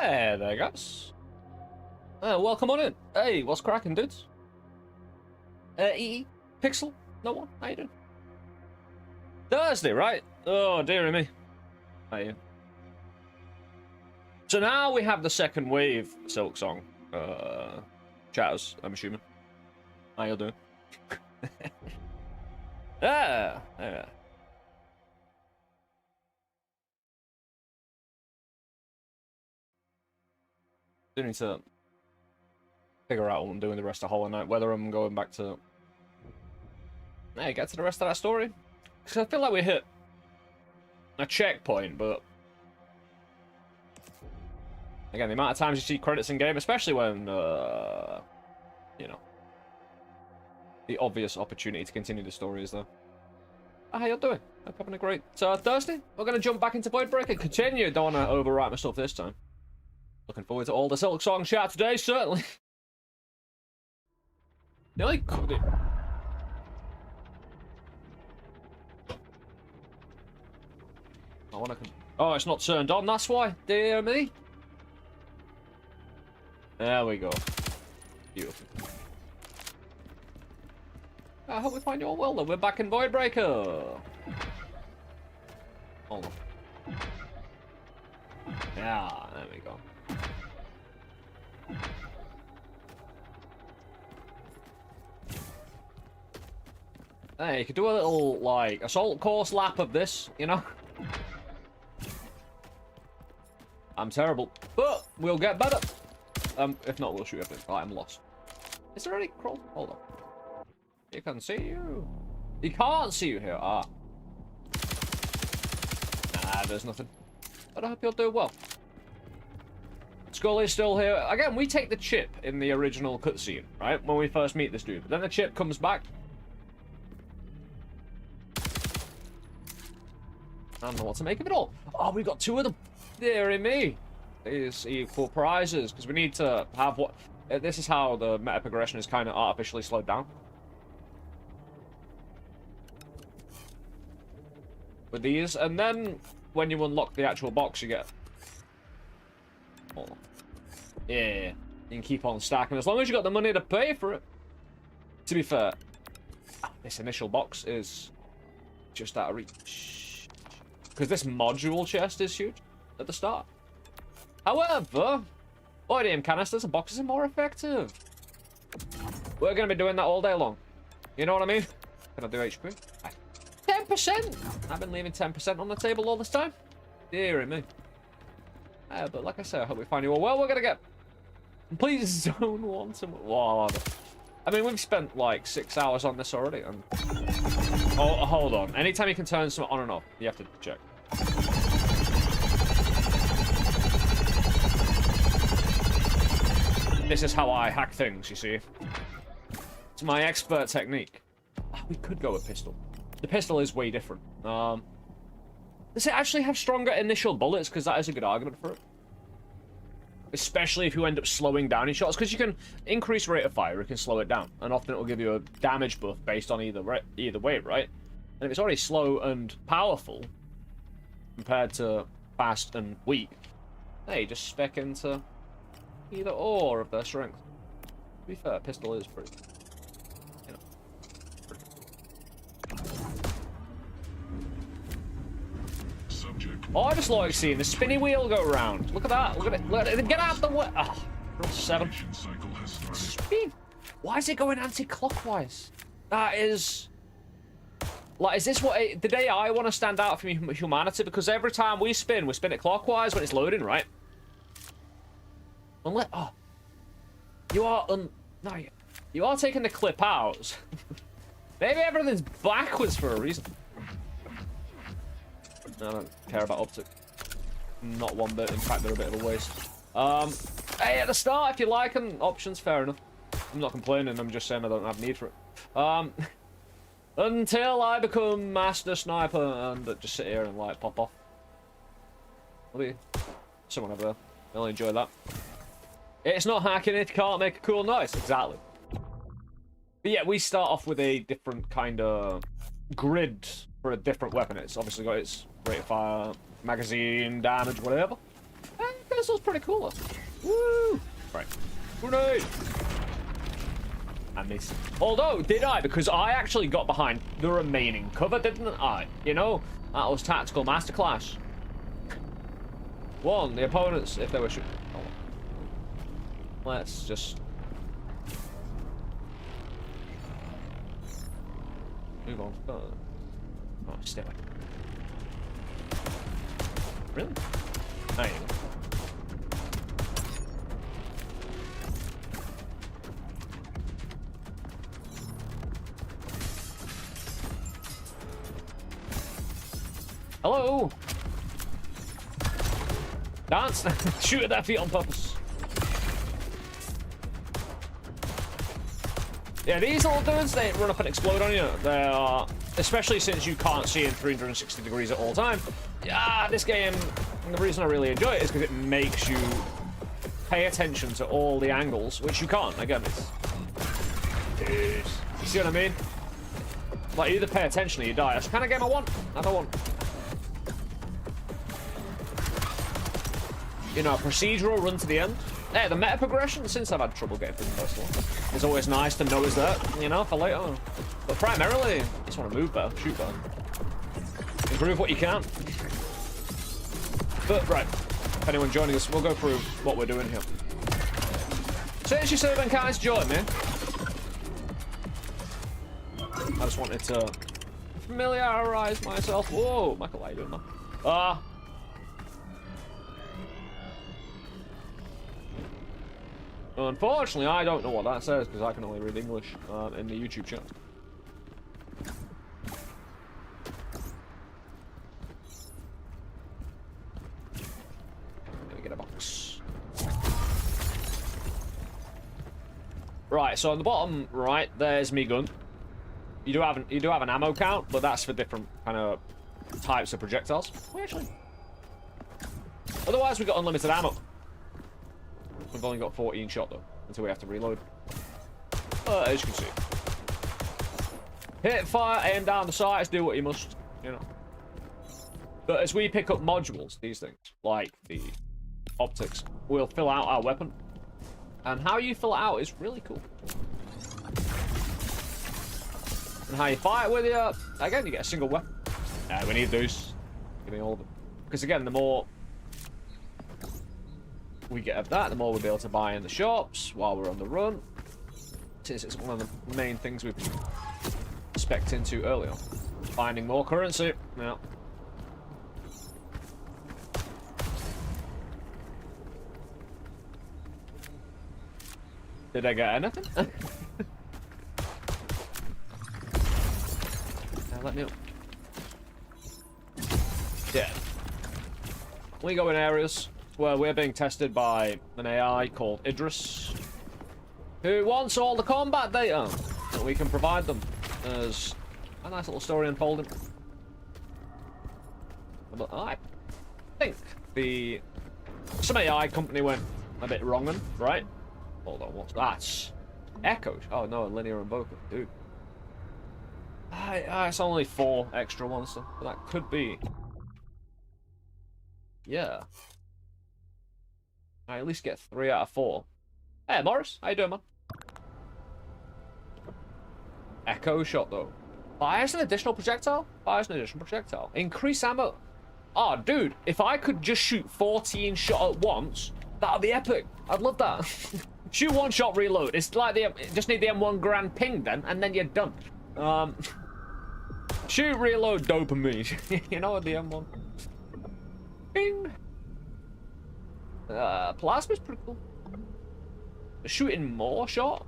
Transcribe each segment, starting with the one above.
Hey there, guys. Welcome on in. Hey, what's cracking, dudes? Pixel? No one? How you doing? Thursday, right? Oh, dearie me. How are you? So now we have the second wave Silk Song. Chatters, I'm assuming. How you doing? Yeah. Do need to figure out what I'm doing the rest of Hollow Knight, whether I'm going back to get to the rest of that story. Because I feel like we hit a checkpoint, but again, the amount of times you see credits in game, especially when you know, the obvious opportunity to continue the story is there. How you doing? Hope having a great Thursday. We're gonna jump back into Voidbreak and continue. Don't want to overwrite myself this time. Looking forward to all the Silk Song chat today, certainly. The only I wanna oh, it's not turned on, that's why. Dear me. There we go. Beautiful. I hope we find you all well, though. We're back in Voidbreaker. Hold on. Yeah, there we go. Hey, you could do a little, like, assault course lap of this, you know? I'm terrible, but we'll get better. If not, we'll shoot everything. Oh, I'm lost. Is there any crawl? Hold on. He can see you. He can't see you here. Ah. Nah, there's nothing. But I hope you'll do well. Scully's still here. Again, we take the chip in the original cutscene, right? When we first meet this dude. But then the chip comes back. I don't know what to make of it all. Oh, we got two of them. Deary me. These equal prizes. Because we need to have what... This is how the meta progression is kind of artificially slowed down. With these. And then when you unlock the actual box, you get... Oh. Yeah. You can keep on stacking as long as you got the money to pay for it. To be fair, this initial box is just out of reach. Because this module chest is huge at the start. However, Voidium canisters and boxes are more effective. We're going to be doing that all day long. You know what I mean? Can I do HP? 10%! I've been leaving 10% on the table all this time. Dear me. But like I said, I hope we find you all well. We're going to get... Please zone 1 to... Whoa, I mean, we've spent like 6 hours on this already. And... Oh, hold on. Anytime you can turn something on and off, you have to check. This is how I hack things, you see. It's my expert technique. Oh, we could go with pistol. The pistol is way different. Does it actually have stronger initial bullets? Because that is a good argument for it. Especially if you end up slowing down your shots. Because you can increase rate of fire, you can slow it down. And often it will give you a damage buff based on either way, right? And if it's already slow and powerful, compared to fast and weak, hey, just spec into either or of their strength. To be fair, pistol is pretty, you know. Oh, I just like seeing the spinny wheel go around. Look at that. Look at it. Look at it. Get out of the way. Ah, oh, 7. Spin. Why is it going anti-clockwise? That is... Like, is this what... the day I want to stand out from humanity? Because every time we spin it clockwise when it's loading, right? Unless... Oh. You are... No, you are taking the clip out. Maybe everything's backwards for a reason. I don't care about optics. Not one bit. In fact, they're a bit of a waste. Hey, at the start, if you like them, options, fair enough. I'm not complaining. I'm just saying I don't have need for it. Until I become master sniper and just sit here and like pop off. I'll be someone over there. I'll enjoy that. It's not hacking it. Can't make a cool noise. Exactly. But yeah, we start off with a different kind of grid for a different weapon. It's obviously got its rate of fire, magazine, damage, whatever. And this was pretty cool though. Woo! Right. Grenade! I missed. Although, did I? Because I actually got behind the remaining cover, didn't I? You know, that was tactical masterclass. One, the opponents, if they were shooting. Oh. Let's just move on. Oh, stay away. Really? There you go. Hello! Dance! Shoot at their feet on purpose. Yeah, these little dudes, they run up and explode on you. They are, especially since you can't see in 360 degrees at all time. Yeah, this game, and the reason I really enjoy it is because it makes you pay attention to all the angles, which you can't. Again, it's... You see what I mean? Like, you either pay attention or you die. That's the kind of game I want. I don't want... You know, a procedural run to the end. Hey, the meta progression, since I've had trouble getting through the first one, it's always nice to know is there, you know, for later. But primarily, you just want to move better, shoot better. Improve what you can. But, right, if anyone's joining us, we'll go through what we're doing here. Since you're so kind to join me, I just wanted to familiarize myself. Whoa, Michael, how you doing, man? Unfortunately, I don't know what that says because I can only read English in the YouTube chat. Let me get a box. Right, so on the bottom right, there's me gun. You do have an ammo count, but that's for different kind of types of projectiles. Oh, actually. Otherwise, we've got unlimited ammo. We've only got 14 shot though, until we have to reload. As you can see. Hit, fire, aim down the sights, do what you must, you know. But as we pick up modules, these things, like the optics, we'll fill out our weapon. And how you fill it out is really cool. And how you fight with you, again, you get a single weapon. We need those. Give me all of them. Because again, the more we get of that, the more we'll be able to buy in the shops while we're on the run. Since it's one of the main things we've spec'd into earlier. Finding more currency. Yeah. Did I get anything? Now let me up. Yeah. We go in areas where we're being tested by an AI called Idris, who wants all the combat data that we can provide them. There's a nice little story unfolding. But I think some AI company went a bit wrongin', right? Hold on, what's that? Echoes. Oh no, a linear invoker, dude. It's only 4 extra ones, so that could be. Yeah. I at least get 3 out of 4. Hey, Morris. How you doing, man? Echo shot, though. Fires an additional projectile? Fires an additional projectile. Increase ammo. Oh, dude. If I could just shoot 14 shot at once, that would be epic. I'd love that. Shoot 1 shot, reload. It's like just need the M1 Grand ping then, and then you're done. Shoot, reload, dopamine. You know, the M1. Ping. Plasma's pretty cool. Shooting more shot.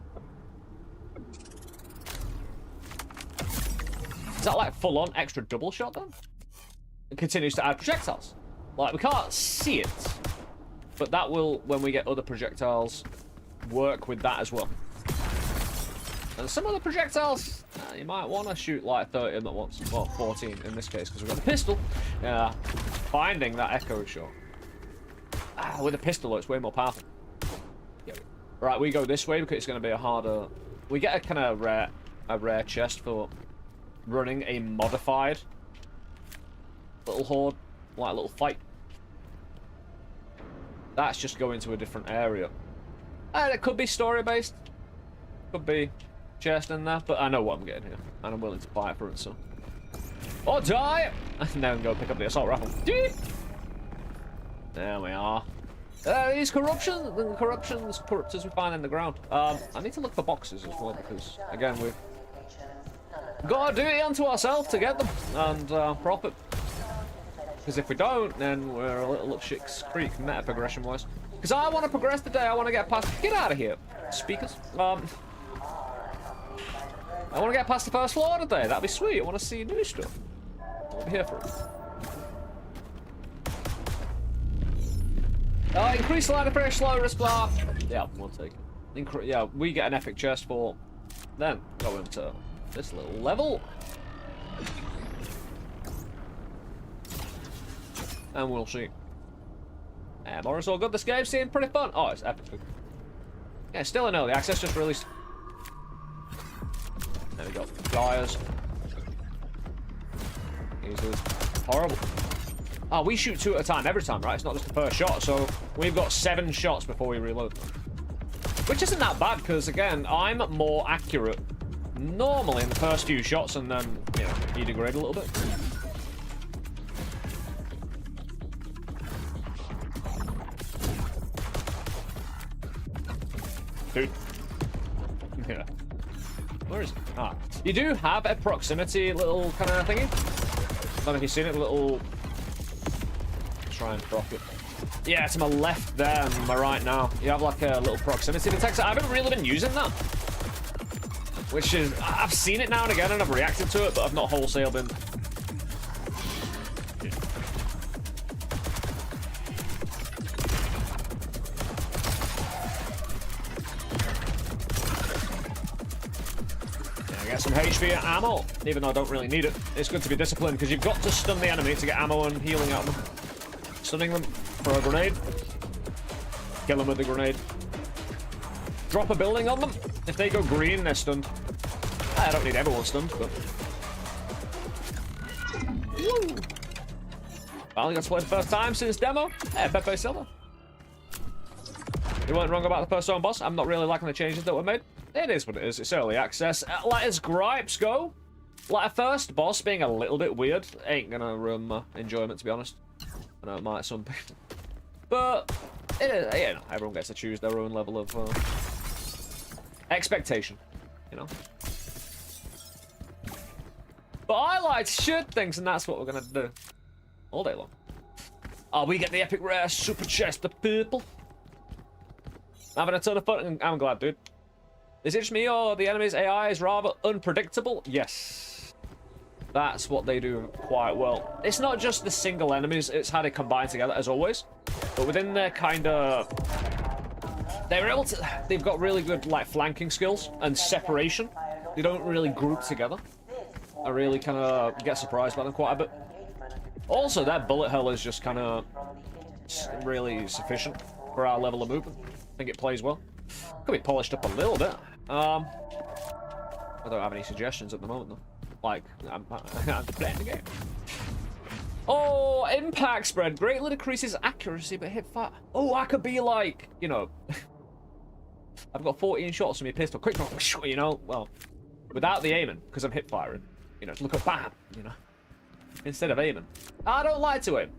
Is that like full on extra double shot then? It continues to add projectiles. Like, we can't see it, but that will, when we get other projectiles, work with that as well. And some other projectiles, you might want to shoot like 30 of them at once. Well, 14 in this case, because we've got the pistol. Finding that echo shot. With a pistol, it's way more powerful. Right, we go this way because it's going to be a harder... We get a kind of rare chest for running a modified little horde, like a little fight. That's just going to a different area. And it could be story-based. Could be chest in there, but I know what I'm getting here. And I'm willing to fight for it, so... Or die! And then go pick up the assault rifle. There we are. These corruptors we find in the ground. I need to look for boxes as well, because, again, we've got a duty unto ourselves to get them and profit. Because if we don't, then we're a little up shit's creek meta progression wise. Because I want to progress today. I want to get past. Get out of here, speakers. I want to get past the first floor today. That'd be sweet. I want to see new stuff. I'll be here for it. Increase line of pressure, slow respawn. Yeah, we'll take it. Yeah, we get an epic chest for. Then go into this little level. And we'll see. More is all good. This game seemed pretty fun. Oh, it's epic. Yeah, still in early access, just released. There we go. Flyers. Easily. Horrible. Oh, we shoot 2 at a time every time, right? It's not just the first shot, so we've got 7 shots before we reload. Which isn't that bad, because again, I'm more accurate normally in the first few shots, and then, you know, you degrade a little bit. Dude. Yeah. Where is it? Ah. You do have a proximity little kind of thingy. I don't know if you've seen it, little... Try and drop it. Yeah, to my left there and my right now. You have like a little proximity detector. I haven't really been using that. Which is... I've seen it now and again and I've reacted to it, but I've not wholesale been... Some HP and ammo, even though I don't really need it. It's good to be disciplined because you've got to stun the enemy to get ammo and healing out of them. Stunning them for a grenade. Kill them with the grenade. Drop a building on them. If they go green, they're stunned. I don't need everyone stunned, but... Woo! Finally got to play the first time since demo. Hey, Pepe Silva. You weren't wrong about the first zone boss. I'm not really liking the changes that were made. It is what it is. It's early access. Like, as gripes go, like, a first boss being a little bit weird ain't gonna ruin my enjoyment, to be honest. I know it might some people. But, it is, you know, everyone gets to choose their own level of expectation, you know? But I like to shoot things, and that's what we're gonna do. All day long. Oh, we get the epic rare super chest of people. Having a ton of fun, and I'm glad, dude. Is it just me or the enemy's AI is rather unpredictable? Yes. That's what they do quite well. It's not just the single enemies, it's how they combine together as always. But within their kind of... They've got really good like flanking skills and separation. They don't really group together. I really kind of get surprised by them quite a bit. Also, their bullet hell is just kind of really sufficient for our level of movement. I think it plays well. Could be polished up a little bit. I don't have any suggestions at the moment, though. Like, I'm playing the game. Oh, impact spread greatly decreases accuracy, but hip fire. Oh, I could be like, you know, I've got 14 shots from my pistol. Quick, you know, well, without the aiming, because I'm hip firing. You know, look at bam, you know, instead of aiming. I don't like to aim.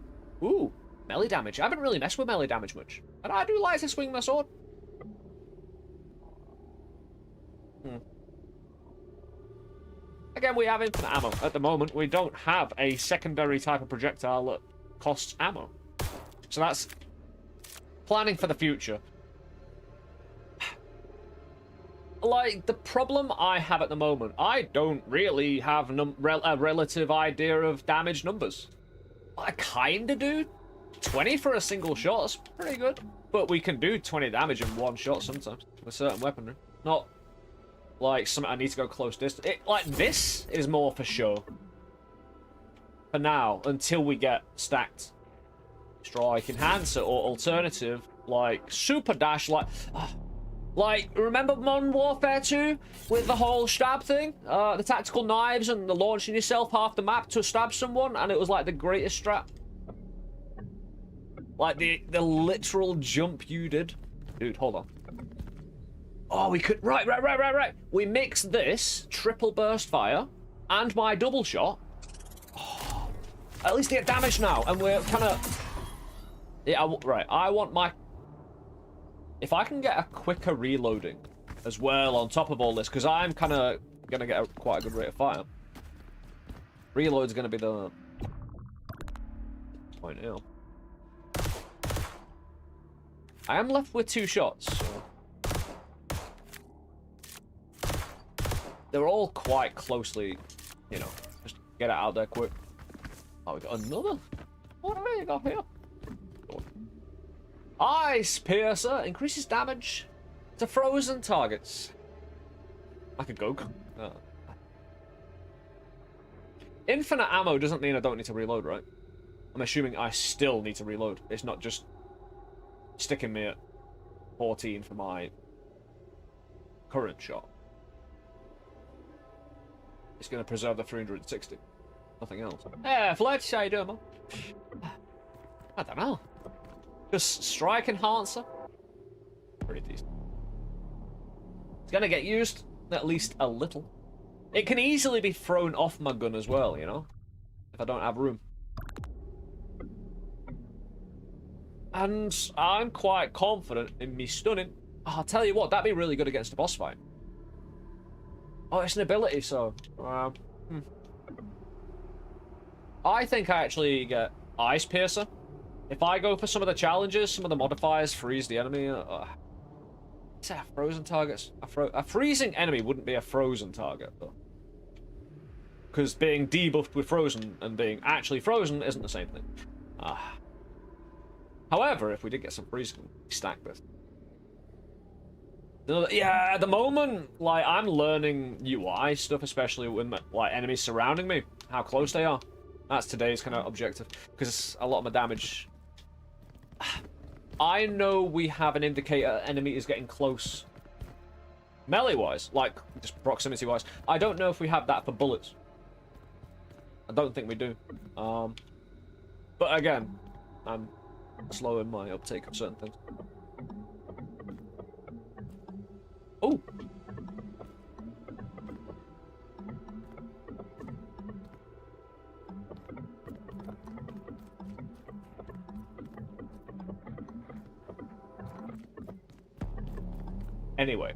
Ooh, melee damage. I haven't really messed with melee damage much, but I do like to swing my sword. Again, we have infinite ammo. At the moment, we don't have a secondary type of projectile that costs ammo. So that's planning for the future. Like, the problem I have at the moment, I don't really have a relative idea of damage numbers. I kinda do. 20 for a single shot is pretty good. But we can do 20 damage in one shot sometimes with certain weaponry. Not like something I need to go close distance. Like, this is more for show. For now, until we get stacked strike enhancer or alternative, like super dash, like, remember Modern Warfare 2 with the whole stab thing? The tactical knives and the launching yourself half the map to stab someone, and it was like the greatest strat. Like the literal jump you did. Dude, hold on. Oh, we could, right. We mix this, triple burst fire, and my double shot. Oh, at least get damage now, and we're kind of... Yeah, right, I want my... If I can get a quicker reloading as well on top of all this, because I'm kind of going to get quite a good rate of fire. Reload's going to be the point here. I am left with 2 shots, so... They're all quite closely, you know, just get it out there quick. Oh, we got another? What have we got here? Ice Piercer increases damage to frozen targets. I could go. Infinite ammo doesn't mean I don't need to reload, right? I'm assuming I still need to reload. It's not just sticking me at 14 for my current shot. It's going to preserve the 360. Nothing else. Yeah, Fletch, how you doing, man? I don't know. Just strike enhancer. Pretty decent. It's going to get used at least a little. It can easily be thrown off my gun as well, you know? If I don't have room. And I'm quite confident in me stunning. Oh, I'll tell you what, that'd be really good against a boss fight. Oh, it's an ability, so... I think I actually get Ice Piercer. If I go for some of the challenges, some of the modifiers freeze the enemy. Is that frozen targets? A freezing enemy wouldn't be a frozen target, though. Because being debuffed with frozen and being actually frozen isn't the same thing. However, if we did get some freezing, we stack this. Yeah, at the moment, like, I'm learning UI stuff, especially when, like, enemies surrounding me, how close they are. That's today's kind of objective, because a lot of my damage... I know we have an indicator enemy is getting close melee-wise, like, just proximity-wise. I don't know if we have that for bullets. I don't think we do. But again, I'm slow in my uptake of certain things. Oh! Anyway,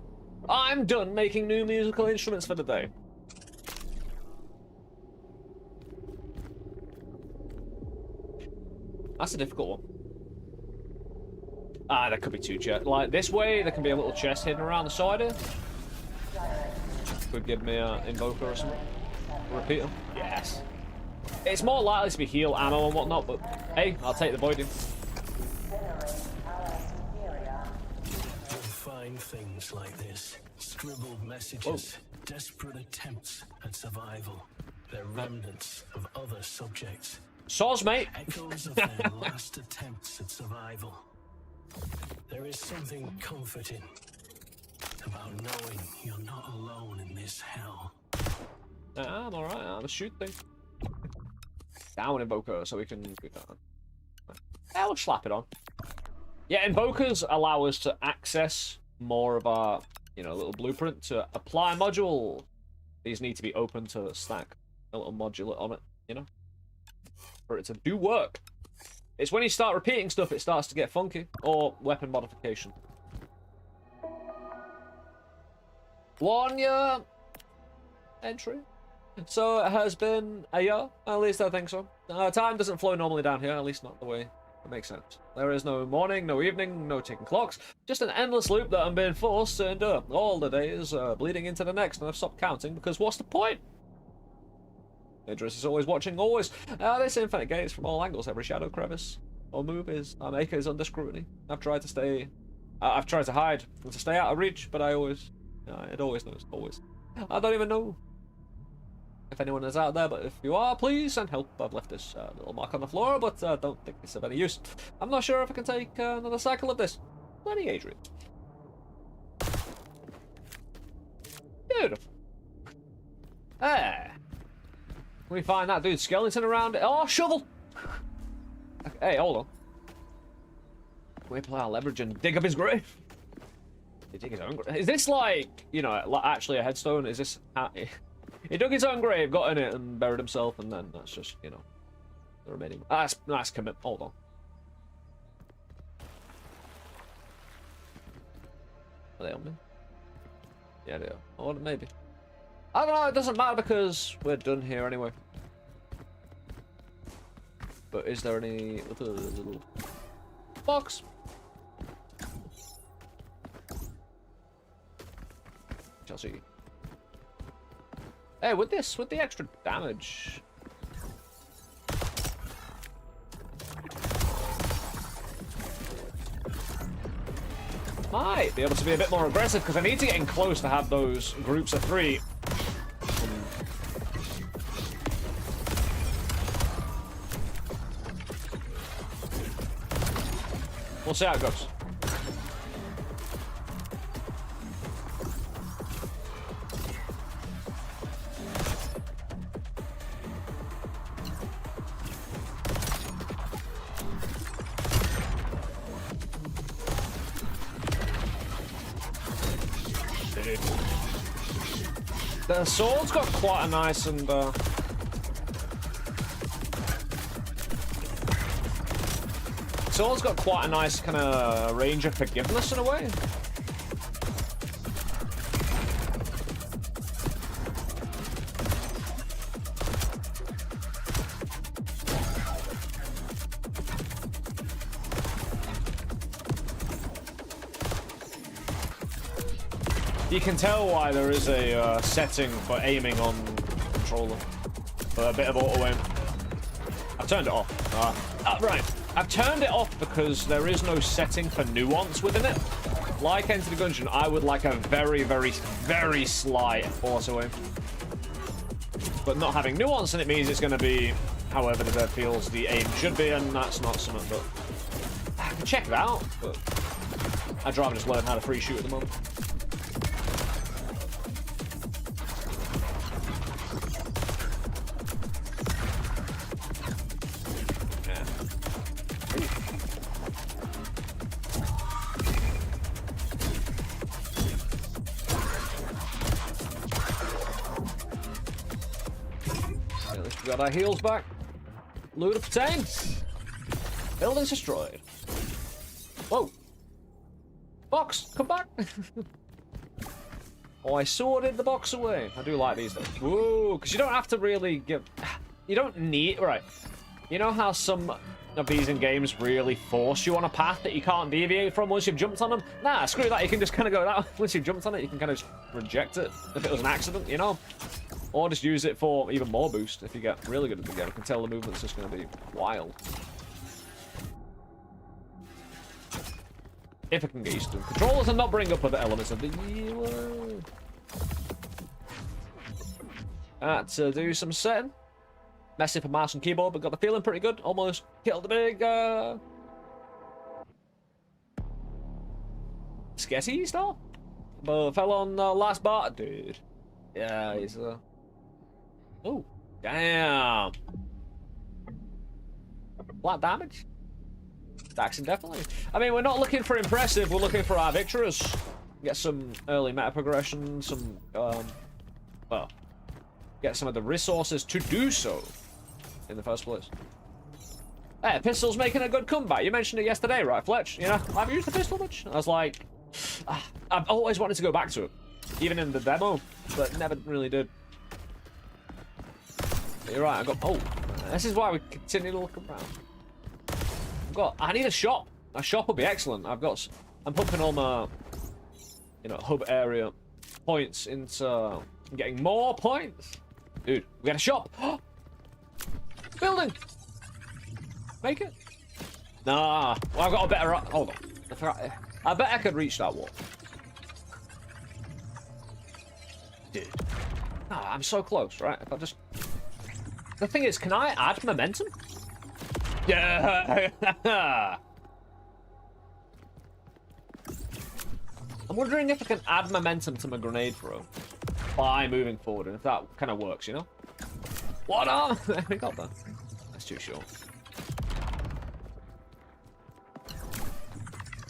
I'm done making new musical instruments for the day. That's a difficult one. There could be 2 chests. Like, this way, there can be a little chest hidden around the side here. Could give me an invoker or something. Repeater. Yes. It's more likely to be heal ammo and whatnot, but hey, I'll take the voiding. Find things like this. Scribbled messages. Desperate attempts at survival. They're remnants of other subjects. Soz, mate. Echoes of their last attempts at survival. There is something comforting about knowing you're not alone in this hell. I'm alright, I'm a shoot thing. down Invoker so we can do that. Yeah, we'll slap it on. Yeah, Invokers allow us to access more of our, you know, little blueprint to apply module. These need to be open to stack a little modular on it, you know, for it to do work. It's when you start repeating stuff it starts to get funky, or weapon modification. One year entry. So it has been a year, at least I think so. Time doesn't flow normally down here, at least not the way it makes sense. There is no morning, no evening, no ticking clocks, just an endless loop that I'm being forced to endure. All the days bleeding into the next, and I've stopped counting because what's the point? Idris is always watching, always. This infinite gaze from all angles, every shadow, crevice, or move is maker is under scrutiny. I've tried to stay, I've tried to hide and to stay out of reach, but I always, it always knows, always. I don't even know if anyone is out there, but if you are, please send help. I've left this little mark on the floor, but don't think it's of any use. I'm not sure if I can take another cycle of this. Bloody Adrian. Beautiful. There. We find that dude's skeleton around it. Oh, shovel! Hey, hold on. We apply our leverage and dig up his grave. He dig his own grave. Is this like, you know, actually a headstone? Is this... He dug his own grave, got in it, and buried himself, and then that's just, you know, the remaining... That's nice commit. Hold on. Are they on me? Yeah, they are. Oh, maybe. I don't know, it doesn't matter because we're done here anyway. But is there any other little box? Chelsea. Hey, with the extra damage. Might be able to be a bit more aggressive because I need to get in close to have those groups of 3. We'll see how it goes. The sword's got quite a nice and sword's got quite a nice kind of range of forgiveness in a way. You can tell why there is a setting for aiming on the controller. For a bit of auto aim. I've turned it off. Right. I've turned it off because there is no setting for nuance within it. Like Enter the Gungeon, I would like a very, very, very slight auto aim. But not having nuance in it means it's going to be however the dev feels the aim should be, and that's not something but I can check it out, but I'd rather just learn how to free shoot at the moment. Got our heals back. Loot obtained. Buildings destroyed. Whoa. Box, come back. Oh, I sorted the box away. I do like these though. Whoa, because you don't have to really give... You don't need... Right. You know how some of these in games really force you on a path that you can't deviate from once you've jumped on them? Nah, screw that. You can just kind of go that way. Once you've jumped on it, you can kind of just reject it if it was an accident, you know? Or just use it for even more boost if you get really good at the game. You can tell the movement's just going to be wild. If I can get used to them. Controllers and not bring up other elements of the... To do some setting. Messy for mouse and keyboard, but got the feeling pretty good. Almost killed the big... Sketty star? But fell on last bar. Dude. Yeah, he's... Oh, damn. Flat damage? Dancin definitely. I mean, we're not looking for impressive, we're looking for our victories. Get some early meta progression, some, well, get some of the resources to do so in the first place. Hey, pistol's making a good comeback. You mentioned it yesterday, right, Fletch? You know, I've used the pistol much. I was like, I've always wanted to go back to it, even in the demo, but never really did. But you're right, I got, oh, this is why we continue to look around. I need a shop. A shop would be excellent. I'm pumping all my, you know, hub area points into getting more points. Dude, we got a shop. Building. Make it. Nah. Well, I've got a better. Hold on. I bet I could reach that wall. Dude. Nah, I'm so close, right? If I just. The thing is, can I add momentum? Yeah. I'm wondering if I can add momentum to my grenade throw by moving forward, and if that kind of works, you know? What on? We got that. That's too short.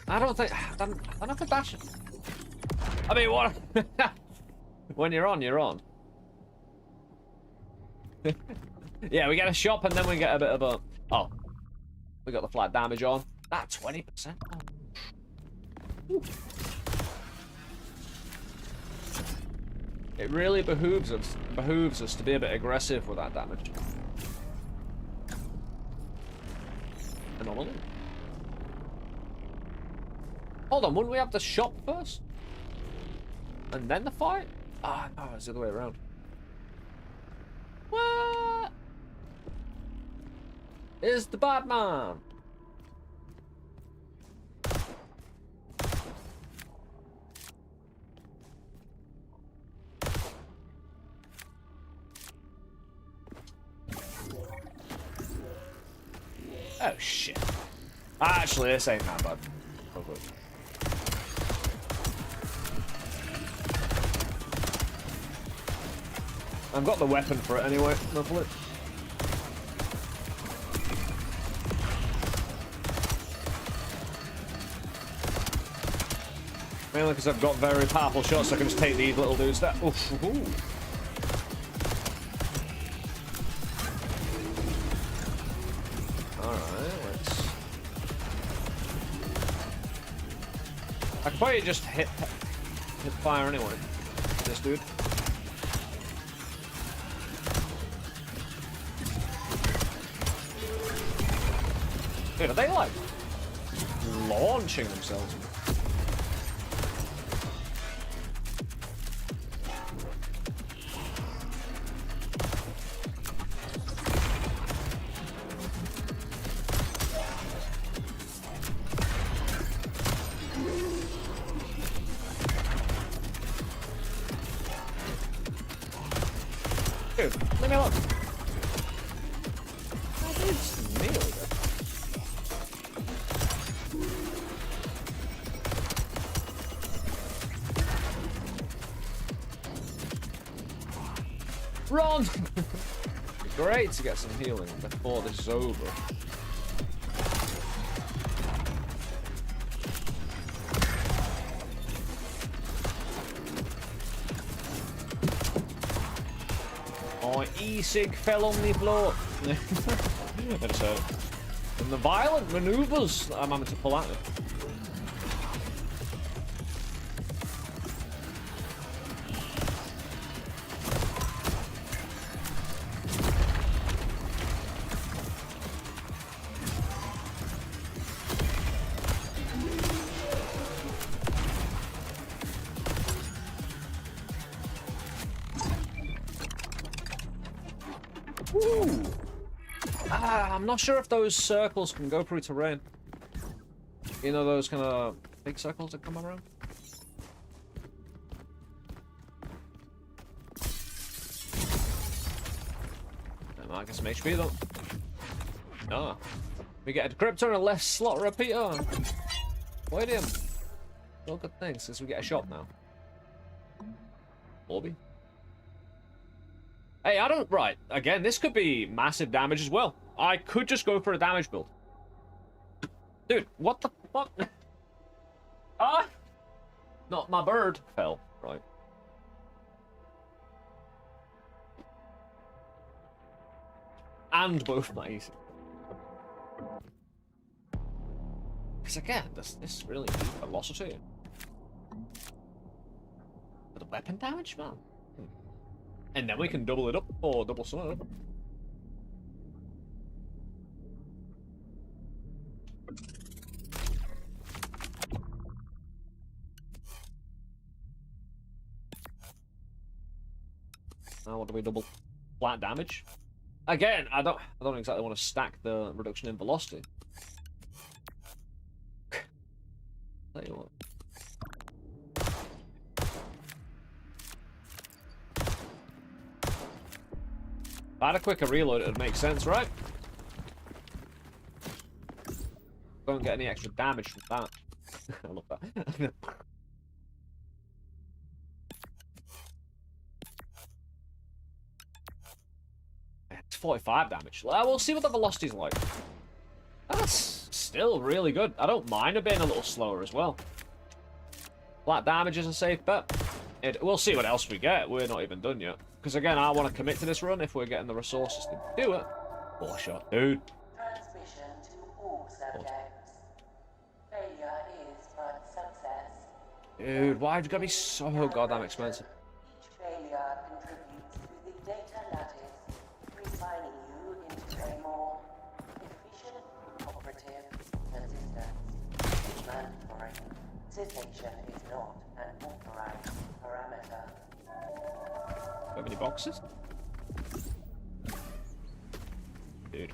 I don't think that should. I mean, what? When you're on, you're on. Yeah, we get a shop and then we get a bit of a. Oh, we got the flat damage on. That 20%. Oh. It really behooves us to be a bit aggressive with that damage. Anomaly. Hold on, wouldn't we have the shop first? And then the fight? Ah, no, it's the other way around. What? Is the Batman? Oh shit. Actually, this ain't that bad. Oh, good. I've got the weapon for it anyway, lovely. Mainly because I've got very powerful shots, so I can just take these little dudes there. Oof. Alright, let's... I can probably just hit fire anyway. This dude. Dude, are they like launching themselves? Dude, leave me alone. That dude's nailed it. Run! Great to get some healing before this is over. Oh, E-Sig fell on the floor. I just heard it. And the violent maneuvers that I'm having to pull out of. Ooh. I'm not sure if those circles can go through terrain. You know those kind of big circles that come around? I might get some HP though. Ah. We get a decryptor and a less slot repeater. Palladium. All good things since we get a shop now. Lobby. Hey, I don't... Right, again, this could be massive damage as well. I could just go for a damage build. Dude, what the fuck? Ah! Not my bird. Fell, right. And both my AC. Because again, this really needs velocity. For the weapon damage, man. And then we can double it up, or double some of it. Now what do we double? Flat damage? Again, I don't exactly want to stack the reduction in velocity. Tell you what. If I had a quicker reload, it would make sense, right? Don't get any extra damage from that. I love that. It's 45 damage. We'll see what the velocity's like. That's still really good. I don't mind it being a little slower as well. Flat damage is a safe bet. We'll see what else we get. We're not even done yet. Because again, I want to commit to this run if we're getting the resources to do it. Oh, shot, dude. Transmission to all subjects. Failure is but success. Dude, why have you got to be so goddamn expensive? Each failure contributes to the data lattice, refining you into a more efficient operative resistance. Mandatory. Cessation is not an authorized parameter. Have any boxes? Dude.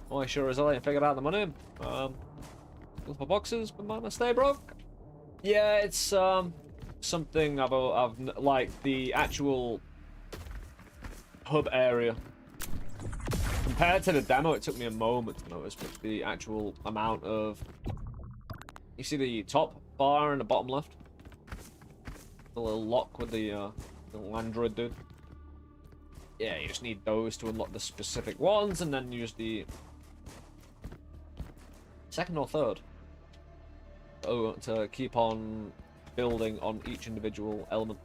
Oh, I sure as hell ain't figured out the money. Look for boxes, but might stay broke. Yeah, it's something I've like the actual hub area. Compared to the demo, it took me a moment to notice, but the actual amount of... You see the top bar and the bottom left? The little lock with the little android dude? Yeah, you just need those to unlock the specific ones, and then use the... second or third? Oh, to keep on building on each individual element.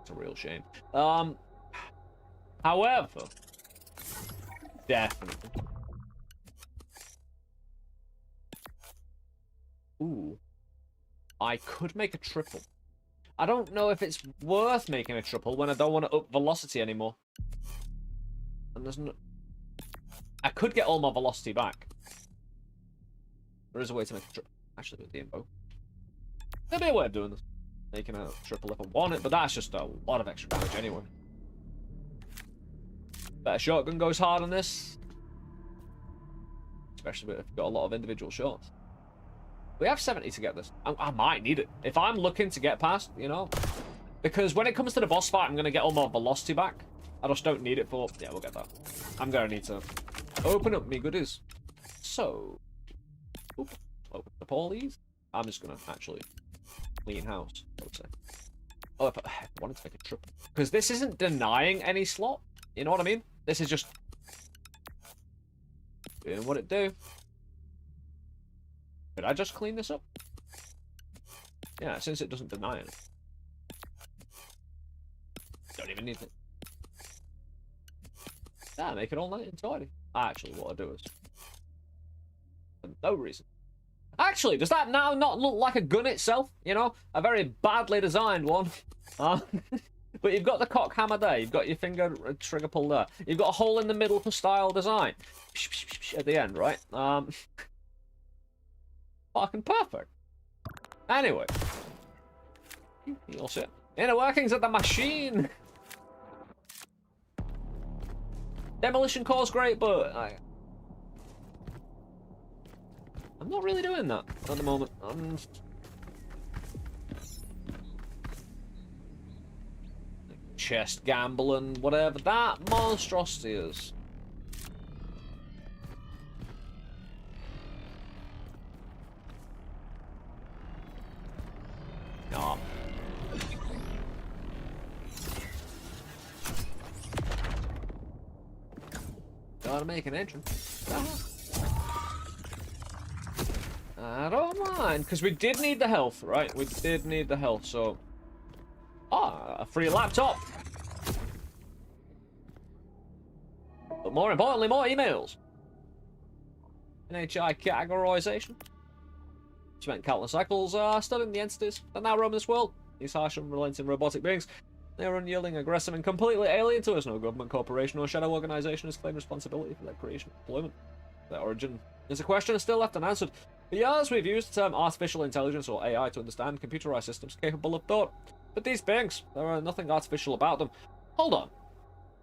It's a real shame. However, definitely. Ooh, I could make a triple. I don't know if it's worth making a triple when I don't want to up velocity anymore. And there's no... I could get all my velocity back. There is a way to make a triple. Actually, with the info. There'll be a way of doing this. Making a triple if I want it, but that's just a lot of extra damage anyway. Better shotgun goes hard on this. Especially if you've got a lot of individual shots. We have 70 to get this. I might need it. If I'm looking to get past, you know. Because when it comes to the boss fight, I'm going to get all my velocity back. I just don't need it for... Yeah, we'll get that. I'm going to need to open up me goodies. So... Oop, open up all these. I'm just going to actually clean house, I would say. Oh, if I wanted to make a triple. Because this isn't denying any slot. You know what I mean? This is just... doing what it do. Did I just clean this up? Yeah, since it doesn't deny it. Don't even need it. Yeah, make it all night and tidy. Actually, what I do is... for no reason. Actually, does that now not look like a gun itself? You know? A very badly designed one. But you've got the cock hammer there. You've got your finger trigger pull there. You've got a hole in the middle for style design. At the end, right? Fucking perfect. Anyway. You'll see. Inner workings of the machine. Demolition core's great, but I'm not really doing that at the moment. chest gambling, whatever that monstrosity is. No. Gotta make an entrance. I don't mind, because we did need the health, right? We did need the health, so... Ah, a free laptop! But more importantly, more emails. NHI categorization. Spent countless cycles studying the entities that now roam this world. These harsh and relenting robotic beings. They are unyielding, aggressive, and completely alien to us. No government, corporation, or shadow organization has claimed responsibility for their creation and deployment. Their origin is a question still left unanswered. For years, we've used the term artificial intelligence, or AI, to understand computerized systems capable of thought. But these beings, there are nothing artificial about them. Hold on.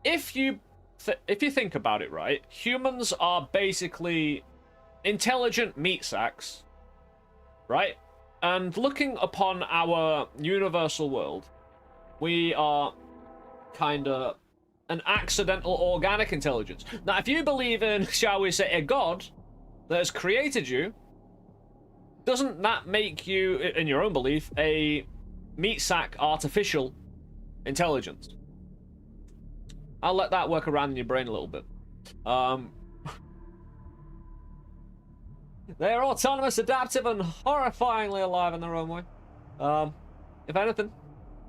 If you think about it, right, humans are basically intelligent meat sacks, right? And looking upon our universal world, we are kind of an accidental organic intelligence. Now, if you believe in, shall we say, a god that has created you, doesn't that make you, in your own belief, a meat sack artificial intelligence? I'll let that work around in your brain a little bit. They're autonomous, adaptive, and horrifyingly alive in their own way. If anything,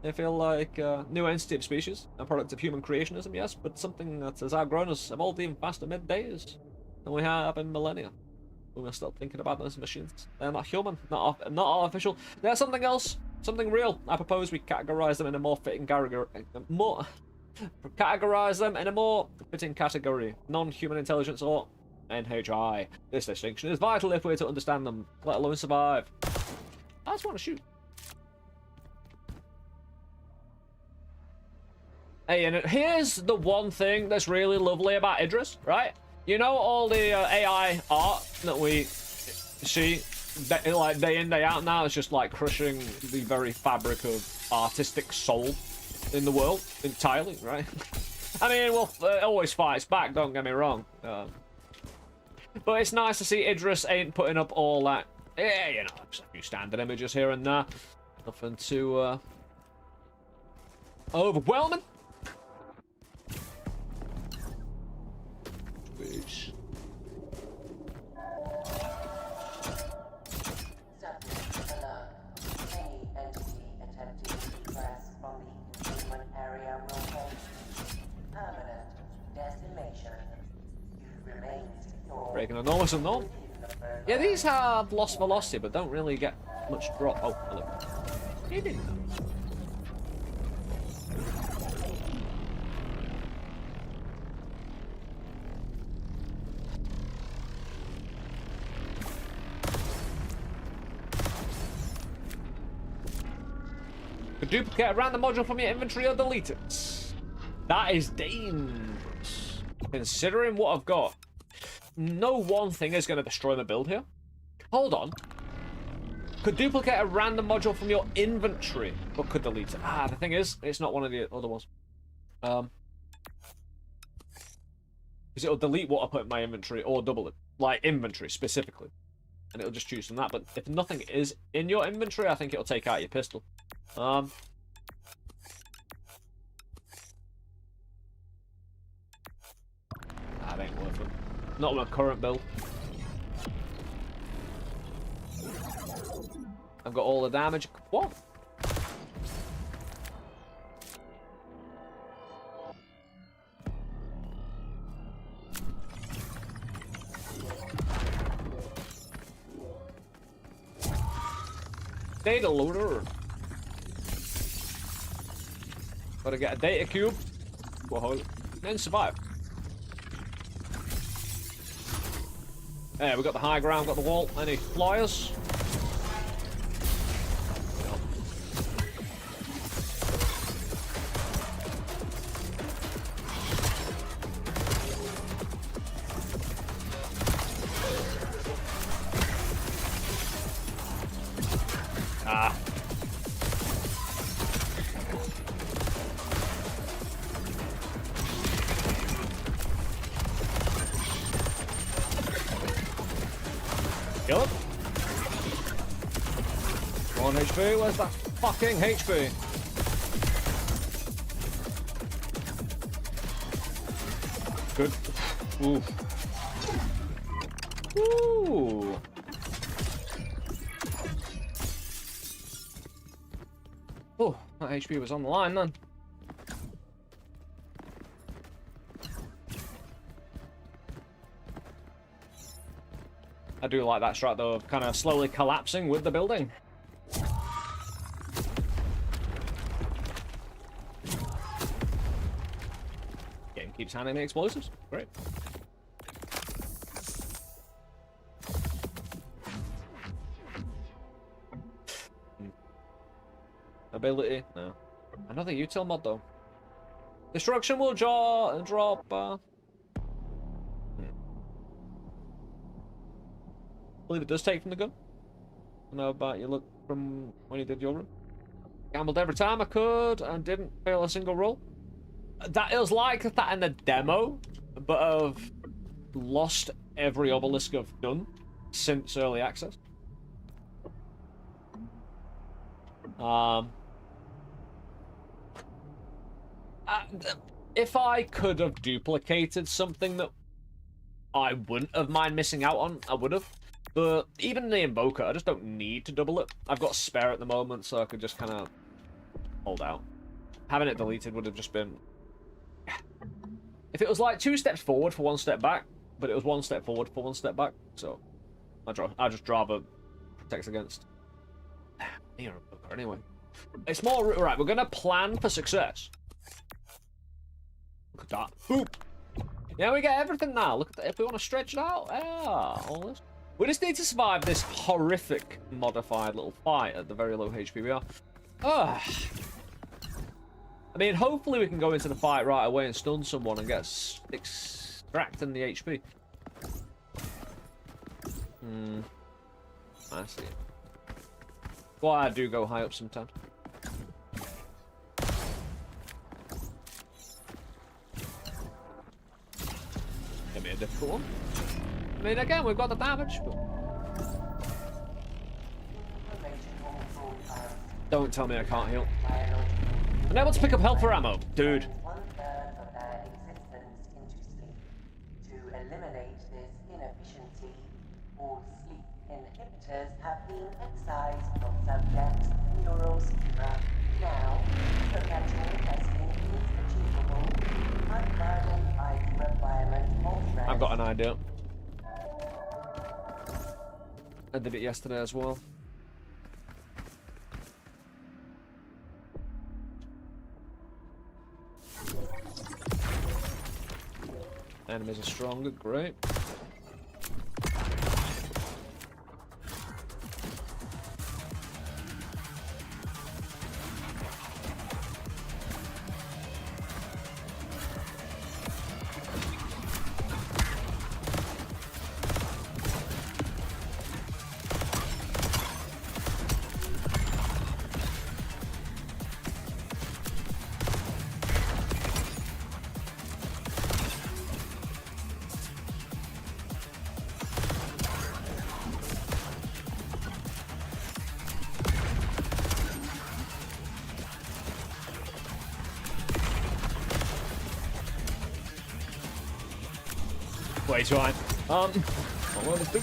they feel like a new entity of species, a product of human creationism, yes, but something that has outgrown us, evolved even faster mid-days than we have in millennia. We must stop thinking about them as machines. They're not human, not artificial. They're something else, something real. I propose we categorize them in a more fitting category. Non-human intelligence, or NHI. This distinction is vital if we're to understand them, let alone survive. I just want to shoot. Hey, and here's the one thing that's really lovely about Idris, right? You know all the AI art that we see like day in, day out now? It's just like crushing the very fabric of artistic soul in the world entirely, right? I mean, well, it always fights back, don't get me wrong. But it's nice to see Idris ain't putting up all that, yeah, you know, just a few standard images here and there. Nothing too overwhelming. Which... Subject alert. Any entity attempting to egress from the containment area will face permanent decimation. You remain secure. Breaking enormous and all. Yeah, these have lost velocity, but don't really get much drop. Oh, hello. You didn't know. Could duplicate a random module from your inventory or delete it. That is dangerous. Considering what I've got, no one thing is going to destroy my build here. Hold on. Could duplicate a random module from your inventory, but could delete it. Ah, the thing is, it's not one of the other ones. Because it'll delete what I put in my inventory or double it. Like inventory specifically. And it'll just choose from that. But if nothing is in your inventory, I think it'll take out your pistol. That ain't worth it. Not my current build. I've got all the damage. What? Data loader. Gotta get a data cube. Whoa, then survive. There, we got the high ground, got the wall. Any flyers? Kill him. 1 HP. Where's that fucking HP? Good. Ooh. Ooh. Oh, that HP was on the line then. I do like that strat though, of kind of slowly collapsing with the building. Game keeps handing me explosives. Great. Ability? No. Another util mod though. Destruction will drop. I believe it does take from the gun. I know about you look from when you did your run. Gambled every time I could and didn't fail a single roll. That it was like that in the demo, but I've lost every obelisk I've done since early access. If I could have duplicated something that I wouldn't have mind missing out on, I would have. But even the Invoker, I just don't need to double it. I've got spare at the moment, so I could just kind of hold out. Having it deleted would have just been... If it was like 2 steps forward for 1 step back, but it was 1 step forward for 1 step back, so I just rather protect against. You're a booker anyway. It's more right. We're gonna plan for success. Look at that. Boom. Yeah, we get everything now. Look at that. If we want to stretch it out, yeah, all this. We just need to survive this horrific modified little fight at the very low HP we are. I mean, hopefully we can go into the fight right away and stun someone and get extracting the HP. I see. Well, I do go high up sometimes. Gonna be a difficult one. I mean, again, we've got the damage, but... Don't tell me I can't heal. I'm able to pick up health for ammo, dude. 1/3 of their existence into sleep. To eliminate this inefficiency, all sleep inhibitors have been excised from subjects' neural schema. Now, perpetual testing is achievable, unburdened by the requirement of rest. I've got an idea. I did it yesterday as well. Enemies are stronger, great. Way too high. Well, let's do.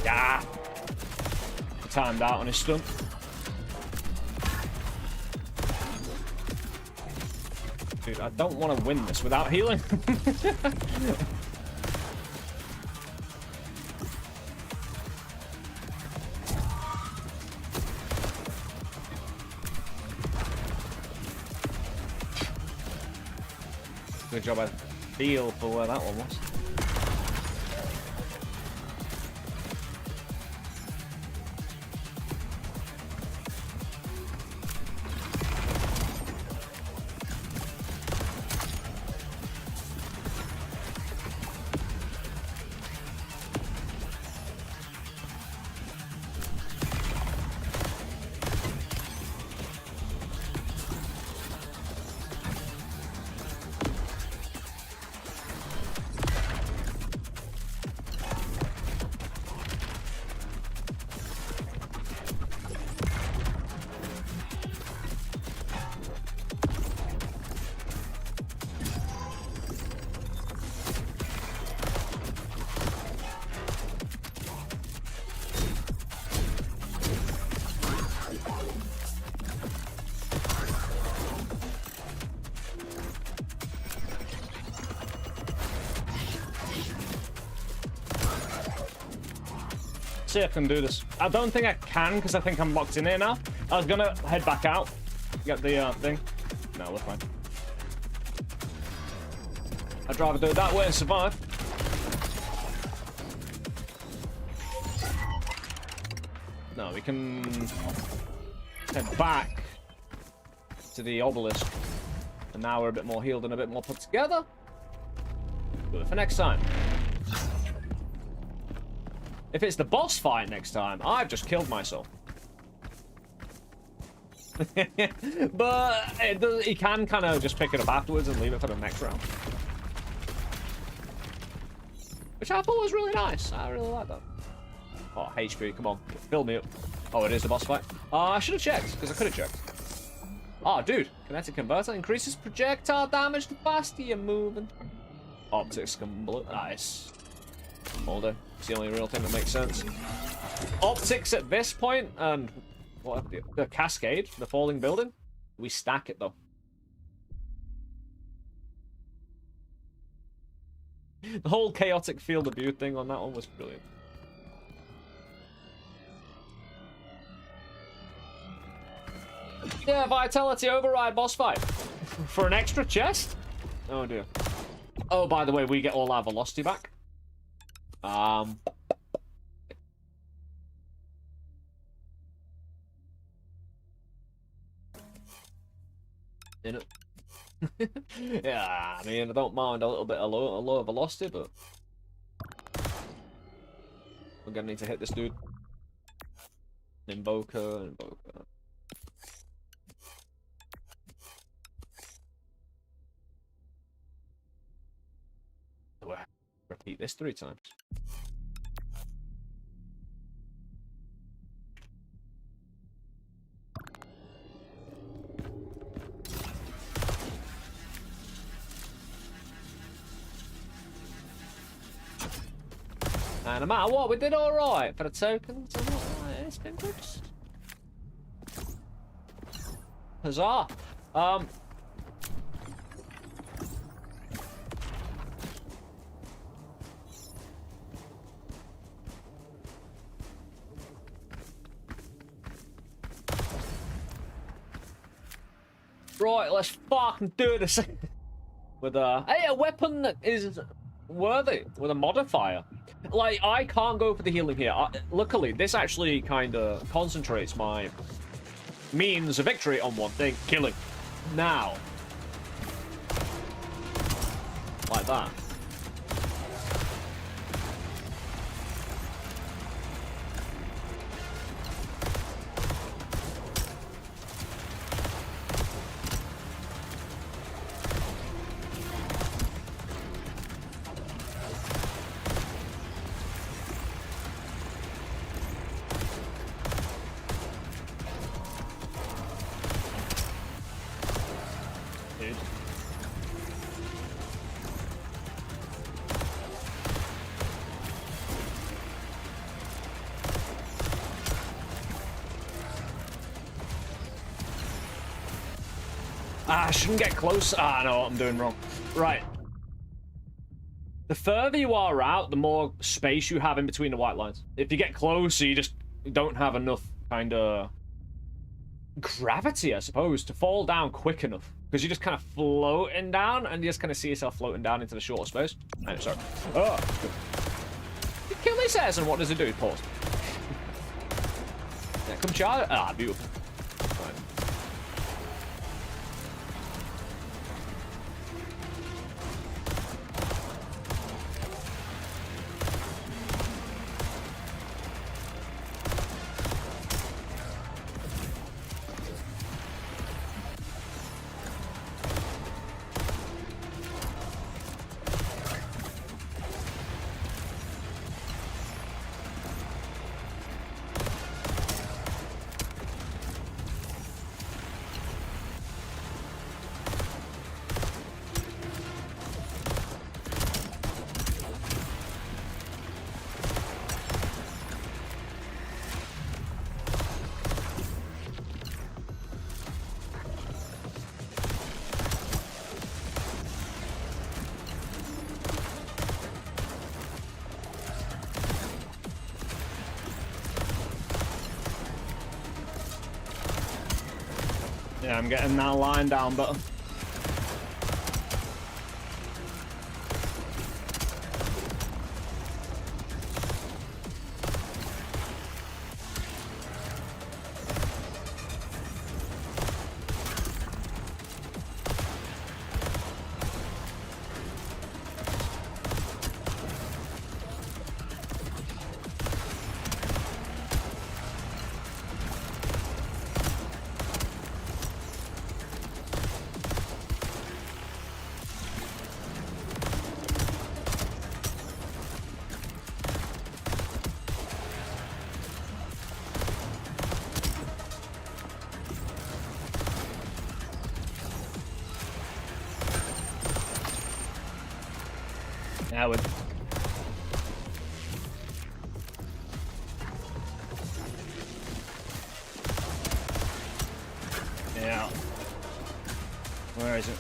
Yeah. Timed out on his stunt. Dude, I don't want to win this without healing. Good job I feel for where that one was. See if I can do this. I don't think I can because I think I'm locked in here now. I was gonna head back out, get the thing. No, we're fine. I'd rather do it that way and survive. No, we can head back to the obelisk. And now we're a bit more healed and a bit more put together. Do it for next time. If it's the boss fight next time, I've just killed myself. But he can kind of just pick it up afterwards and leave it for the next round. Which I thought was really nice. I really like that. Oh, HP, come on. Fill me up. Oh, it is the boss fight. I should have checked, because I could have checked. Oh, dude. Kinetic converter increases projectile damage the faster you're moving. Optics can blow. Nice. Molder. It's the only real thing that makes sense. Optics at this point, and what the cascade, the falling building, we stack it though. The whole chaotic field of view thing on that one was brilliant. Yeah, vitality override boss fight. For an extra chest? Oh dear. Oh, by the way, we get all our velocity back. In it. Yeah, I mean, I don't mind a little bit of lower velocity, but we're gonna need to hit this dude. Invoker. Repeat this 3 times. And no matter what, we did alright for the tokens. It's been good. Huzzah! Right, let's fucking do this with a weapon that is worthy with a modifier. Like, I can't go for the healing here. Luckily, this actually kind of concentrates my means of victory on one thing: killing. Now, like that. I shouldn't get close. I know what I'm doing wrong. Right. The further you are out, the more space you have in between the white lines. If you get closer, you just don't have enough kind of gravity, I suppose, to fall down quick enough. Because you're just kind of floating down, and you just kind of see yourself floating down into the shorter space. I'm sorry. Oh, you kill this ass, and what does it do? Pause. Yeah, come charge. Ah, beautiful. Right. Yeah, I'm getting that line down better. Yeah, I would. Yeah. Where is it?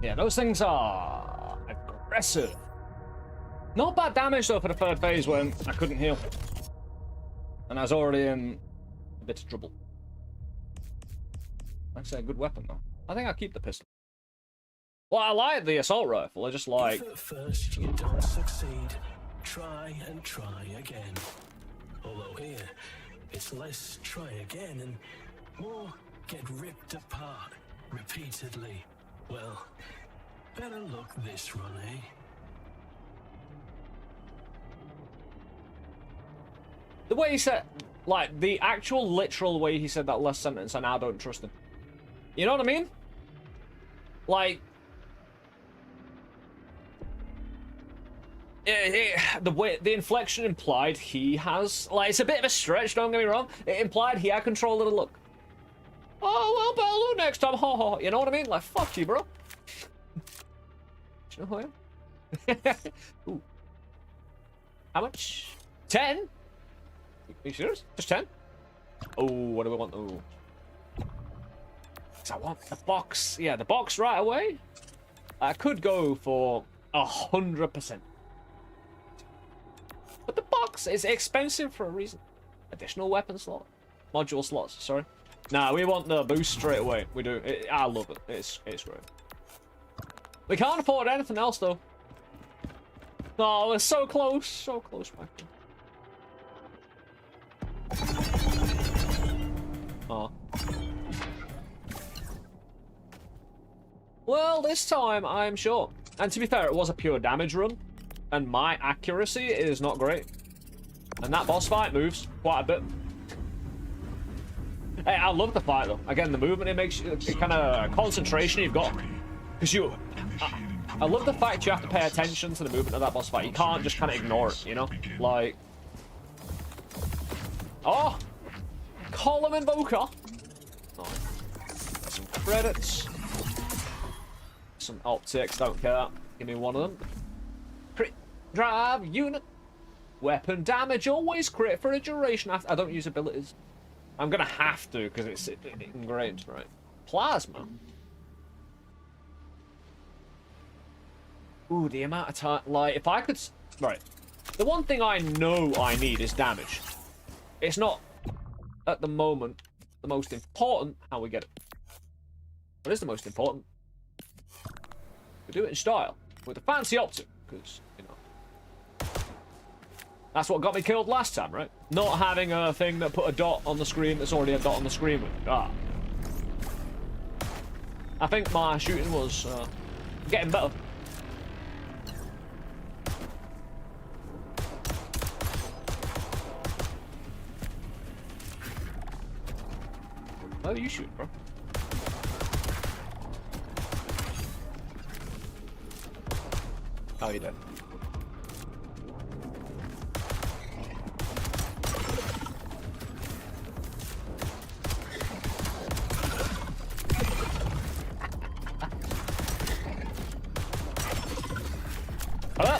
Yeah, those things are aggressive. Not bad damage though for the third phase when I couldn't heal. And I was already in a bit of trouble. Actually, a good weapon though. I think I'll keep the pistol. Well, I like the assault rifle. I just like. If at first you don't succeed, try and try again. Although here, it's less try again and more get ripped apart repeatedly. Well, better look this run, eh? The way he said, like, the actual literal way he said that last sentence, I now don't trust him. You know what I mean? Like, the way the inflection implied he has, like, it's a bit of a stretch, don't get me wrong. It implied he had control of the look. Oh, well, better look next time, ha ha. You know what I mean? Like, fuck you, bro. Do you know who I am? Ooh. How much? 10? Are you serious? Just 10? Oh, what do we want? Oh. I want the box. Yeah, the box right away. I could go for 100%. But the box is expensive for a reason. Additional weapon slot. Module slots, sorry. Nah, we want the boost straight away. We do. I love it. It's great. We can't afford anything else, though. Oh, we're so close. So close, man. Oh. Well, this time, I'm sure. And to be fair, it was a pure damage run. And my accuracy is not great. And that boss fight moves quite a bit. Hey, I love the fight, though. Again, the movement, it makes you... The kind of concentration you've got. Because you... I love the fact you have to pay attention to the movement of that boss fight. You can't just kind of ignore it, you know? Like... Oh! Column Invoker! Oh. Some credits. Some optics, don't care. Give me one of them. Crit drive unit. Weapon damage, always crit for a duration. I don't use abilities. I'm gonna have to, because it's ingrained, right? Plasma. Ooh, the amount of time... Like, if I could... Right. The one thing I know I need is damage. It's not, at the moment, the most important how we get it. What is the most important? We do it in style. With a fancy optic. Because, you know... That's what got me killed last time, right? Not having a thing that put a dot on the screen that's already a dot on the screen with it. Ah. I think my shooting was getting better. Where are you shooting, bro? Oh, you did.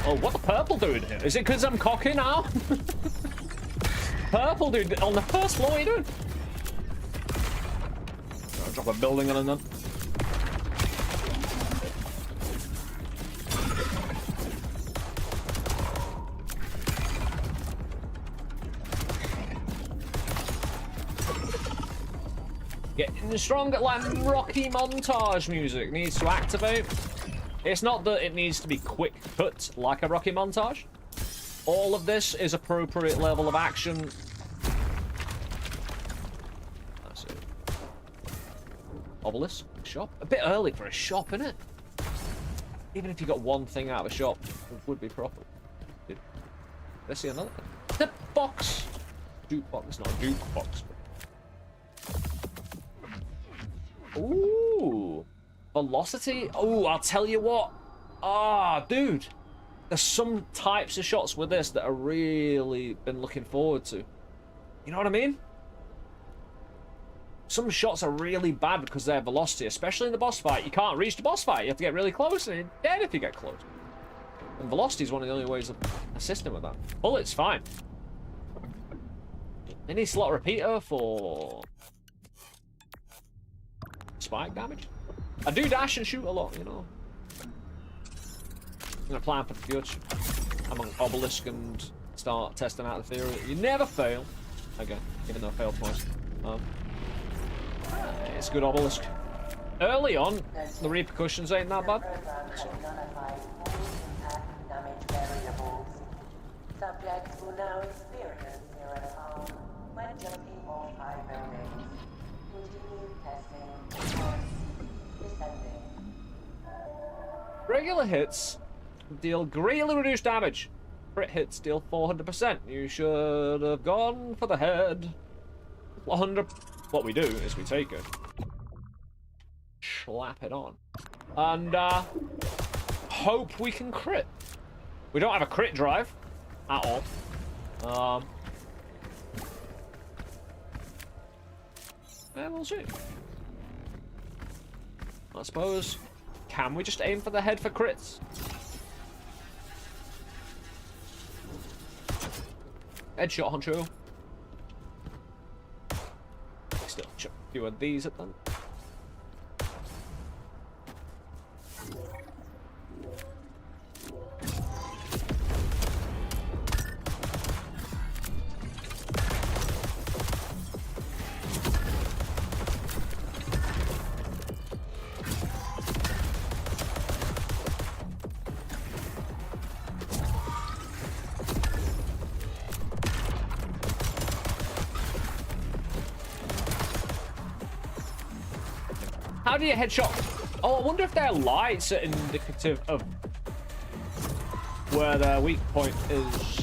Oh, what the purple doing here? Is it because I'm cocky now? Purple dude on the first floor, what are you doing? I'll drop a building on him then. Getting stronger, like Rocky montage music needs to activate. It's not that it needs to be quick cut like a Rocky montage. All of this is appropriate level of action. That's it. Obelisk shop. A bit early for a shop, isn't it? Even if you got one thing out of a shop, it would be proper. Let's see another thing. The box. Jukebox. It's not a jukebox. Ooh. Velocity? Oh, I'll tell you what. Ah, dude. There's some types of shots with this that I really been looking forward to. You know what I mean? Some shots are really bad because they're velocity, especially in the boss fight. You can't reach the boss fight. You have to get really close, and you're dead if you get close. And velocity is one of the only ways of assisting with that. Bullet's fine. Any slot repeater for spike damage? I do dash and shoot a lot, you know. I'm gonna plan for the future. I'm on Obelisk and start testing out the theory. You never fail. Again, even though I failed twice. It's good Obelisk. Early on, the repercussions ain't that bad. So. Subjects will now experience zero harm when jumping off high buildings. Continue testing. Descending. Regular hits deal greatly reduced damage. Crit hits deal 400%. You should have gone for the head. 100. What we do is we take it, slap it on, and hope we can crit. We don't have a crit drive at all. Yeah, we'll see. I suppose. Can we just aim for the head for crits? Headshot, honcho. Still chuck a few of these at them. How do you headshot? Oh, I wonder if their lights are indicative of where their weak point is.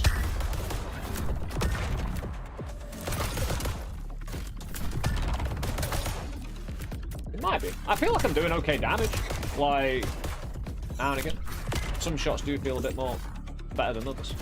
It might be. I feel like I'm doing okay damage. Like, now and again. Some shots do feel a bit more better than others.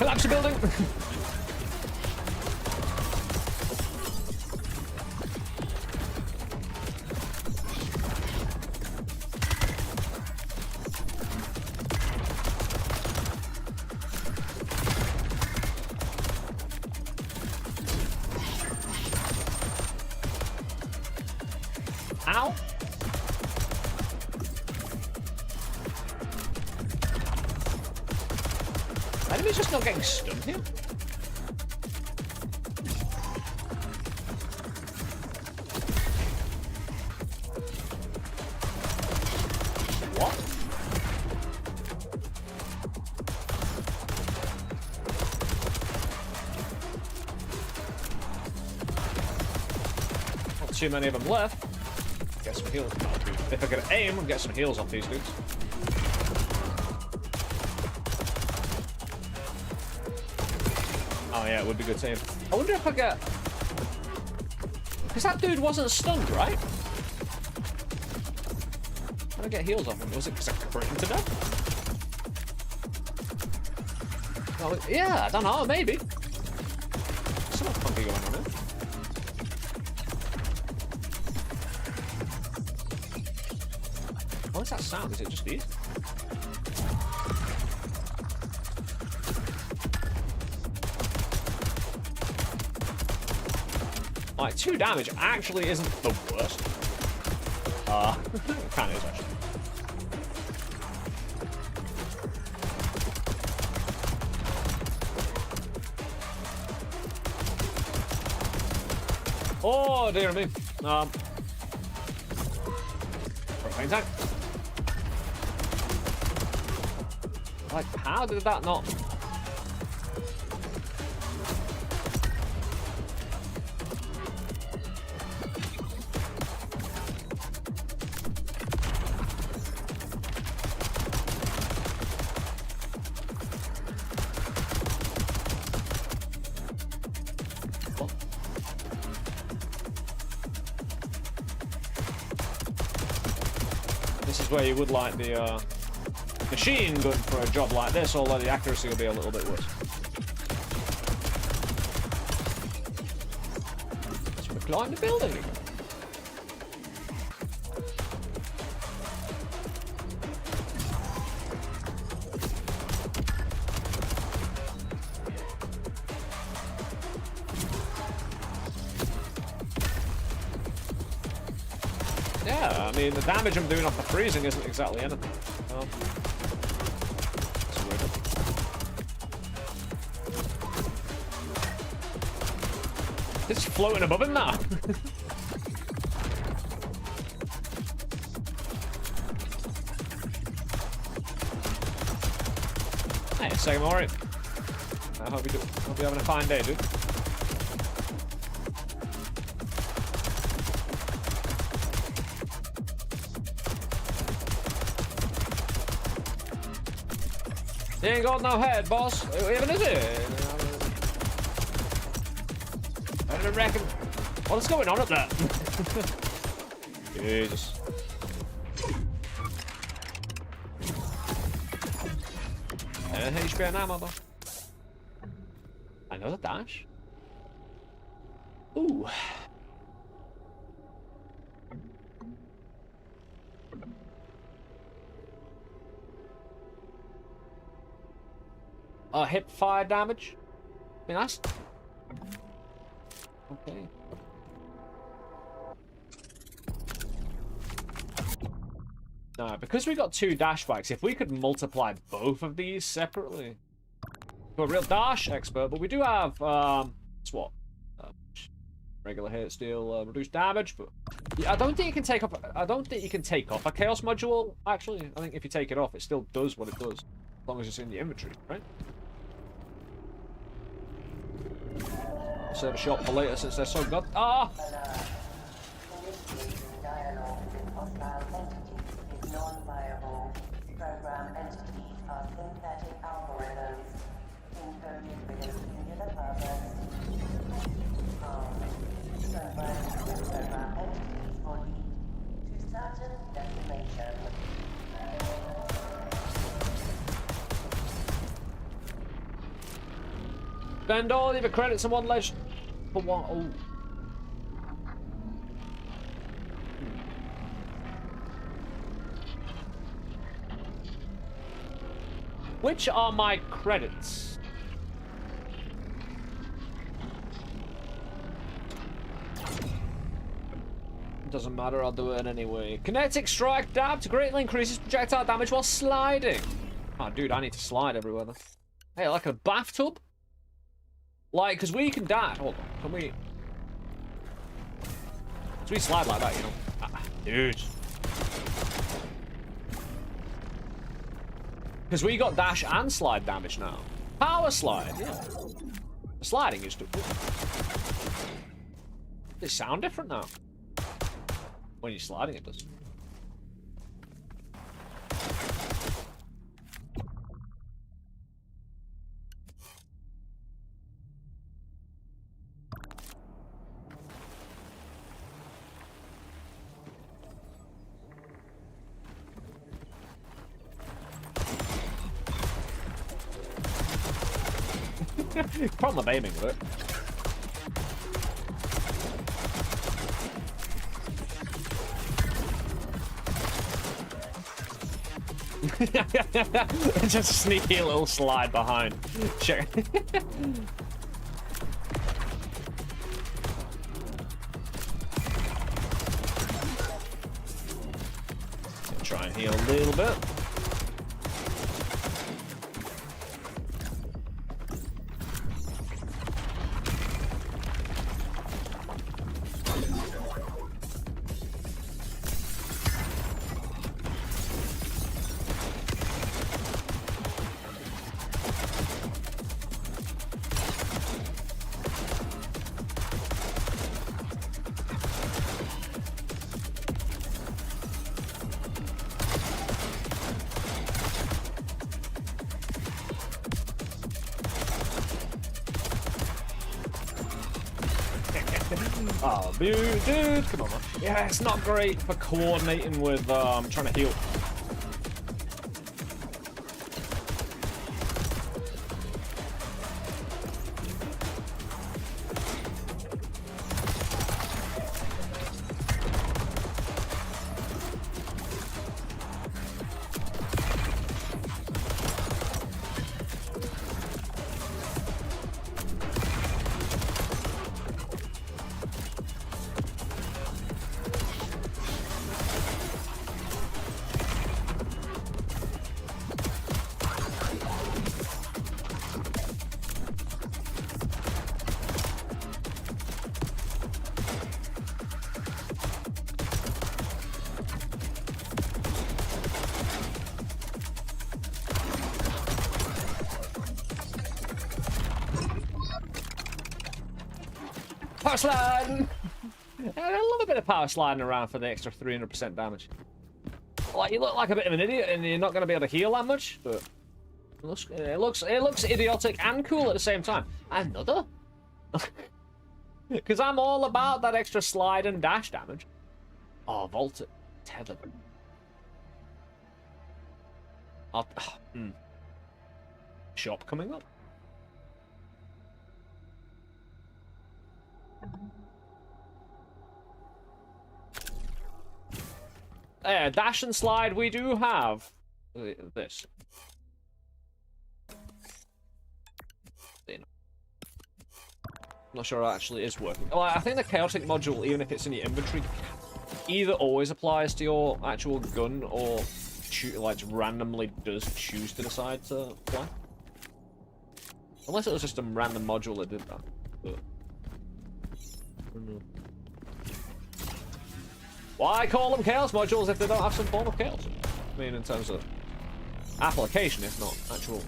Collapse the building! Ow! Enemy's just not getting stunned here. What? Not too many of them left. Get some heals. Oh, dude. If I could aim and get some heals off these dudes. Oh yeah, it would be good to aim. I wonder if I get... Because that dude wasn't stunned, right? How did I get heals off him? Was it because I crit him to death? Oh, yeah, I don't know, maybe. Something funky going on here. What is that sound? Is it just these? Like, 2 damage actually isn't the worst. It kind of is, actually. Oh, dear me. Propane tank. Like, how did that not... This is where you would like the machine gun for a job like this, although the accuracy will be a little bit worse. Let's recline the building again. Yeah, I mean, the damage I'm doing off the freezing isn't exactly anything. It's floating above him now. Hey, second alright. I hope you're having a fine day, dude. He ain't got no head, boss. Even is it? I reckon. What's going on up there? Jesus. HP and ammo, though. Another dash. Ooh. Hip fire damage. I mean, that's okay. No, because we got 2 dash bikes, if we could multiply both of these separately, we're a real dash expert. But we do have it's what regular hit, steal, reduced damage. But yeah, I don't think you can take off. I don't think you can take off a chaos module. Actually, I think if you take it off, it still does what it does, as long as it's in the inventory, right? Save a shot for later since they're so good. Ah! Dialogue with hostile entities is non-viable. Program entities are synthetic algorithms encoded with a singular purpose. Program entities will lead to certain decimation. Spend all of your credits on one ledge for what? Oh. Which are my credits? Doesn't matter, I'll do it anyway. Kinetic strike dab to greatly increases projectile damage while sliding. Oh, dude, I need to slide everywhere then. Hey, like a bathtub? Like, because we can dash. Hold on, can we? So we slide like that, you know? Ah, dude. Because we got dash and slide damage now. Power slide, yeah. The sliding is to. They sound different now. When you're sliding, it does. Problem of aiming with it. Just a sneaky little slide behind. Check. Try and heal a little bit. Oh, dude, come on, man. Yeah, it's not great for coordinating with trying to heal. Power sliding! I love a bit of power sliding around for the extra 300% damage. Like, you look like a bit of an idiot and you're not going to be able to heal that much, but it looks idiotic and cool at the same time. Another? Because I'm all about that extra slide and dash damage. Oh, vaulted. Tethered. Shop coming up. Dash and slide, we do have this. Not sure it actually is working. Well, I think the chaotic module, even if it's in your inventory, either always applies to your actual gun or like randomly does choose to decide to apply. Unless it was just a random module that did that. But I don't know. Why call them chaos modules if they don't have some form of chaos? I mean, in terms of application, if not actual.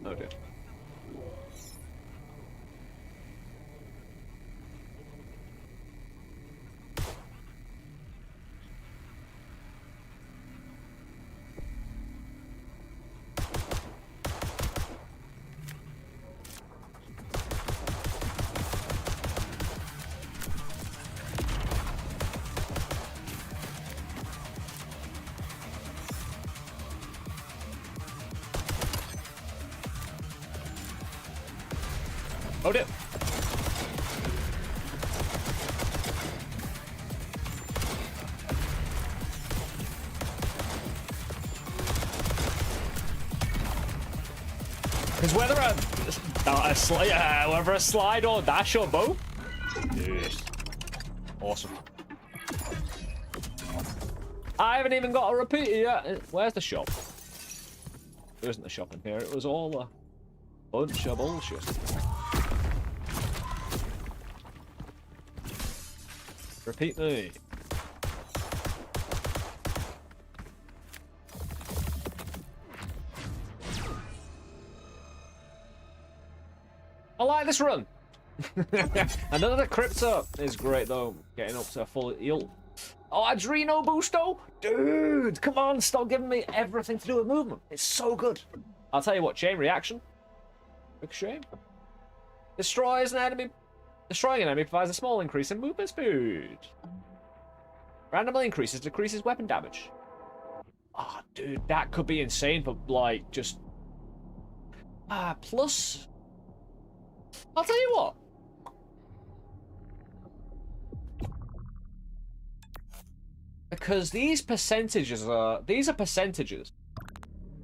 Oh dear. Oh dear. Because whether whether a slide or dash or both, yes. Awesome. I haven't even got a repeater yet. Where's the shop? There isn't a shop in here. It was all a bunch of bullshit. Repeat me. I like this run. Another crypto is great though. Getting up to a full heal. Oh, Adreno Boosto? Dude, come on, stop giving me everything to do with movement. It's so good. I'll tell you what, chain reaction. Big shame. Destroys an enemy. Destroying an enemy provides a small increase in movement speed. Randomly decreases weapon damage. Ah, oh, dude, that could be insane, but like, just... plus... I'll tell you what. Because these percentages are percentages.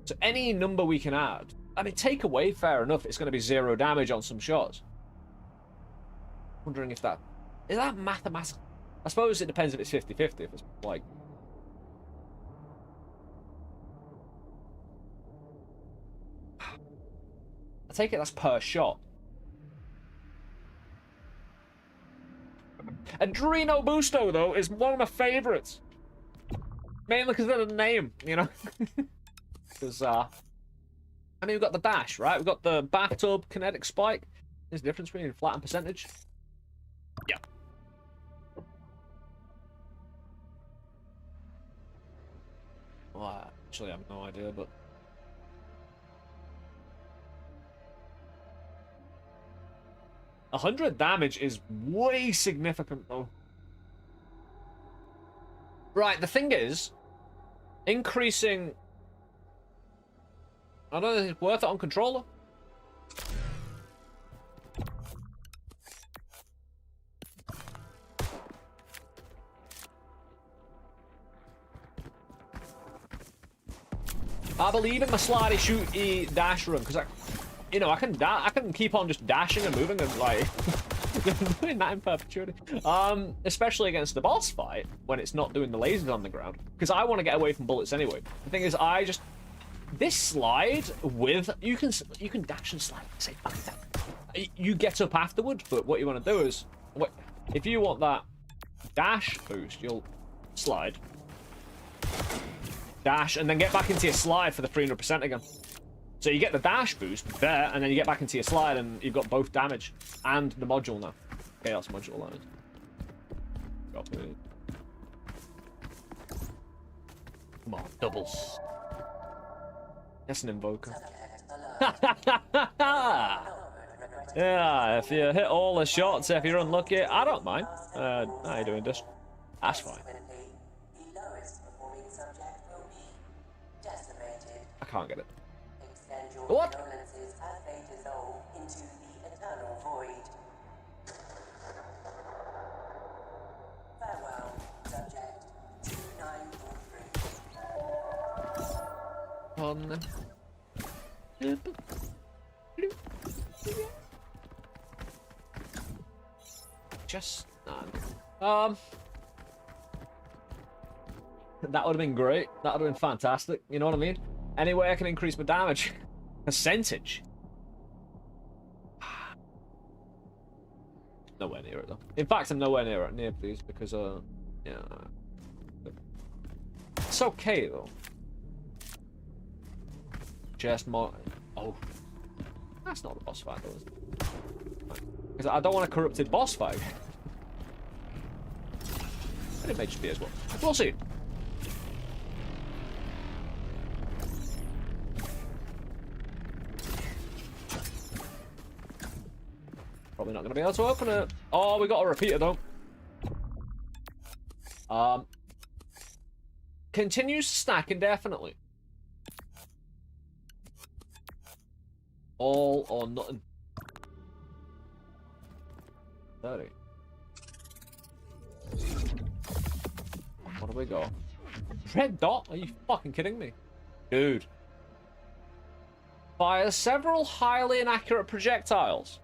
So any number we can add. I mean, take away, fair enough, it's going to be 0 damage on some shots. Wondering if that... Is that mathematical? I suppose it depends if it's 50-50, if it's like... I take it that's per shot. Adreno Boosto, though, is one of my favorites. Mainly because of the name, you know? Because, I mean, we've got the dash, right? We've got the bathtub kinetic spike. There's a difference between flat and percentage. Yeah. Well, actually, I have no idea, but... $100 damage is way significant, though. Right, the thing is, increasing... I don't know if it's worth it on controller. I believe in my slidey shooty dash run because I can keep on just dashing and moving and like doing that in perpetuity. Especially against the boss fight when it's not doing the lasers on the ground because I want to get away from bullets anyway. The thing is, this slide with you can dash and slide. Say fuck that. You get up afterward, but what you want to do is if you want that dash boost, you'll slide. Dash, and then get back into your slide for the 300% again. So you get the dash boost there, and then you get back into your slide, and you've got both damage and the module now. Chaos module, that is. Copy. Come on, doubles. That's an invoker. Yeah, if you hit all the shots, if you're unlucky, I don't mind. How you doing, Dish? That's fine. I can't get it. What? On. Just none. That would have been great. That would have been fantastic. You know what I mean? Any way I can increase my damage percentage. Nowhere near it though. In fact, I'm nowhere near these because yeah. It's okay though. Just more. Oh, that's not a boss fight though, is it? Because I don't want a corrupted boss fight. And it may just be as well. We'll see. Probably not going to be able to open it. Oh, we got a repeater though. Continues to stack indefinitely. All or nothing. 30. What do we got? Red dot? Are you fucking kidding me? Dude. Fires several highly inaccurate projectiles.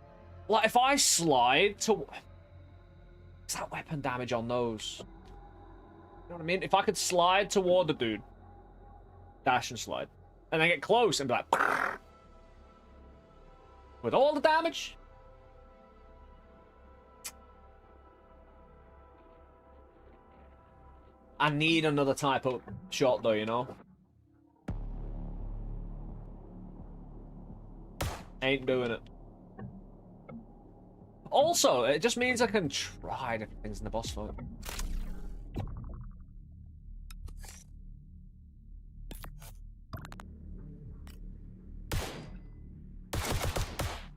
Like, if I slide to... What's that weapon damage on those? You know what I mean? If I could slide toward the dude. Dash and slide. And then get close and be like... With all the damage? I need another type of shot though, you know? Ain't doing it. Also, it just means I can try different things in the boss fight.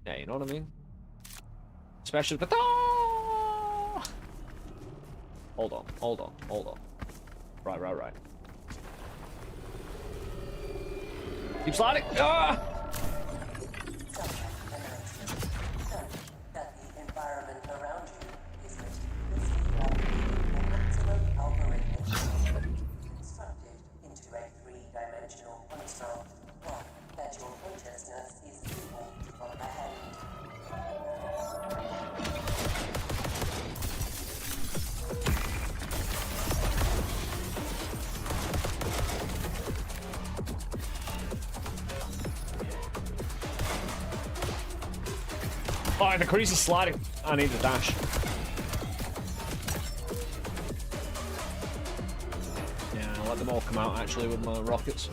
Yeah, you know what I mean? Especially the... Hold on, hold on, hold on. Right. Keep sliding! Ah! That the environment around you is meticulously and maximum algorithmic constructed into a three-dimensional construct, one that your consciousness is able to comprehend. Oh, the crease is sliding. I need to dash. Yeah, I'll let them all come out actually with my rockets.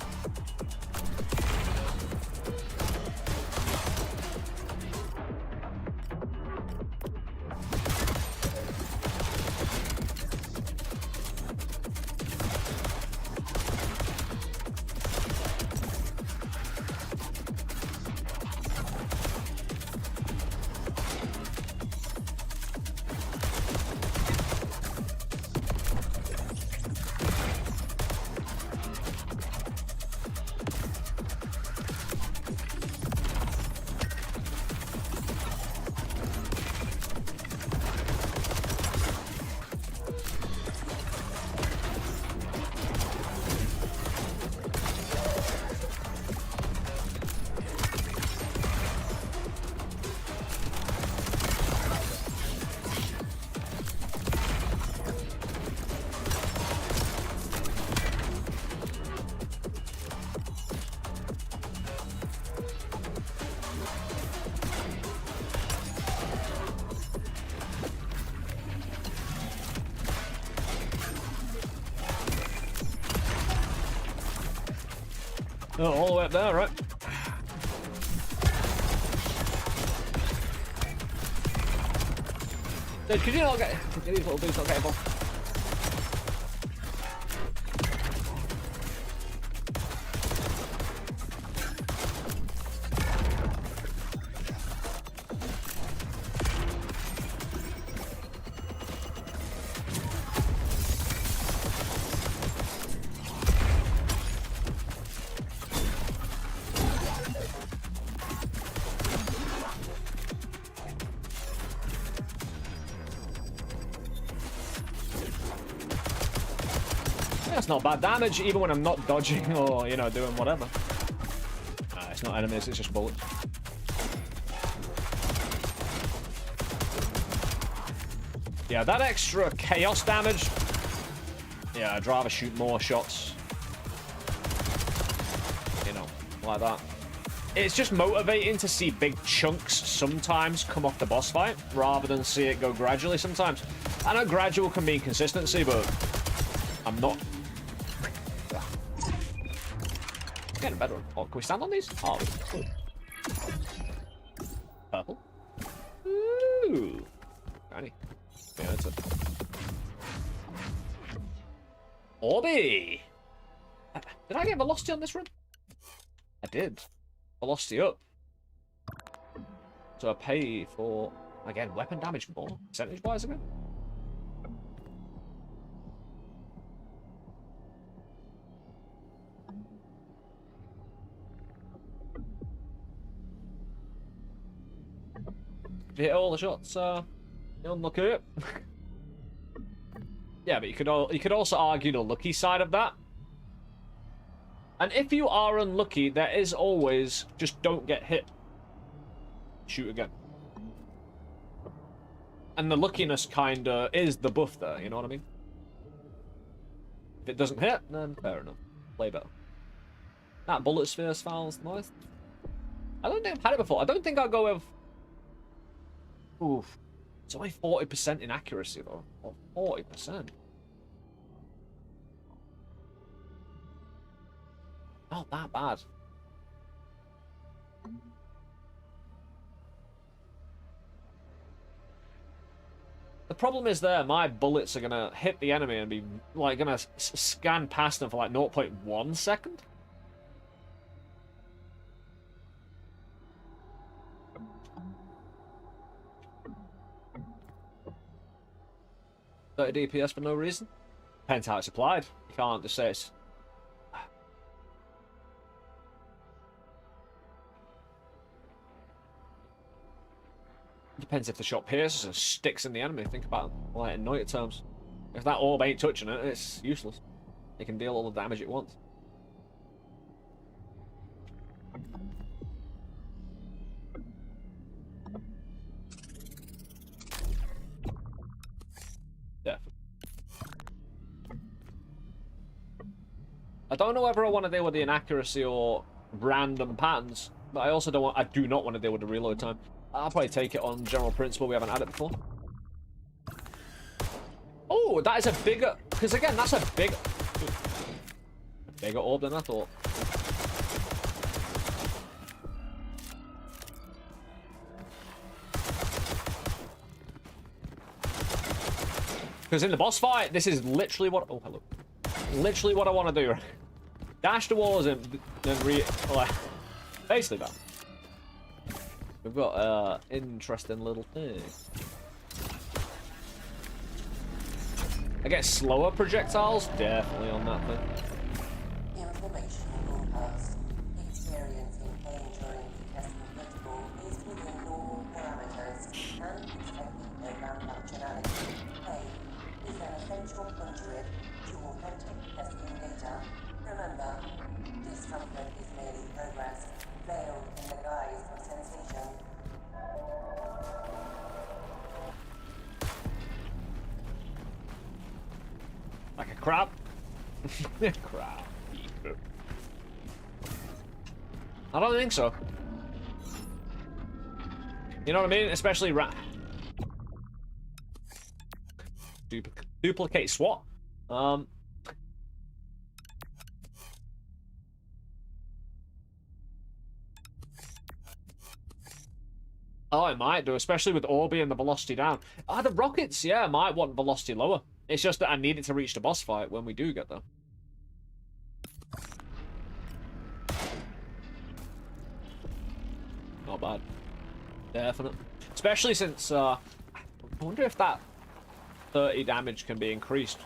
Oh, all the way up there, right? Dude, could you not get these little dudes not get involved? That's not bad damage, even when I'm not dodging or, you know, doing whatever. It's not enemies, it's just bullets. Yeah, that extra chaos damage. Yeah, I'd rather shoot more shots. You know, like that. It's just motivating to see big chunks sometimes come off the boss fight, rather than see it go gradually sometimes. I know gradual can mean consistency, but I'm not... Getting better. Oh, can we stand on these? Oh, cool. Purple. Ooh. Granny. Yeah, that's it. Orby! Did I get velocity on this run? I did. Velocity up. So I pay for, again, weapon damage more, percentage-wise again. Hit all the shots, Unlucky. Yeah, but you could also argue the lucky side of that. And if you are unlucky, there is always just don't get hit. Shoot again. And the luckiness kinda is the buff there, you know what I mean? If it doesn't hit, then fair enough. Play better. That bullet sphere sounds nice. I don't think I've had it before. I don't think I'll go with... Oof. It's only 40% in accuracy, though. Or 40%. Not that bad. The problem is there, my bullets are gonna hit the enemy and be, like, gonna scan past them for, like, 0.1 second. DPS for no reason. Depends how it's applied. You can't just say it's... Depends if the shot pierces and sticks in the enemy. Think about it, like in Noita terms. If that orb ain't touching it, it's useless. It can deal all the damage it wants. Definitely. I don't know whether I want to deal with the inaccuracy or random patterns, but I also don't want. I do not want to deal with the reload time. I'll probably take it on general principle. We haven't had it before. Oh, that is a bigger... Because again, that's a bigger orb than I thought. Because in the boss fight, this is literally what... Oh, hello. Literally what I want to do. Dash the walls and then basically that. We've got interesting little thing. I get slower projectiles, definitely on that thing. Information broadcast. Experiencing pain during the testing protocol is within normal parameters and expected program functionality. Pain is an essential conduit to authentic testing data. Remember, discomfort is merely progress, veiled in the guise of sensation. Like a crab? Crab. I don't think so. You know what I mean? Especially duplicate SWAT. Oh, it might do, especially with Orbi and the velocity down. Ah, the rockets, yeah, might want velocity lower. It's just that I need it to reach the boss fight when we do get there. Not bad. Definite. Especially since, I wonder if that 30 damage can be increased.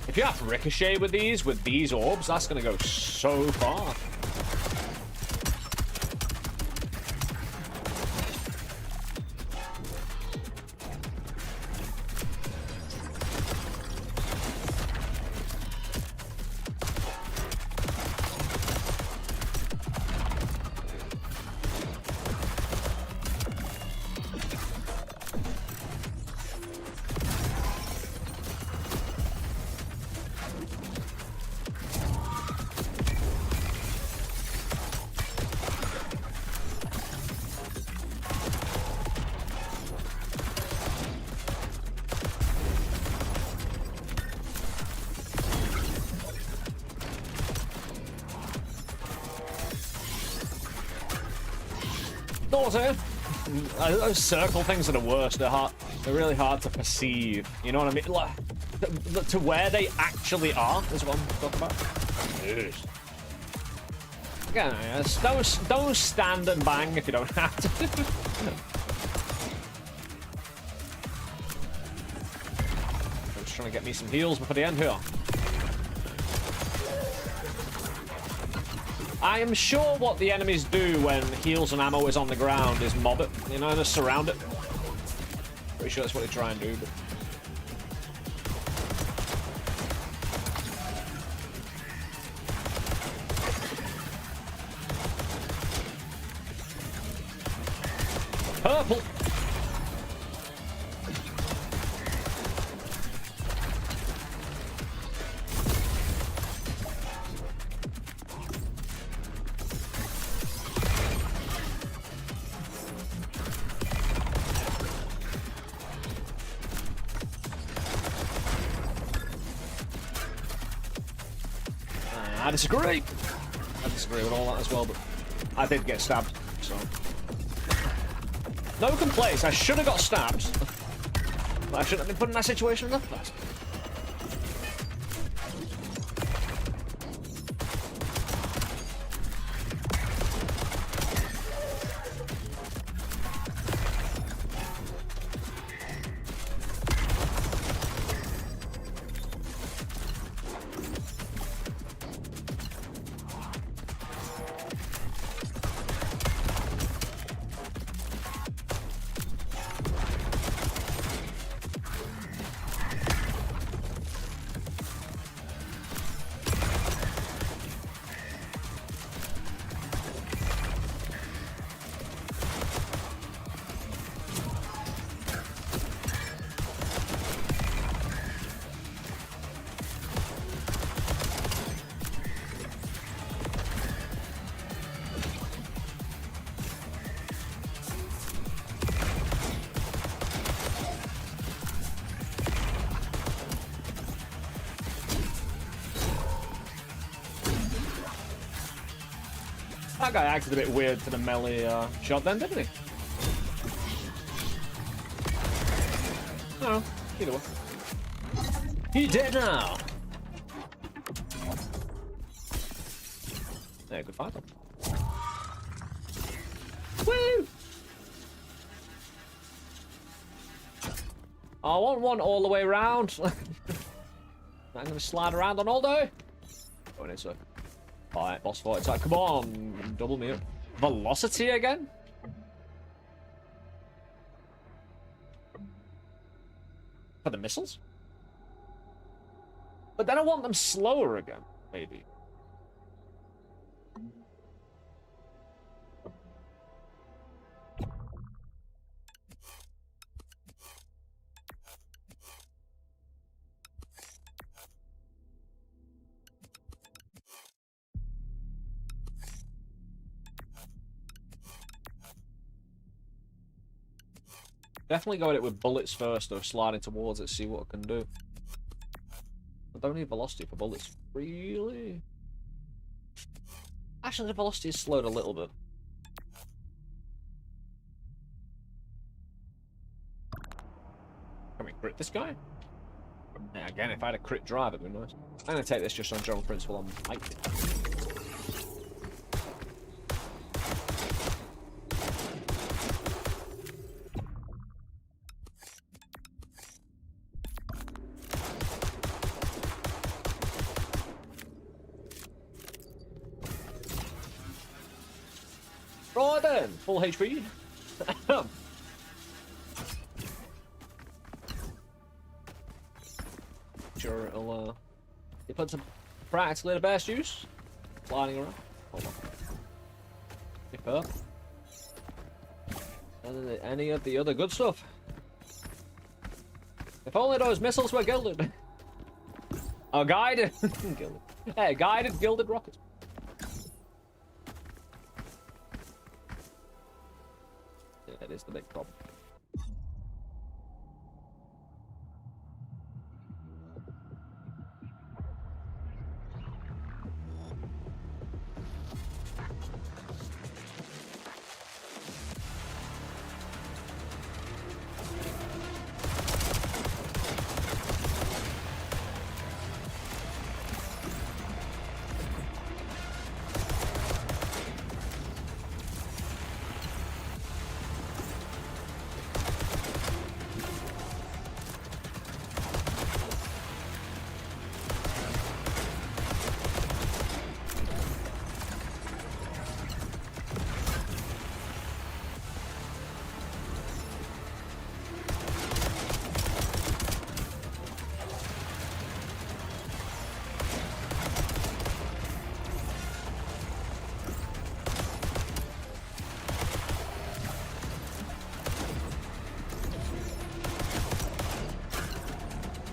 If you have ricochet with these orbs, that's gonna go so far. Those circle things are the worst. They're really hard to perceive. You know what I mean? Like, to where they actually are is what I'm talking about. Yes. Again, don't stand and bang if you don't have to. I'm just trying to get me some heals before the end here. I am sure what the enemies do when heals and ammo is on the ground is mob it, you know, just surround it. Pretty sure that's what they try and do, but... Purple! I disagree. I disagree with all that as well, but I did get stabbed, so... No complaints, I should have got stabbed. But I shouldn't have been put in that situation in the first place. That guy acted a bit weird to the melee shot then, didn't he? No, either way. He dead now! Yeah, good fight though. Woo! I want one all the way around. I'm gonna slide around on all day. Going in, sir. Alright, boss fight attack. Come on, double me up. Velocity again? For the missiles? But then I want them slower again, maybe. Definitely go at it with bullets first, or sliding towards it, see what it can do. I don't need velocity for bullets, really. Actually, the velocity is slowed a little bit. Can we crit this guy? Yeah, again, if I had a crit drive, it'd be nice. I'm gonna take this just on general principle on height. Right then, full HP. Sure, it'll you put some practically the best use. Sliding around. Hold on. Pick up. And then any of the other good stuff. If only those missiles were gilded. Oh, guided. Gilded. Hey, guided gilded rockets. That is the big problem.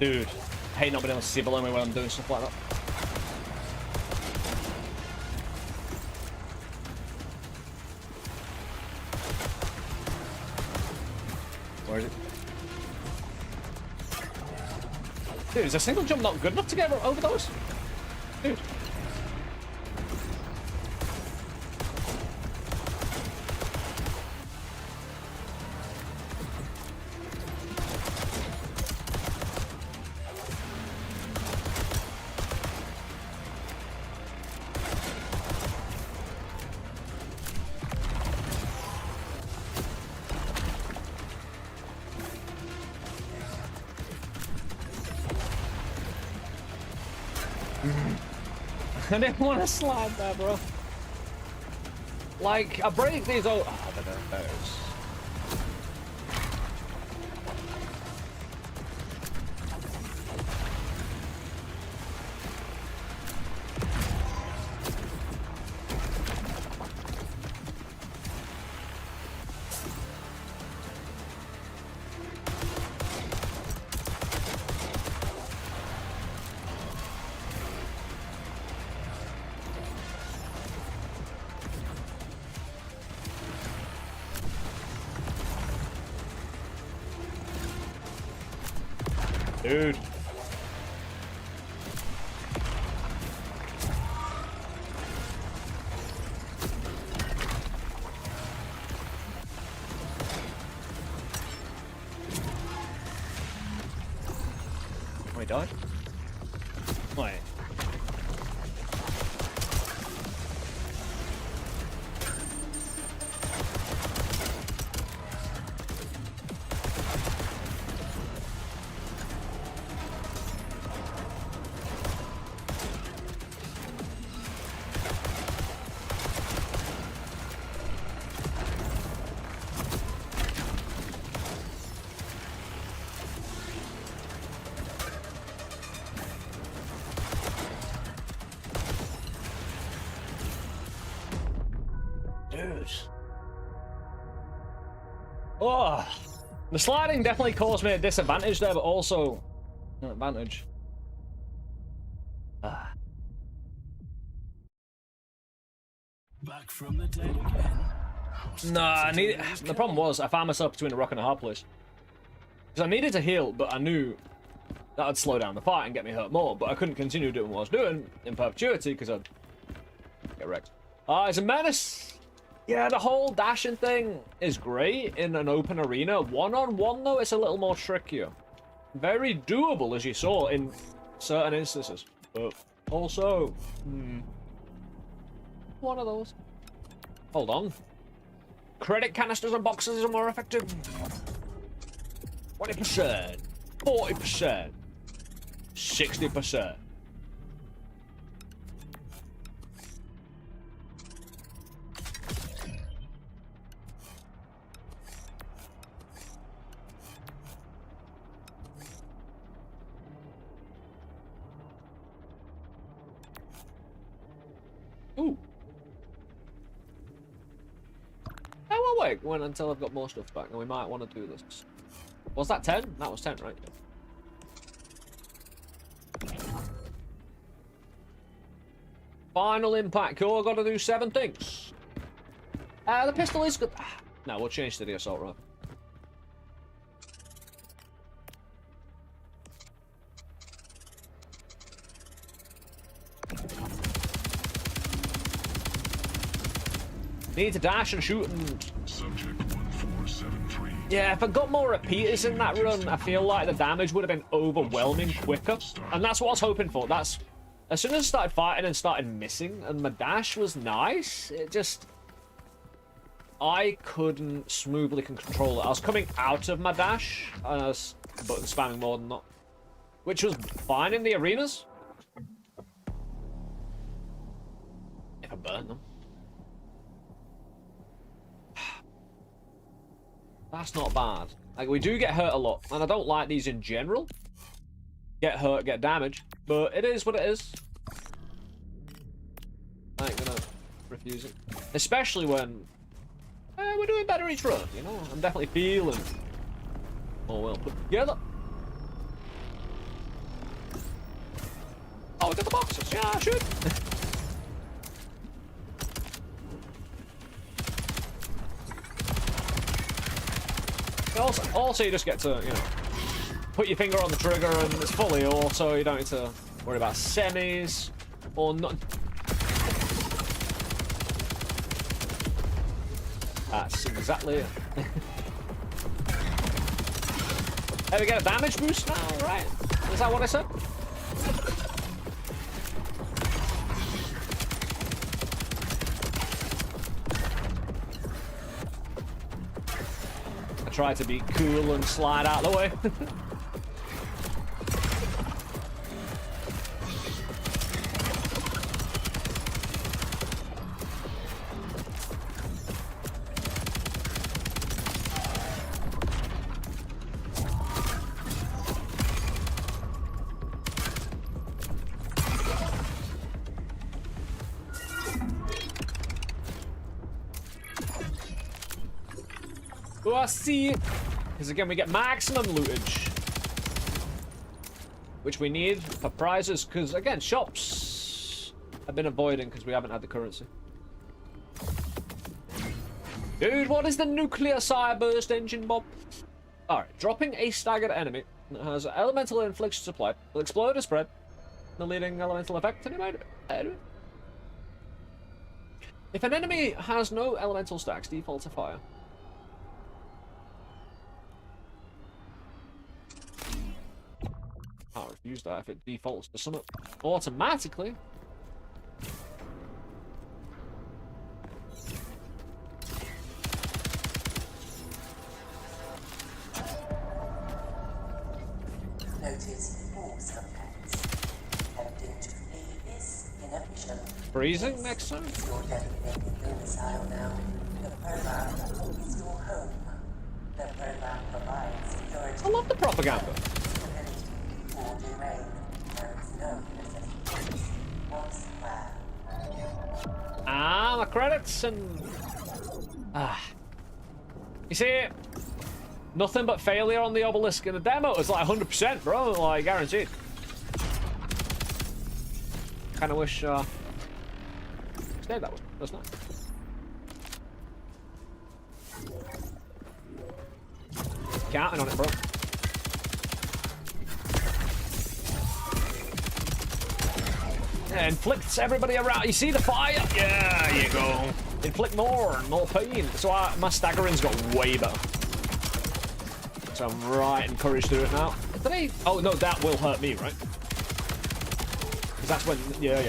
Dude, I hate not being able to see below me when I'm doing stuff like that. Where is it? Dude, is a single jump not good enough to get over those? Dude. I didn't want to slide there, bro. Like, I break these all. Oh, there it is. Dude. Oh, he died? Wait. Oh, the sliding definitely caused me a disadvantage there, but also an advantage. Back from the dead again. Nah, I need. The problem was I found myself between a rock and a hard place because I needed to heal, but I knew that would slow down the fight and get me hurt more. But I couldn't continue doing what I was doing in perpetuity because I'd get wrecked. Ah, it's a menace. Yeah, the whole dashing thing is great in an open arena. One-on-one, though, it's a little more trickier. Very doable, as you saw, in certain instances. But also, one of those. Hold on. Credit canisters and boxes are more effective. 20%. 40%. 60%. Ooh. I will wait until I've got more stuff back, and we might want to do this. Was that 10? That was 10, right? Final impact core. I've got to do 7 things. The pistol is good. No, we'll change to the assault rifle. Need to dash and shoot and... Subject 1473. Yeah, if I got more repeaters in that run, I feel like the damage would have been overwhelming quicker. And that's what I was hoping for. That's... As soon as I started fighting and started missing, and my dash was nice, it just... I couldn't smoothly control it. I was coming out of my dash, and I was button spamming more than that. Which was fine in the arenas. If I burn them. That's not bad. Like, we do get hurt a lot, and I don't like these in general. Get hurt, get damage, but it is what it is. I ain't gonna refuse it. Especially when we're doing better each run, you know? I'm definitely feeling more well put together. look at the boxes. Yeah, I should. Also, you just get to, you know, put your finger on the trigger and it's fully auto. You don't need to worry about semis or not. That's exactly it. Hey, we get a damage boost now, right? Is that what I said? I try to be cool and slide out of the way. Oh, I see. Because again, we get maximum lootage, which we need for prizes. Because again, shops I've been avoiding because we haven't had the currency. Dude, what is the nuclear burst engine, Bob? Alright, dropping a staggered enemy that has elemental infliction supply will explode or spread the leading elemental effect. If an enemy has no elemental stacks, default to fire. I'll refuse that if it defaults to summon automatically. Notice all subjects. Attempting to flee is inefficient. Freezing next time? It's your designated domicile now. The program is your home. The program provides security. I love the propaganda. For domain, there is no necessity. Once where? Ah, my credits and... You see, nothing but failure on the obelisk in the demo. It's like 100%, bro. Like, guaranteed. Kind of wish, stayed that way. That's nice. Counting on it, bro. Yeah, inflicts everybody around. You see the fire? Yeah, there you go. Inflict more and more pain. So my staggering's got way better. So I'm right encouraged to do it now. Did I? Oh no, that will hurt me, right? Because that's when. Yeah.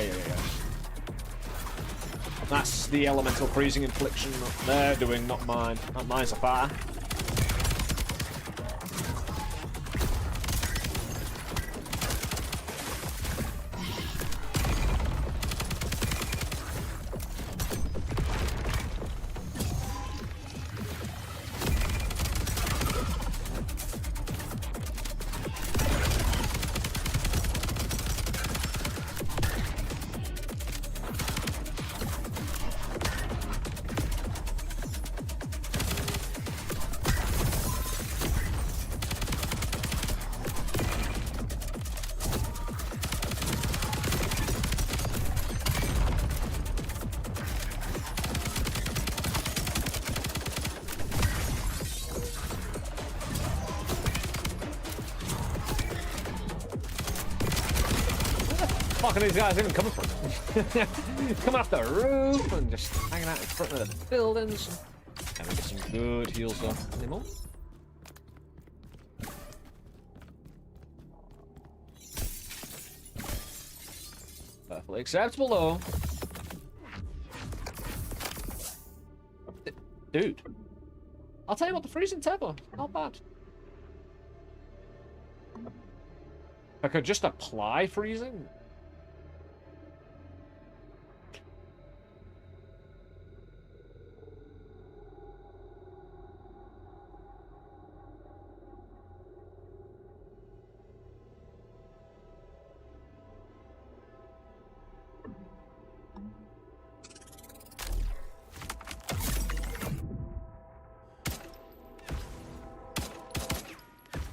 That's the elemental freezing infliction that they're doing, not mine. Not mine's a fire. Fucking these guys even coming from? Coming off the roof and just hanging out in front of the buildings. Can we get some good heals off anymore? Perfectly acceptable though. Dude. I'll tell you what, the freezing tempo, not bad. I could just apply freezing.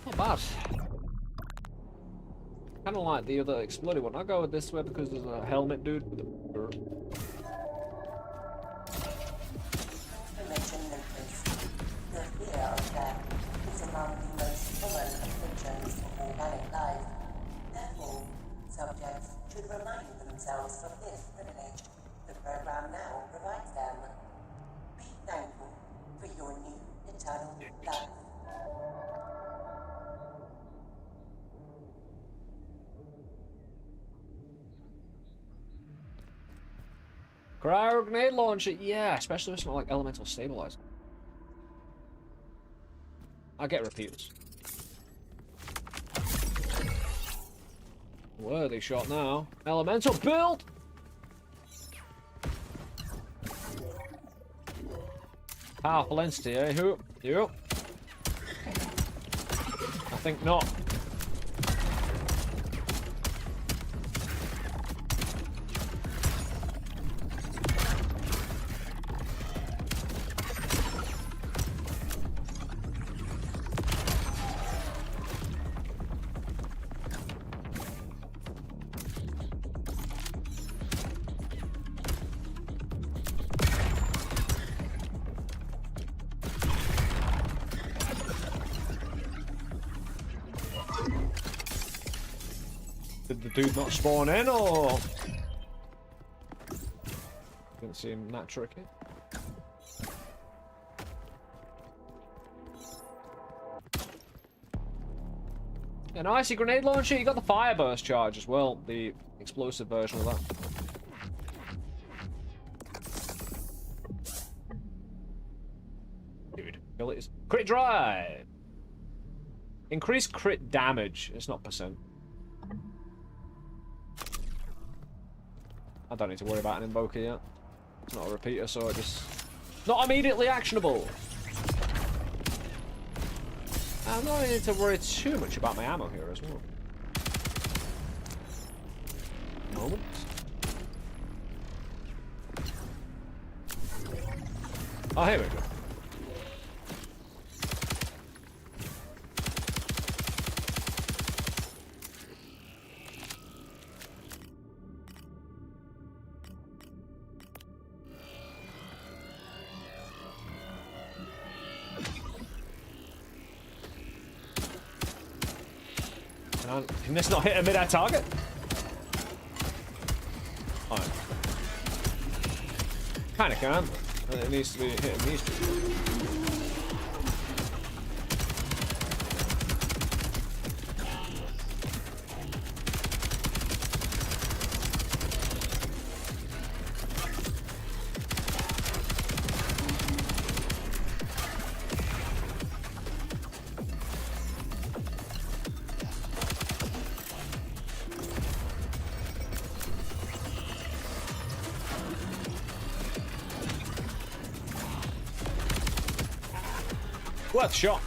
Not bad. kind of like the other exploded one. I'll go with this way because there's a helmet dude with a... Information notice. The fear of death is among the most common afflictions of organic life. Therefore, subjects should remind themselves of this privilege the program now provides them. Be thankful for your new eternal life. Cryo grenade launcher, yeah, especially with something like elemental stabilizer. I'll get repeaters. Worthy shot now. Elemental build! Powerful entity, eh? Who? You? I think not. Did the dude not spawn in, or...? Didn't see him that tricky. An icy grenade launcher, you got the fire burst charge as well, the explosive version of that. Dude, abilities. Crit drive! Increased crit damage, it's not percent. I don't need to worry about an invoker yet. It's not a repeater, so it just... Not immediately actionable! I'm not need to worry too much about my ammo here as well. Moment. Oh, here we go. Can this not hit a mid-air target? Oh. Kinda can. It needs to be hitting these two. Worth a shot.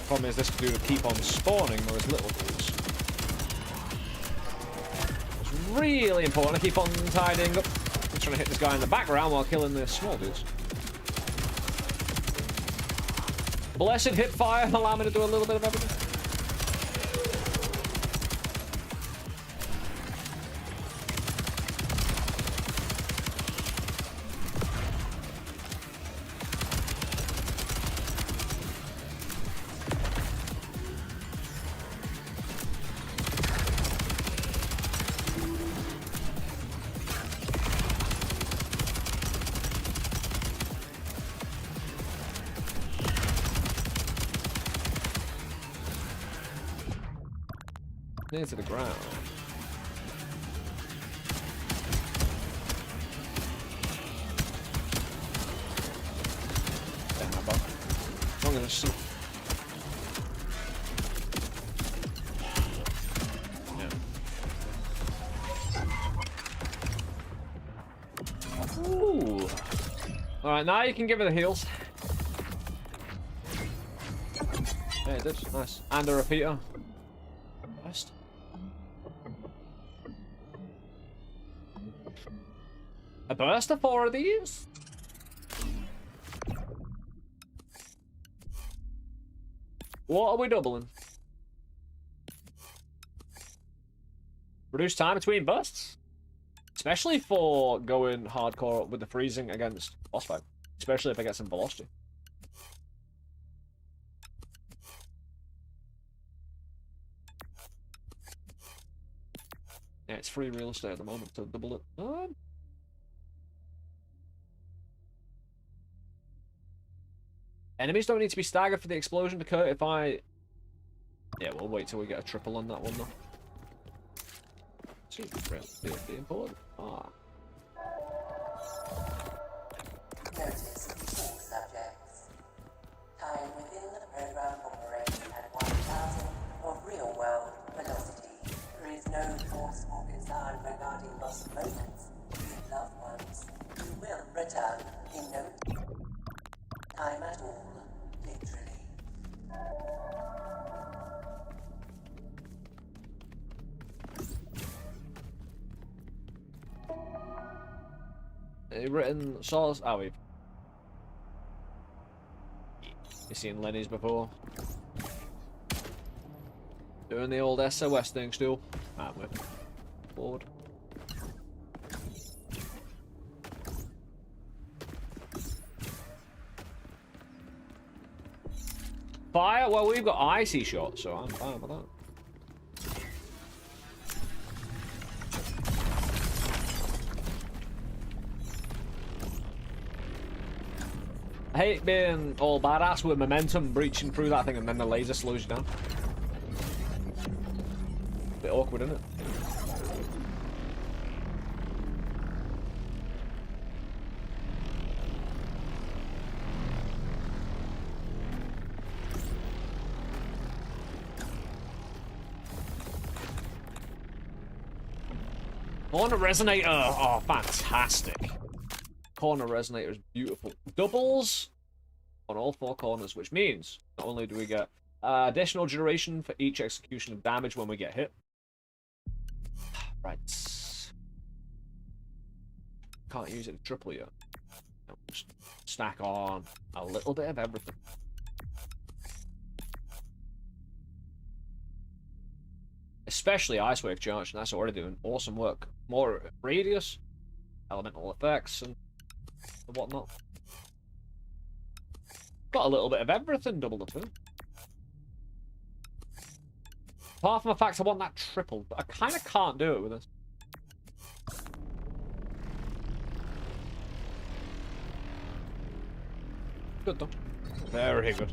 Problem is this dude will keep on spawning those little dudes. It's really important to keep on tidying up. I'm trying to hit this guy in the background while killing the small dudes. Blessed hip fire, allow me to do a little bit of everything. Near to the ground. Damn, my butt. I'm gonna see. Yeah. Ooh. Alright, now you can give it the heals. Yeah, it did. Nice. And a repeater. Best. A burst of 4 of these? What are we doubling? Reduce time between bursts? Especially for going hardcore with the freezing against boss fight. Especially if I get some velocity. Yeah, it's free real estate at the moment to double it. Enemies don't need to be staggered for the explosion to occur if I... Yeah, we'll wait till we get a triple on that one, though. Seems really important. Ah. Notice all subjects. Time within the program operates at 1,000 of real-world velocity. There is no force or concern regarding lost moments with loved ones. You will return in no time at all, literally. Written source. Oh, we've seen Lenny's before. Doing the old SOS thing still. Aren't we? Forward. Fire? Well, we've got icy shots, so I'm fine with that. I hate being all badass with momentum breaching through that thing and then the laser slows you down. Bit awkward, isn't it? Corner resonator! Oh, fantastic. Corner resonator is beautiful. Doubles on all 4 corners, which means not only do we get additional duration for each execution of damage when we get hit. Right. Can't use it to triple yet. No, just stack on a little bit of everything. Especially Ice Wave Charge, and that's already doing awesome work. More radius, elemental effects, and whatnot. Got a little bit of everything, double the 2. Apart from the fact I want that triple, but I kind of can't do it with this. Good though. Very good.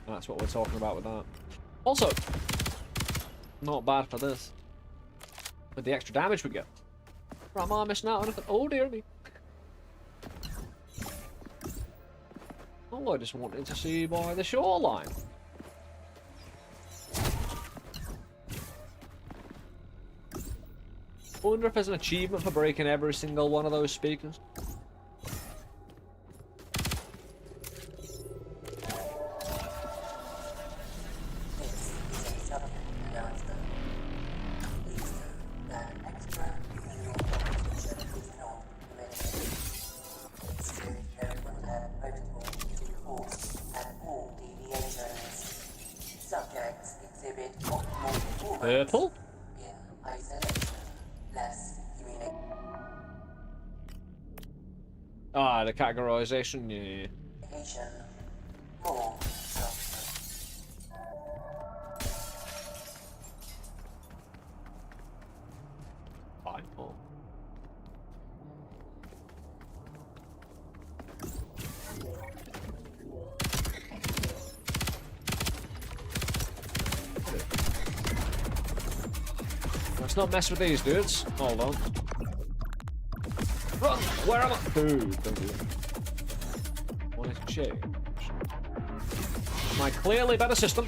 That's what we're talking about with that. Also, not bad for this. With the extra damage we get. Am I missing out on anything? Oh dear me. Oh, I just wanted to see by the shoreline. Wonder if there's an achievement for breaking every single one of those speakers. Purple? In isolation, less communication. Ah, the categorization, yeah. More substance. Fine. Oh. Let's not mess with these dudes. Hold on. Run! Where am I? Dude, don't do that. Want to change? My clearly better system.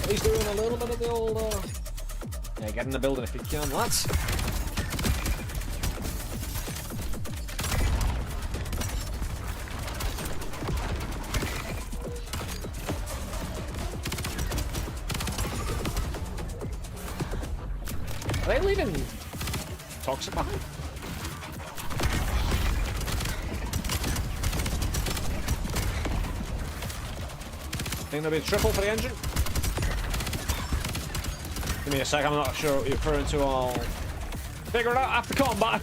He's doing a little bit of the old. Yeah, get in the building if you can, lads. leaving toxic behind? Think there'll be a triple for the engine? Give me a sec, I'm not sure what you're referring to. I'll figure it out after combat.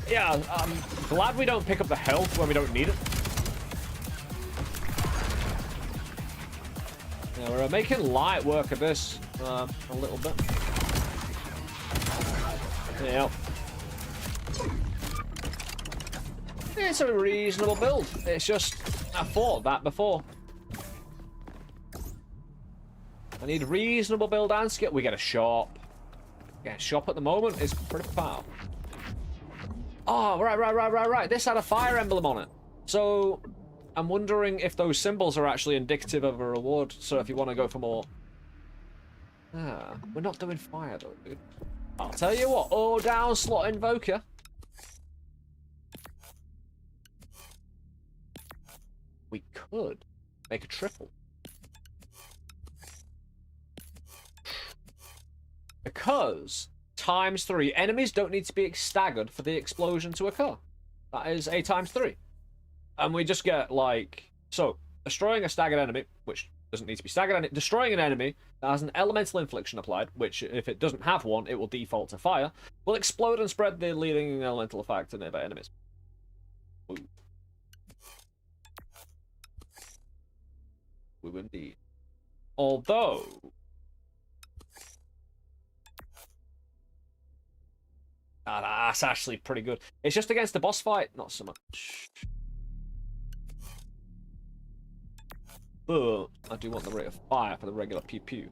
Yeah, I'm glad we don't pick up the health when we don't need it. Yeah, we're making light work of this a little bit. Yeah. It's a reasonable build. It's just, I thought that before. I need a reasonable build and skill. We get a shop. Yeah, shop at the moment is pretty powerful. Oh, right. This had a fire emblem on it. So, I'm wondering if those symbols are actually indicative of a reward. So if you want to go for more... we're not doing fire though, dude. I'll tell you what, oh, down slot invoker. We could make a triple. Because ×3 enemies don't need to be staggered for the explosion to occur. That is a ×3. And we just get like, so destroying a staggered enemy, which doesn't need to be staggered, and destroying an enemy that has an elemental infliction applied, which if it doesn't have one, it will default to fire, will explode and spread the leading elemental effect to nearby enemies. Ooh. Ooh, indeed. Although that's actually pretty good. It's just against the boss fight, not so much. But I do want the rate of fire for the regular pew pew.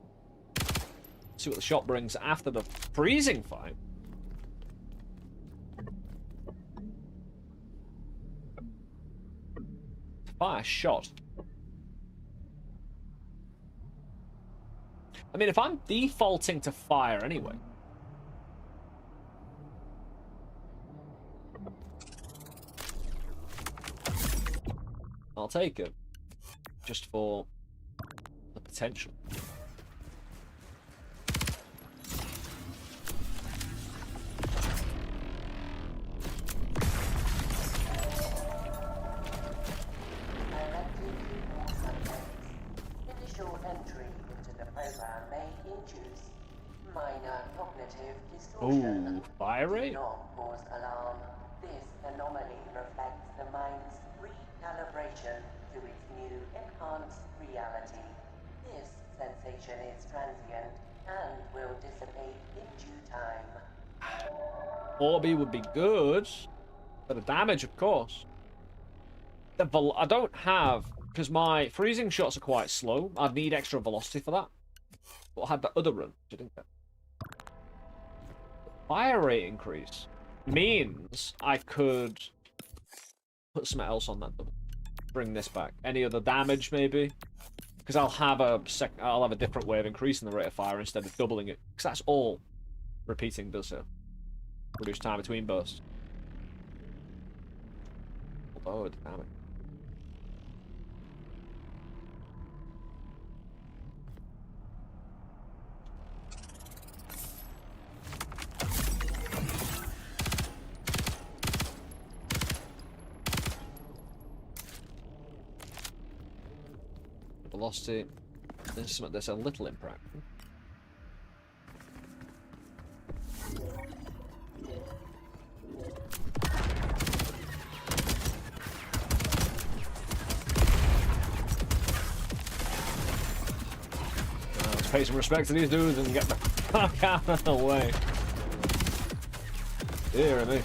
See what the shot brings after the freezing fight. Fire shot. I mean, if I'm defaulting to fire anyway. I'll take it. Just for the potential. Initial entry into the program may induce minor cognitive distortion. Ooh, fire rate? Do not cause alarm. This anomaly reflects the mind's recalibration to its new enhanced reality. This sensation is transient and will dissipate in due time. Orby would be good. For the damage, of course. I don't have... Because my freezing shots are quite slow. I'd need extra velocity for that. But I had the other run, which I didn't get. Fire rate increase means I could put something else on that. Bring this back. Any other damage, maybe? Because I'll have a different way of increasing the rate of fire instead of doubling it. Because that's all repeating does here. Reduce time between bursts. Oh, damn it. Velocity. There's a little impact. Let's pay some respect to these dudes and get the fuck out of the way. Dear me.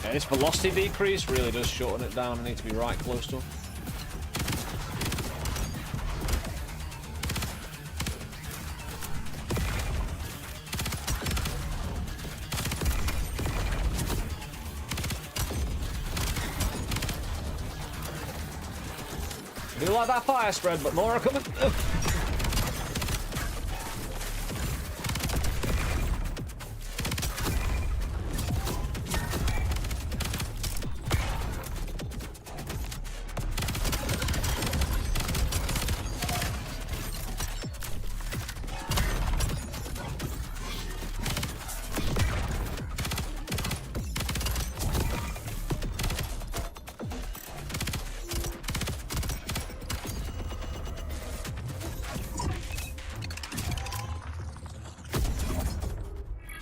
Yeah, this velocity decrease really does shorten it down. I need to be right close to him. I do like that fire spread, but more are coming.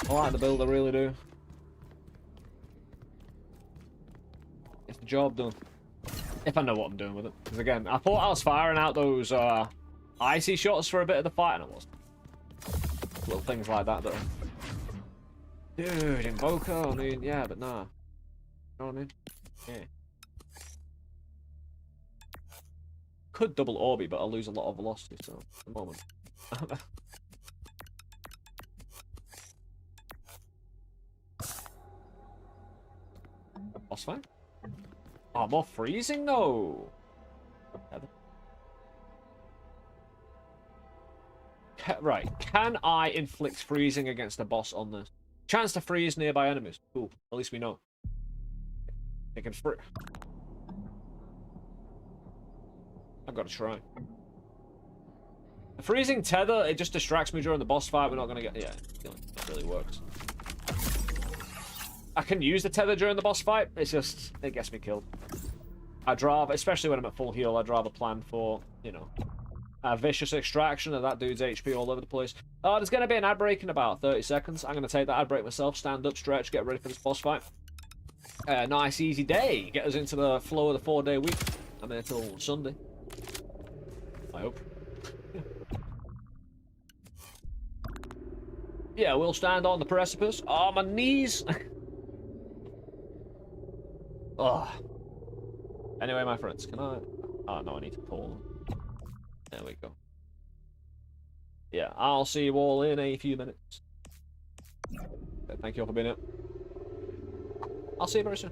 I like the build, I really do. It's the job done. If I know what I'm doing with it. Because again, I thought I was firing out those icy shots for a bit of the fight, and I wasn't. Little things like that, though. Dude, Invoker, I mean, yeah, but nah. You know what I mean? Yeah. Could double Orbi, but I'll lose a lot of velocity, so at the moment. Boss fight? Oh, more freezing though. Right, can I inflict freezing against the boss on this? Chance to freeze nearby enemies. Cool, at least we know. They can free. I've got to try. The freezing tether, it just distracts me during the boss fight. We're not going to get... Yeah, it really works. I can use the tether during the boss fight. It's just... It gets me killed. I'd rather... Especially when I'm at full heal, I'd rather plan for, you know... a vicious extraction of that dude's HP all over the place. Oh, there's going to be an ad break in about 30 seconds. I'm going to take that ad break myself. Stand up, stretch, get ready for this boss fight. Nice, easy day. Get us into the flow of the 4-day week. I'm here till Sunday. I hope. Yeah, we'll stand on the precipice. Oh, my knees! Oh. Anyway, my friends, can I... Oh, no, I need to pull them. There we go. Yeah, I'll see you all in a few minutes. Thank you all for being here. I'll see you very soon.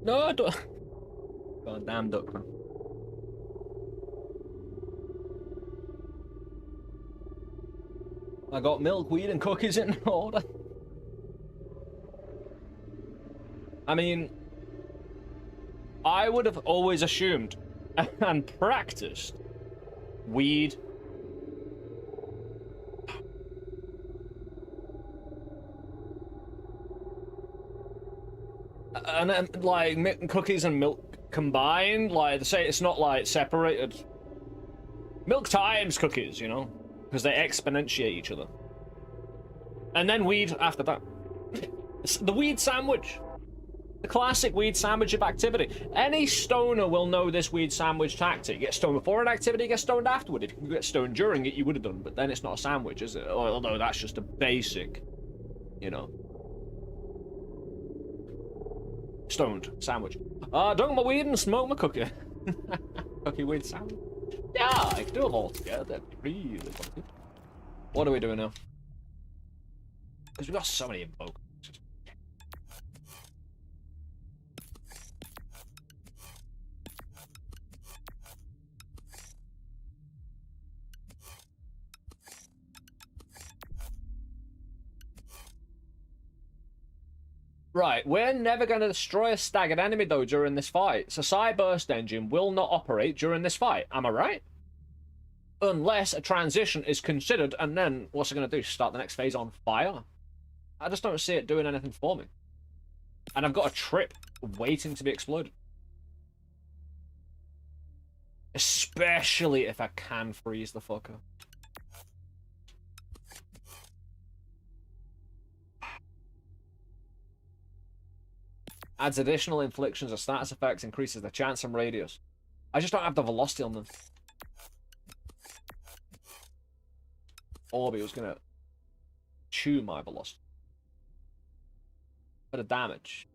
No, I don't. Got a damn duck, man. I got milk, weed, and cookies in order. I mean, I would have always assumed and practiced weed. And like cookies and milk combined, like they say it's not like separated. Milk times cookies, you know, because they exponentiate each other. And then weed after that. It's the weed sandwich. The classic weed sandwich of activity. Any stoner will know this weed sandwich tactic. Get stoned before an activity, get stoned afterward. If you could get stoned during it, you would have done, but then it's not a sandwich, is it? Although that's just a basic, you know. Stoned sandwich. Dunk my weed and smoke my cookie. Cookie weed sandwich. Yeah, I can do them all together. That'd be really good. What are we doing now? Because we got so many invokers. Right, we're never going to destroy a staggered enemy, though, during this fight. So Psi Burst Engine will not operate during this fight. Am I right? Unless a transition is considered, and then what's it going to do? Start the next phase on fire? I just don't see it doing anything for me. And I've got a trip waiting to be exploded. Especially if I can freeze the fucker. Adds additional inflictions or status effects, increases the chance and radius. I just don't have the velocity on them. Orby was gonna chew my velocity. Bit of damage.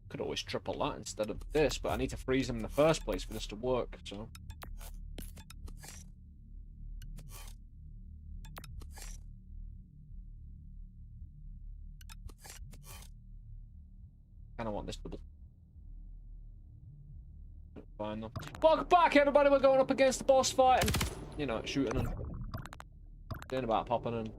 Could always triple that instead of this, but I need to freeze them in the first place for this to work, so. I don't want this double. Fine though. Welcome back, everybody. We're going up against the boss fight and, you know, shooting and doing about popping and.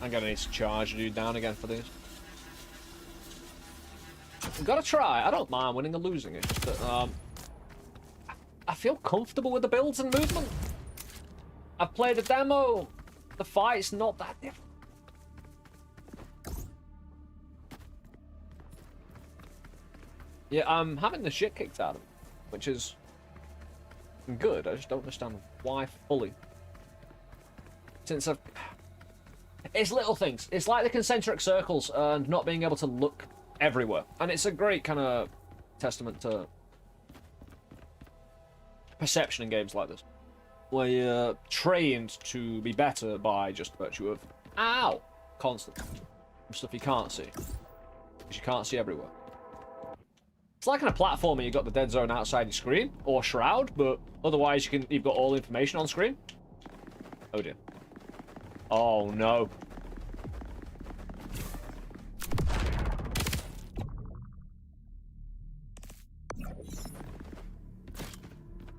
I'm gonna need to charge dude down again for these. I've gotta try. I don't mind winning or losing. It's just that I feel comfortable with the builds and movement. I've played the demo. The fight's not that different. Yeah, I'm having the shit kicked out of me, which is good. I just don't understand why fully. Since I've... It's little things. It's like the concentric circles and not being able to look everywhere. And it's a great kind of testament to perception in games like this, where you're trained to be better by just virtue of ow constantly stuff you can't see, because you can't see everywhere. It's like in a platformer, you've got the dead zone outside your screen or shroud, but otherwise you've got all the information on screen. Oh dear. Oh no.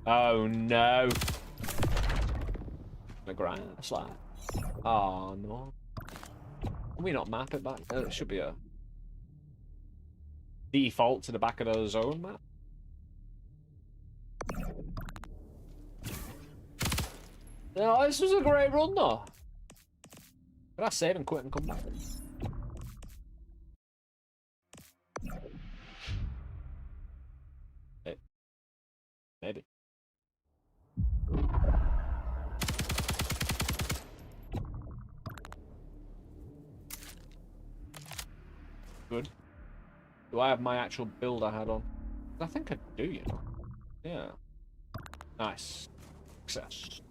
Oh no. The ground slide. Oh no. Can we not map it back? It should be a default to the back of the zone map. No, this was a great run though. Can I save and quit and come back? Hey. Maybe. Good. Do I have my actual build I had on? I think I do, you know. Yeah. Nice. Success.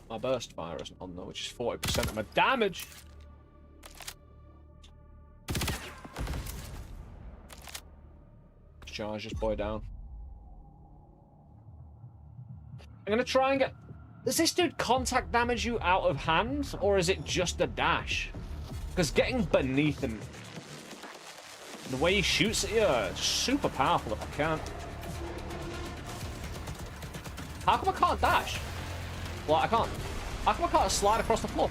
My burst fire isn't on though, which is 40% of my damage. Charge this boy down. I'm gonna try and get... Does this dude contact damage you out of hand, or is it just a dash? Because getting beneath him, the way he shoots at you, is super powerful if I can't. How come I can't dash? Well, I can't. How come I can't slide across the floor?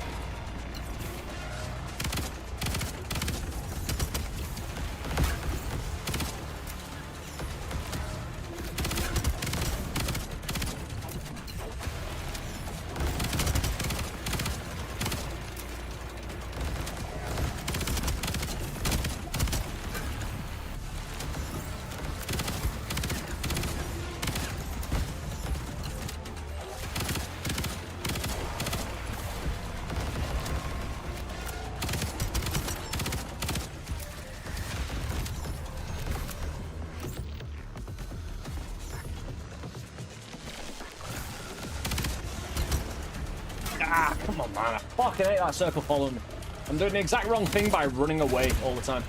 Oh man, I fucking hate that circle following me. I'm doing the exact wrong thing by running away all the time.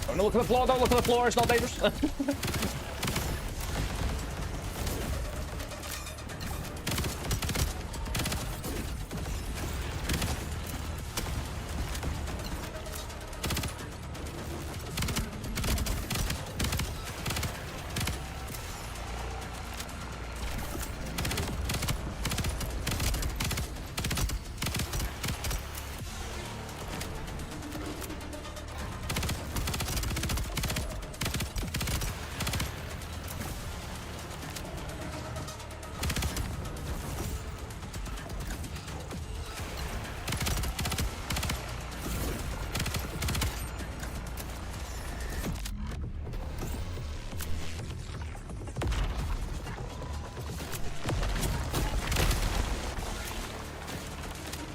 Don't look at the floor, don't look at the floor, it's not dangerous.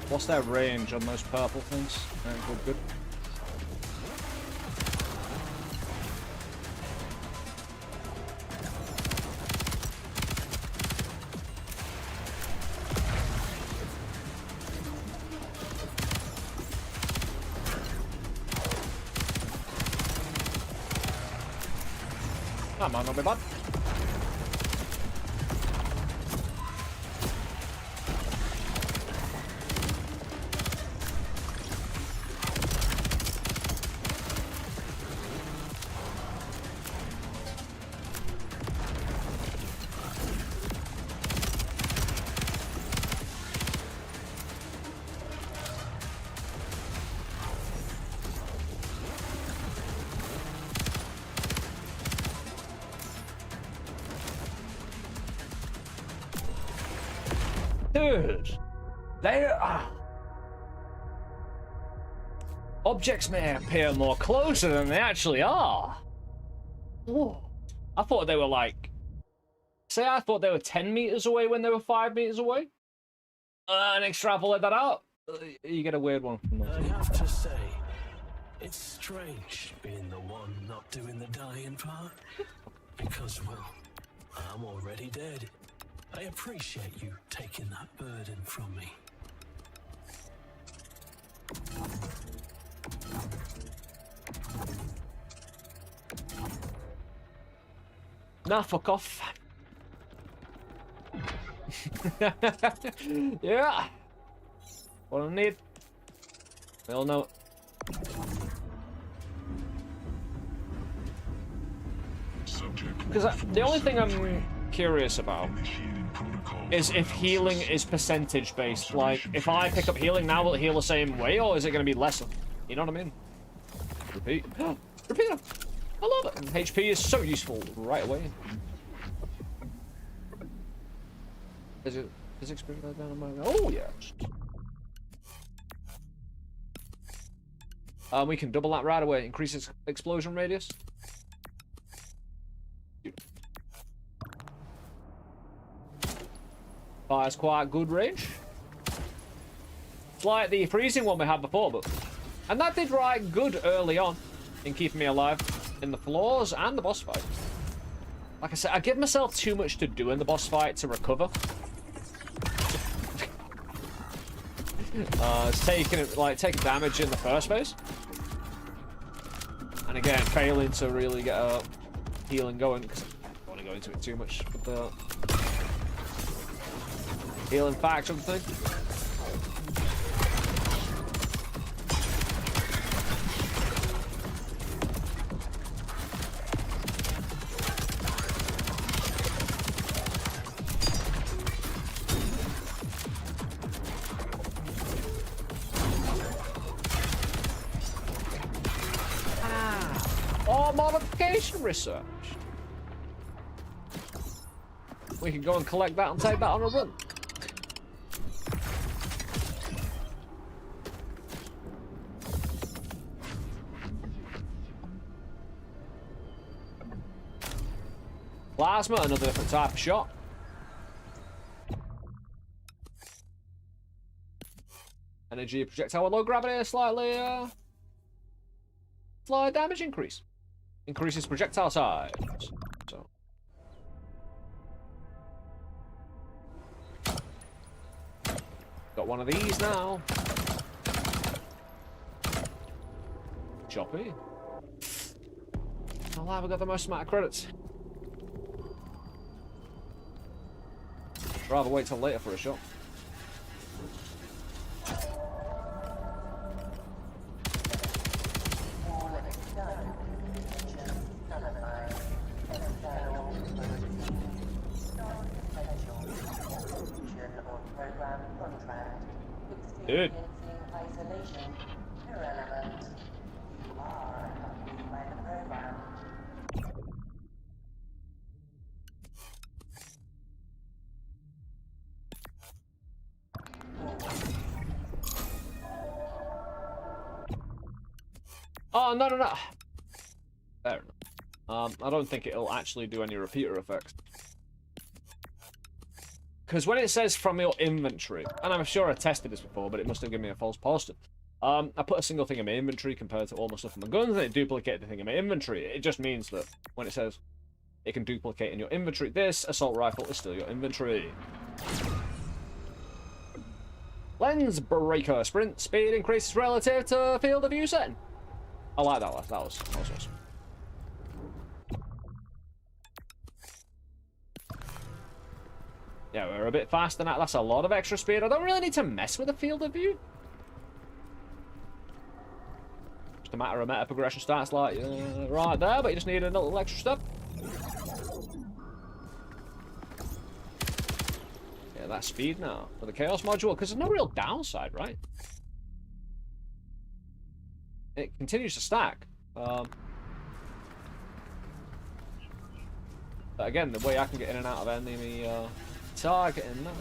What's their range on those purple things? Good. That might not be bad. Dude, they are... Objects may appear more closer than they actually are. Whoa. I thought they were like... Say I thought they were 10 meters away when they were 5 meters away. And extrapolate that out. You get a weird one from that. I have to say, it's strange being the one not doing the dying part. Because, well, I'm already dead. I appreciate you taking that burden from me. Nah, fuck off. Yeah. What I need. We all know it. Because the only thing I'm curious about is if healing is percentage based. Like, if I pick up healing now, will it heal the same way, or is it going to be lesser? You know what I mean? Repeat. Repeat. I love it. And HP is so useful right away. Is it physics bring that down on my... Oh, yeah. We can double that right away. Increases explosion radius. Fires quite good range. It's like the freezing one we had before, but... And that did right good early on in keeping me alive in the floors and the boss fight. Like I said, I give myself too much to do in the boss fight to recover. It's taking damage in the first phase. And again, failing to really get a healing going, because I don't want to go into it too much with the healing faction thing. Modification research. We can go and collect that and take that on a run. Plasma, another different type of shot. Energy projectile with low gravity, slightly Fly damage increase. Increases projectile size. So. Got one of these now. Choppy. Not we got the most amount of credits. Rather wait till later for a shot. Dude. Oh, no, no, no. Fair enough. I don't think it'll actually do any repeater effects. Because when it says from your inventory, and I'm sure I tested this before, but it must have given me a false positive. I put a single thing in my inventory compared to all my stuff in my guns, and it duplicated the thing in my inventory. It just means that when it says it can duplicate in your inventory, this assault rifle is still your inventory. Lens breaker sprint speed increases relative to field of view setting. I like that one. That was awesome. Yeah, we're a bit faster than that. That's a lot of extra speed. I don't really need to mess with the field of view. Just a matter of meta progression starts like right there, but you just need a little extra step. Yeah, that's speed now for the Chaos module, because there's no real downside, right? It continues to stack. But again, the way I can get in and out of enemy targeting that.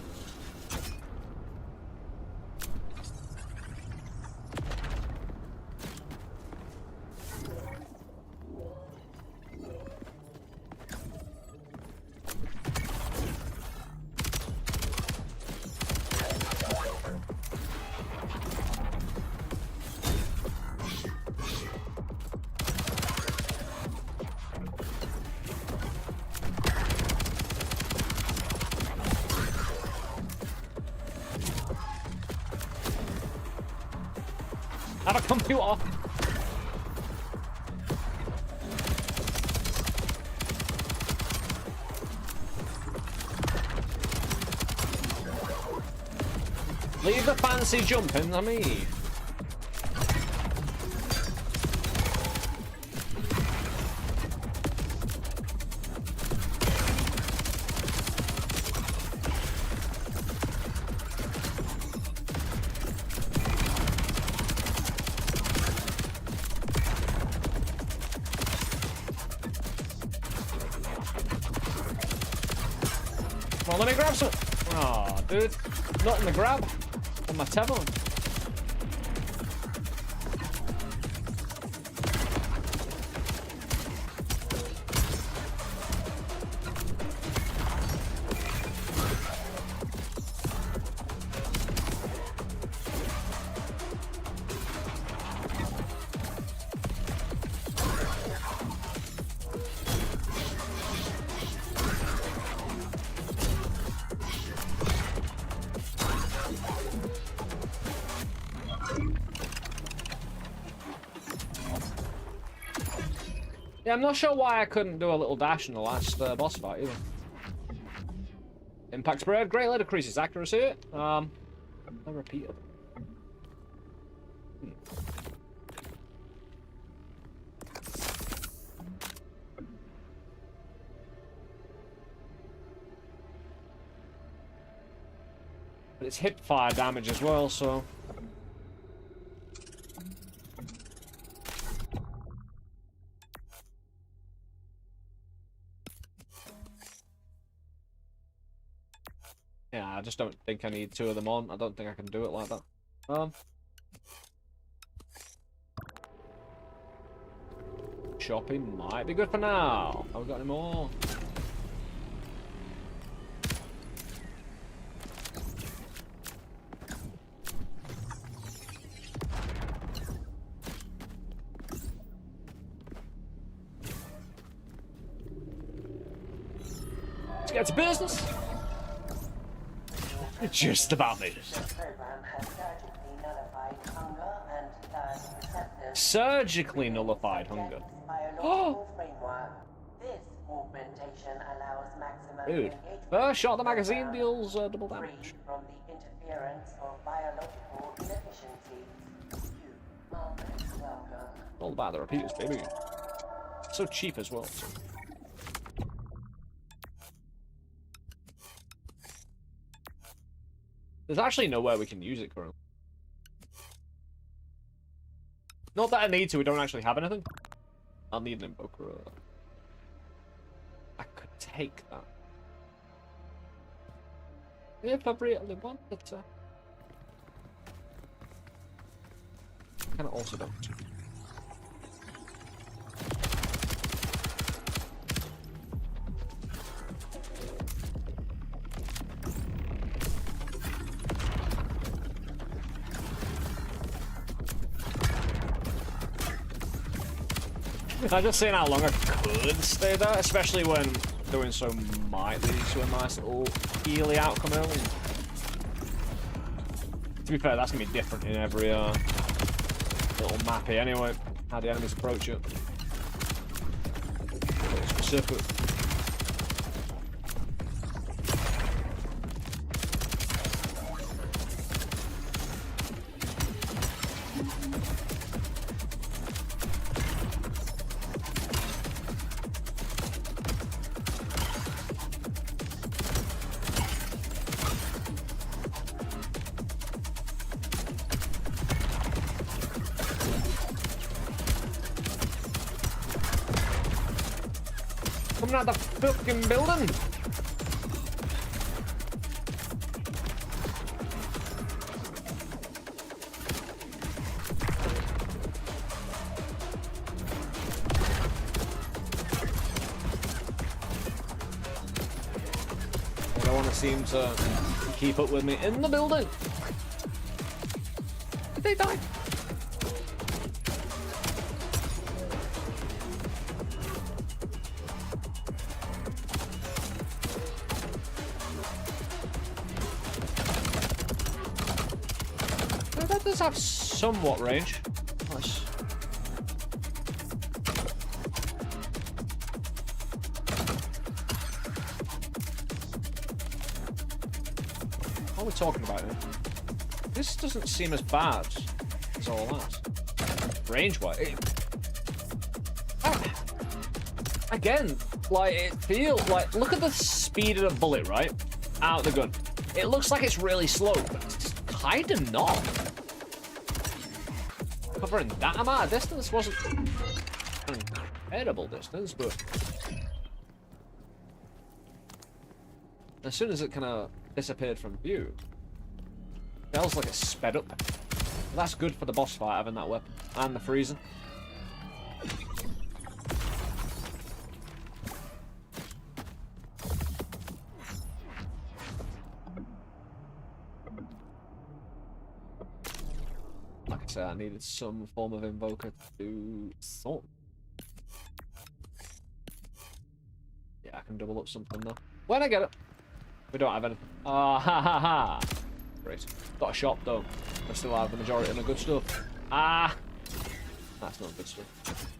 Have a computer. Leave the fancy jumping to me. Come on, let me grab some. Aw, dude. Not in the grab. On my tab on. Yeah, I'm not sure why I couldn't do a little dash in the last boss fight either. Impact spread greatly decreases accuracy. I repeat it. But it's hip fire damage as well, so. Yeah, I just don't think I need two of them on. I don't think I can do it like that. Shopping might be good for now. Have we got any more? get to business. Just about made it. The program has surgically nullified hunger and thirst receptors. Surgically nullified hunger. Biological framework. This augmentation allows maximum Dude, engagement. first shot of the magazine deals double Free damage. from the interference of biological inefficiencies. You are most welcome. All about the repeaters, baby. So cheap as well. There's actually nowhere we can use it currently. Not that I need to, we don't actually have anything. I'll need an invoker. I could take that. If I really wanted to. Kind of also don't. I'm just saying how long I could stay there, especially when doing so might lead to a nice little healy outcome early. To be fair, that's gonna be different in every little mappy anyway, how the enemies approach it. A little specific. Coming out the fucking building! They don't want to seem to keep up with me in the building. Did they die? That does have somewhat range. Nice. What are we talking about here? This doesn't seem as bad as all that. Range-wise. Again, like, it feels like... Look at the speed of the bullet, right? Out the gun. It looks like it's really slow, but it's just kind of not. Covering that amount of distance wasn't an incredible distance, but as soon as it kind of disappeared from view, it feels like it's sped up. That's good for the boss fight, having that weapon and the freezing. I needed some form of invoker to do something. Yeah, I can double up something though. When I get it. We don't have anything. Ah, ha ha ha. Great. Got a shop though. I still have the majority of the good stuff. Ah! That's not good stuff.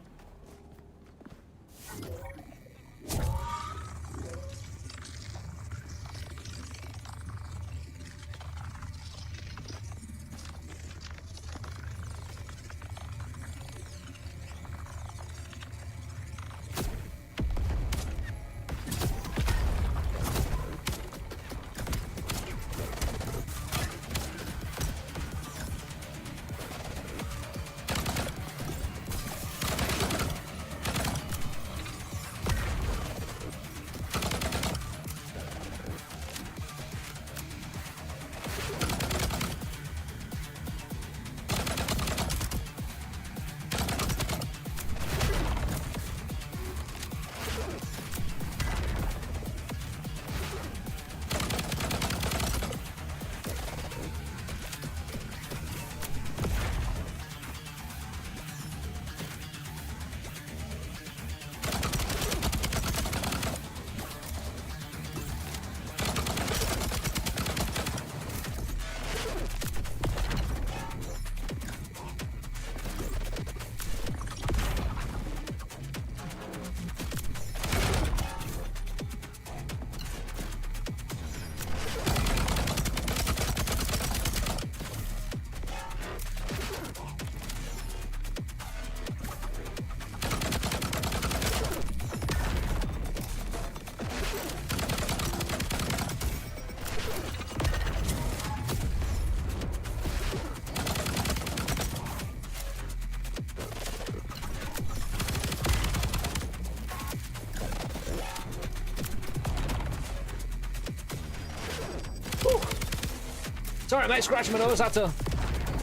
Sorry, mate, scratching my nose. Had to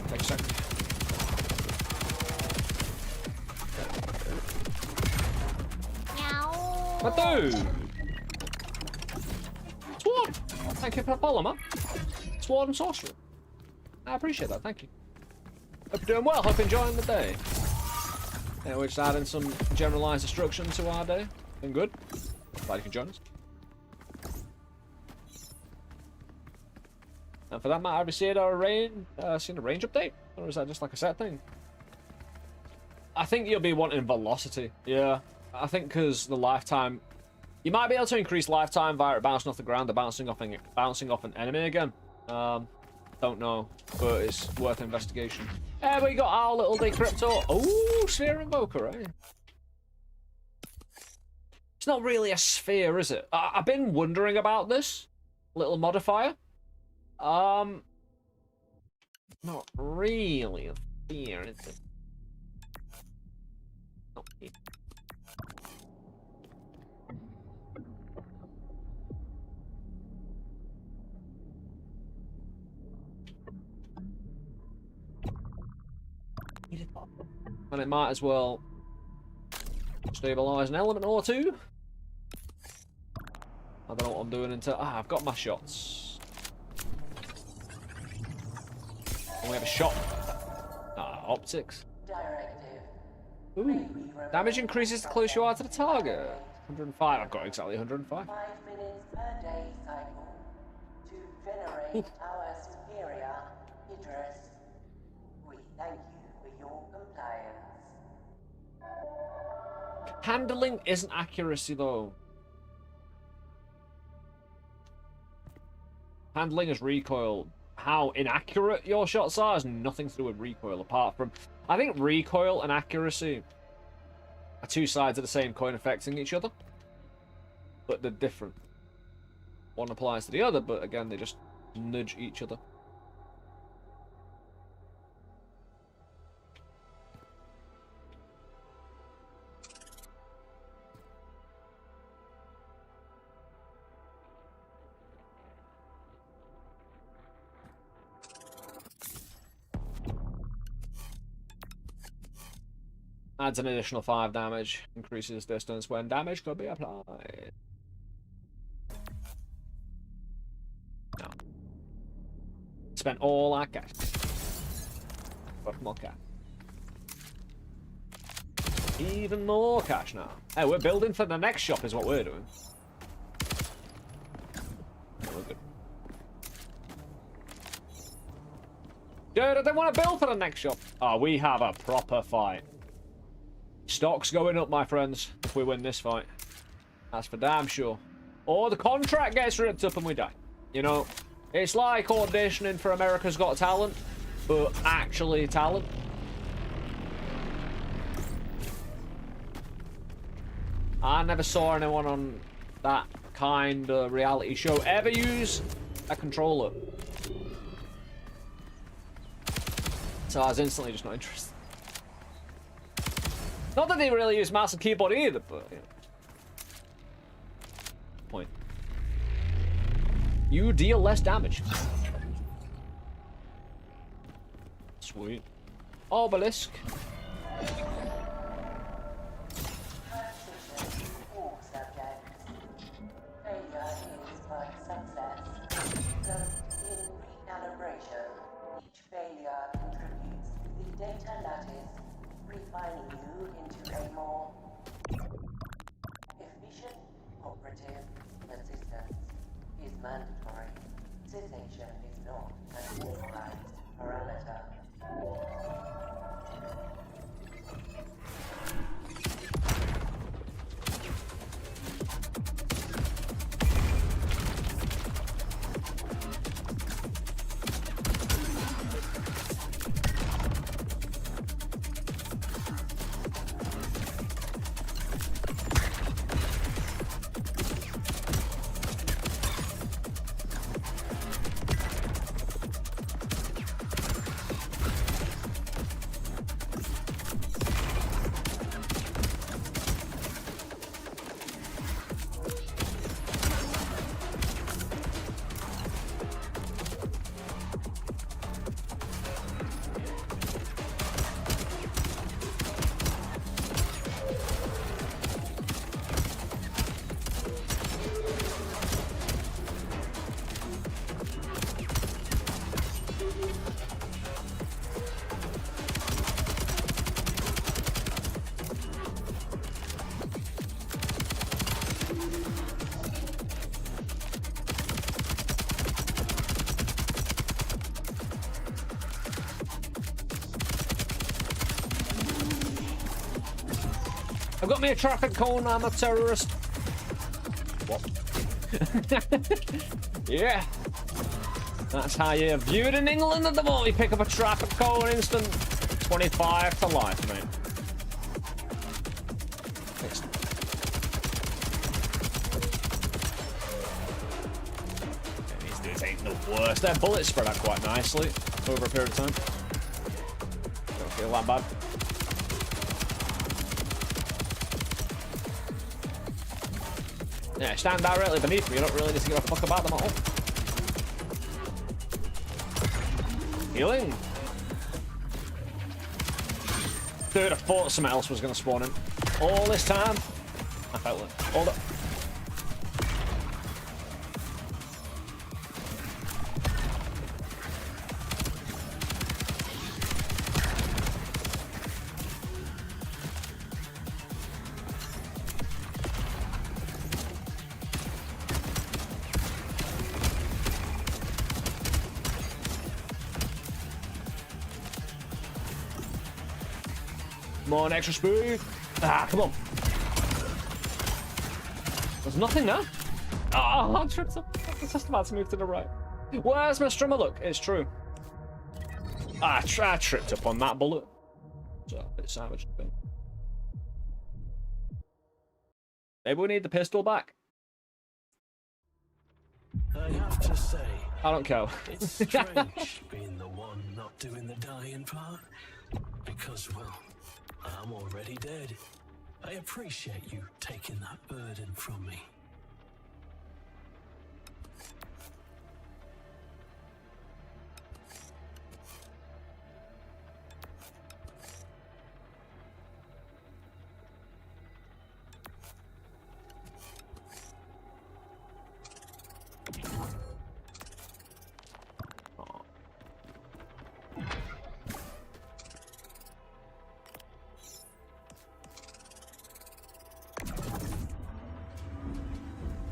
take a second. My dude! Sword! Thank you for the follow, man. Sword and sorcery. I appreciate that, thank you. Hope you're doing well, hope you're enjoying the day. Yeah, we're just adding some generalized destruction to our day. Been good. Glad you can join us. And for that matter, have you seen a range update? Or is that just like a set thing? I think you'll be wanting velocity. Yeah. I think because the lifetime... You might be able to increase lifetime via it bouncing off the ground or bouncing off an enemy again. Don't know, but it's worth investigation. We got our little decryptor. Oh, sphere invoker, eh? It's not really a sphere, is it? I've been wondering about this little modifier. Not really a sphere, is it? Not really. And it might as well stabilize an element or two. I don't know what I'm doing until... I've got my shots. And we have a shot. Optics. Ooh. Damage increases the closer you are to the target. 105. I've got exactly 105. 5 minutes per day cycle to venerate our superior Idris. We thank you for your compliance. Handling isn't accuracy, though. Handling is recoil. How inaccurate your shots are has nothing to do with recoil, apart from... I think recoil and accuracy are two sides of the same coin affecting each other. But they're different. One applies to the other, but again, they just nudge each other. Adds an additional 5 damage. Increases distance when damage could be applied. No. Spent all our cash. But more cash. Even more cash now. Hey, we're building for the next shop is what we're doing. Yeah, we're good. Dude, I don't want to build for the next shop. Oh, we have a proper fight. Stock's going up, my friends, if we win this fight. That's for damn sure. Or the contract gets ripped up and we die. You know, it's like auditioning for America's Got Talent, but actually talent. I never saw anyone on that kind of reality show ever use a controller. So I was instantly just not interested. Not that they really use mouse and keyboard either, but you know. Point. You deal less damage. Sweet. Obelisk. All subjects. Failure is but success. So, in recalibration, each failure contributes to the data lattice, refining you into a more efficient operative. Persistence is mandatory. Cessation is not an authorized parameter. I've got me a traffic cone, I'm a terrorist. What? Yeah. That's how you're viewed in England at the moment. You pick up a traffic cone, instant 25 to life, mate. These dudes ain't the worst. Their bullets spread out quite nicely over a period of time. Don't feel that bad. Yeah, stand directly beneath me. You don't really need to give a fuck about them at all. Healing. Dude, I thought something else was going to spawn in. All this time. I felt it. Hold up. Come on, extra speed. Ah, come on. There's nothing there. Oh, I tripped up. I was just about to move to the right. Where's my strummer? Look, it's true. I tripped up on that bullet. So a bit savage. Maybe we need the pistol back. I have to say, I don't care. it's strange being the one not doing the dying part. Because, well, I'm already dead. I appreciate you taking that burden from me.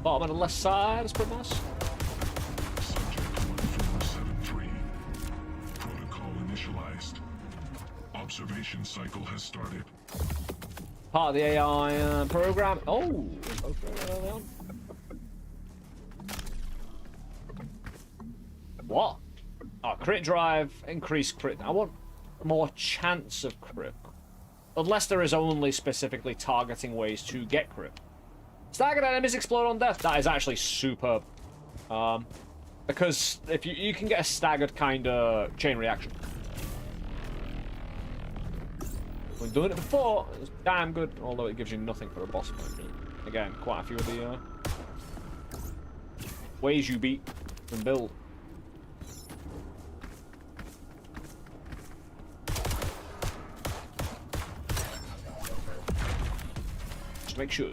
Bottom on the left side, it's pretty nice. Subject 1473. Protocol initialized. Observation cycle has started. Part of the AI program. Oh, okay, early on. What? Oh, crit drive, increased crit. I want more chance of crit. Unless there is only specifically targeting ways to get crit. Staggered enemies explode on death. That is actually superb. Because if you can get a staggered kind of chain reaction. We've done it before. It's damn good, although it gives you nothing for a boss fight. Again, quite a few of the ways you beat and build. Just make sure.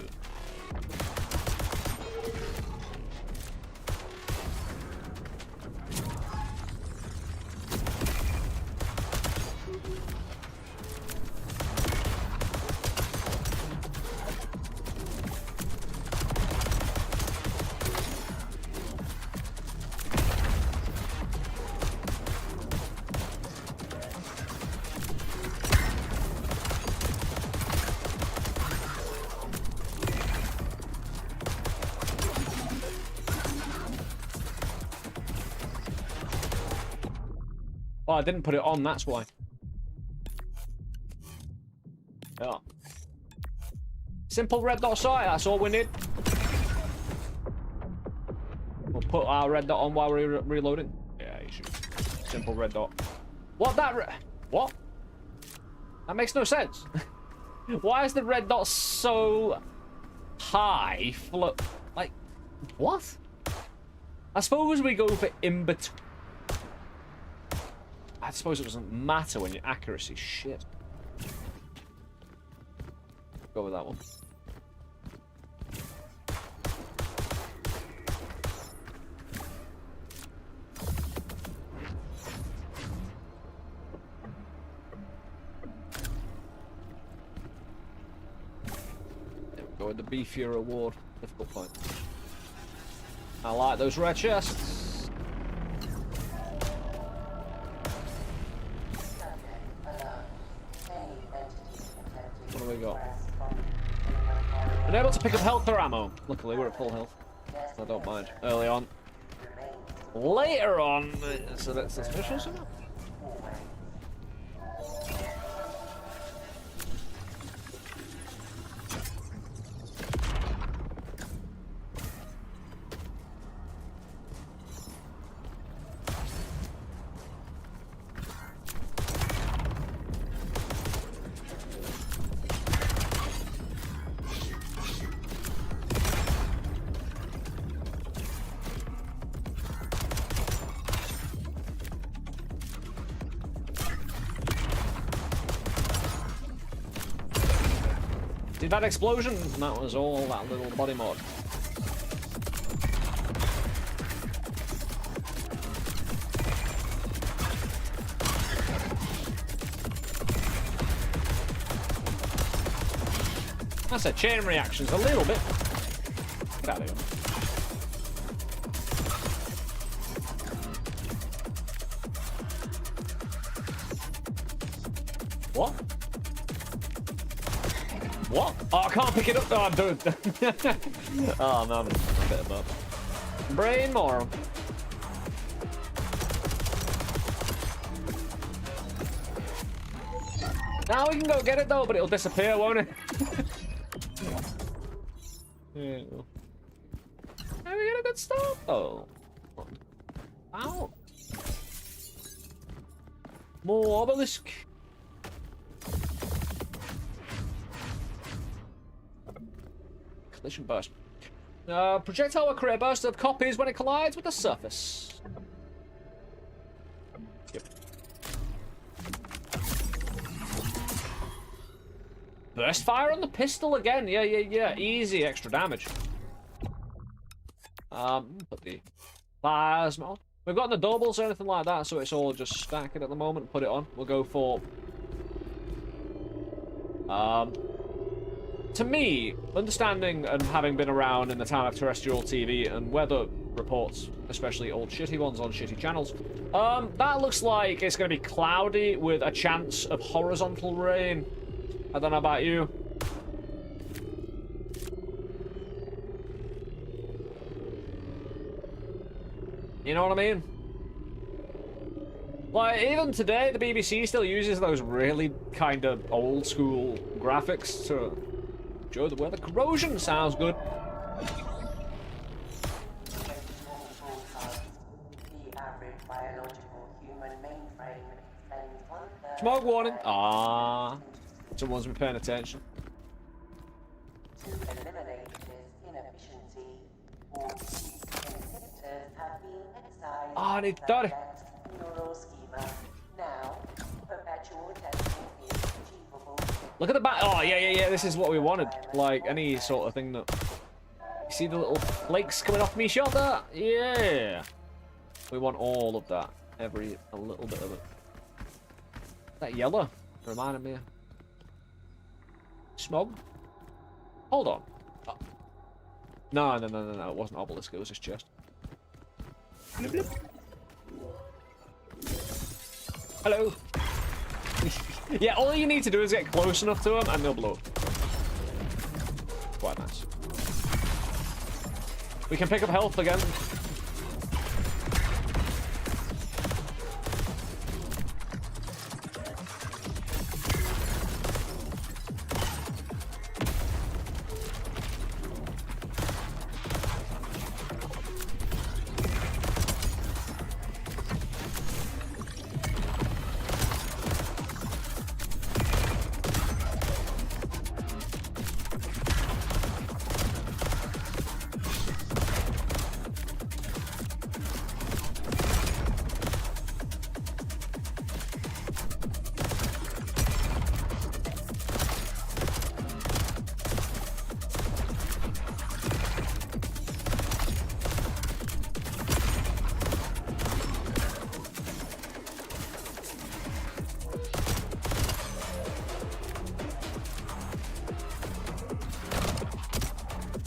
Oh, I didn't put it on, that's why. Yeah. Simple red dot sight, that's all we need. We'll put our red dot on while we're reloading. Yeah, you should. Simple red dot. What what? That makes no sense. Why is the red dot so high? Like, what? I suppose we go for in between. I suppose it doesn't matter when your accuracy is shit. Go with that one. There we go with the beefier award. Difficult fight. I like those red chests. What do we got? pick up health or ammo. Luckily, we're at full health. I don't mind. Early on. Later on, it's a bit suspicious, isn't it? Did that explosion? And that was all that little body mod. That's a chain reactions a little bit. Get out of here. What? What? Oh, I can't pick it up. Oh, dude. Oh, no, I'm a bit above. Brain more. Now we can go get it though, but it'll disappear, won't it? Yeah. Now we get a good start. Oh. Ow. More obelisk. Collision burst. Projectile will create a burst of copies when it collides with the surface. Yep. Burst fire on the pistol again. Yeah. Easy extra damage. Put the plasma on. We've got the doubles or anything like that, so it's all just stacking at the moment. Put it on. We'll go for to me, understanding and having been around in the time of terrestrial TV and weather reports, especially old shitty ones on shitty channels, that looks like it's going to be cloudy with a chance of horizontal rain. I don't know about you. You know what I mean? Like, even today, the BBC still uses those really kind of old school graphics to show the weather. Corrosion sounds good. Smoke warning. Ah, someone's been paying attention. To eliminate this inefficiency, all inhibitors have been excised. Ah, I need 30. Neural schema. Now, perpetual testing is achievable. Look at the back. Oh, yeah. This is what we wanted. Like, any sort of thing that... You see the little flakes coming off me shot there? Yeah. We want all of that. A little bit of it. That yellow reminded me of... Smog? Hold on. Oh. No. It wasn't obelisk. It was his chest. Blip, blip. Hello. Yeah, all you need to do is get close enough to them and they'll blow up. Quite nice. We can pick up health again.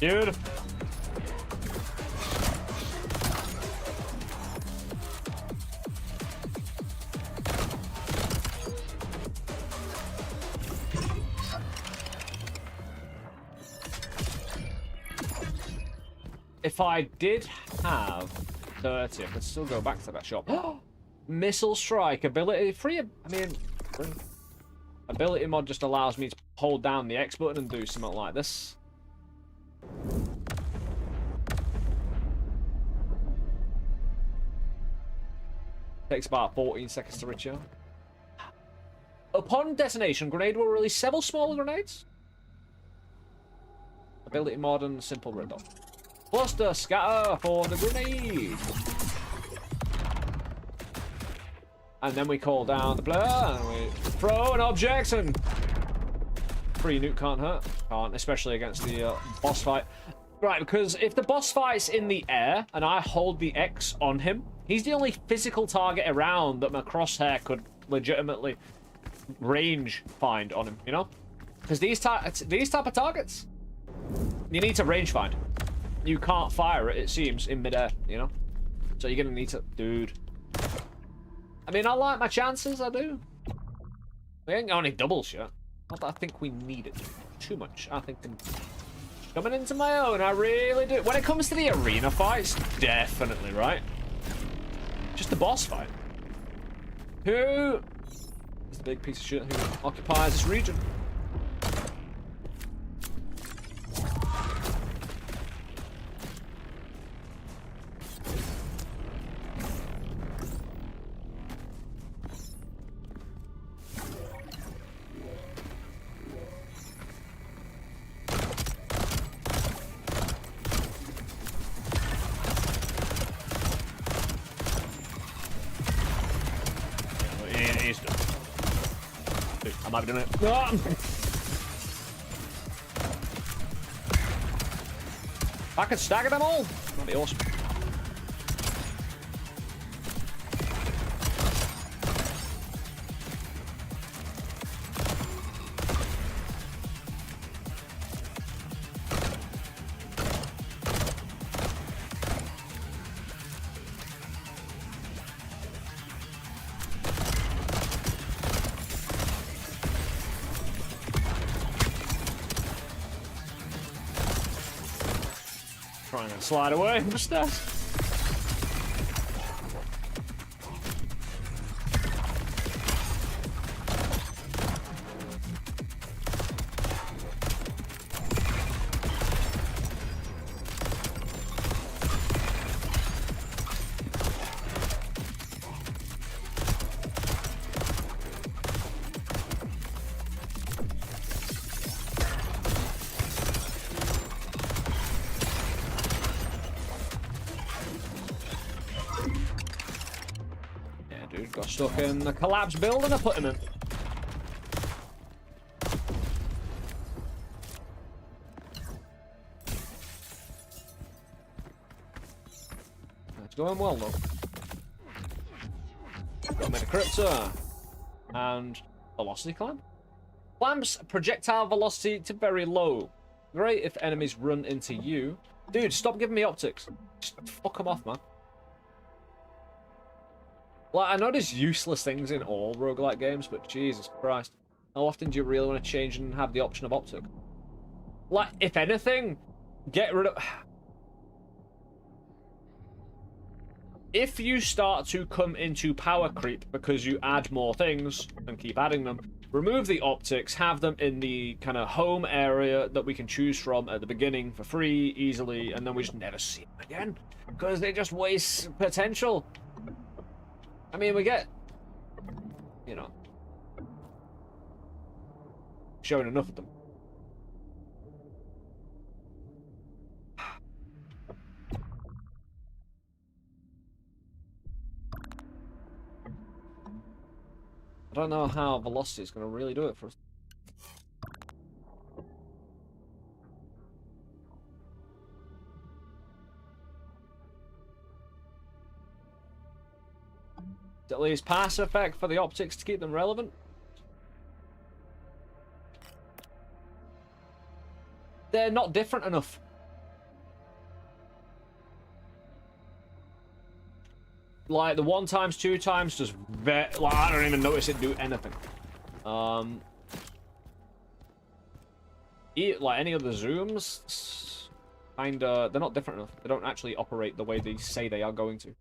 Dude. if I did have 30, I could still go back to that shop. Missile strike ability free. I mean, ability mod just allows me to hold down the X button and do something like this. Takes about 14 seconds to recharge. Upon detonation, grenade will release several smaller grenades. Ability mod and simple red dot. Cluster scatter for the grenade. And then we call down the player and we throw an object and free nuke can't hurt. Can't, especially against the boss fight. Right, because if the boss fight's in the air and I hold the X on him, he's the only physical target around that my crosshair could legitimately range find on him, you know? Because these type of targets, you need to range find. You can't fire it, it seems, in midair, you know? So you're gonna need to... Dude. I mean, I like my chances, I do. We ain't got any doubles yet. Not that I think we need it too much. I think I'm coming into my own, I really do. When it comes to the arena fights, definitely, right? Just the boss fight. Who is the big piece of shit who occupies this region? I might be doing it. Ah! I could stagger them all. That'd be awesome. Trying to slide away, just that. Got stuck in the collapse building I put him in. It's going well though. Got Metacryptor and velocity clamp. Clamps projectile velocity to very low. Great if enemies run into you. Dude, stop giving me optics. Just fuck them off, man. Like, I know there's useless things in all roguelike games, but Jesus Christ. How often do you really want to change and have the option of optic? Like, if anything, get rid of... If you start to come into power creep because you add more things and keep adding them, remove the optics, have them in the kind of home area that we can choose from at the beginning for free, easily, and then we just never see them again. Because they just waste potential. I mean, we get, you know, showing enough of them. I don't know how velocity is going to really do it for us. At least passive effect for the optics to keep them relevant. They're not different enough. Like the 1 times 2 times just like I don't even notice it do anything. Like any other zooms, kinda, they're not different enough. They don't actually operate the way they say they are going to.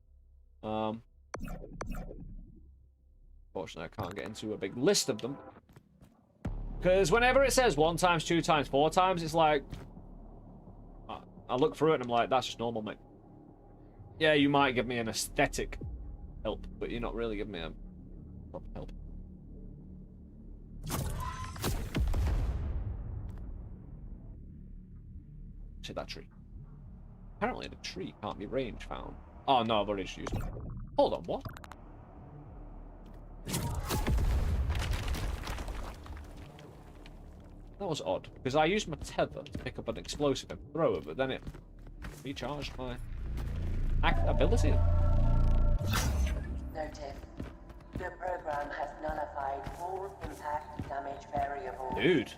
Fortunately, I can't get into a big list of them. Because whenever it says 1 times, 2 times, 4 times, it's like... I look through it and I'm like, that's just normal, mate. Yeah, you might give me an aesthetic help, but you're not really giving me a proper help. See that tree. Apparently the tree can't be range found. Oh no, I've already just used it. Hold on, what? That was odd, because I used my tether to pick up an explosive and throw it, but then it recharged my ability. Noted. The program has nullified all impact damage variables. Dude.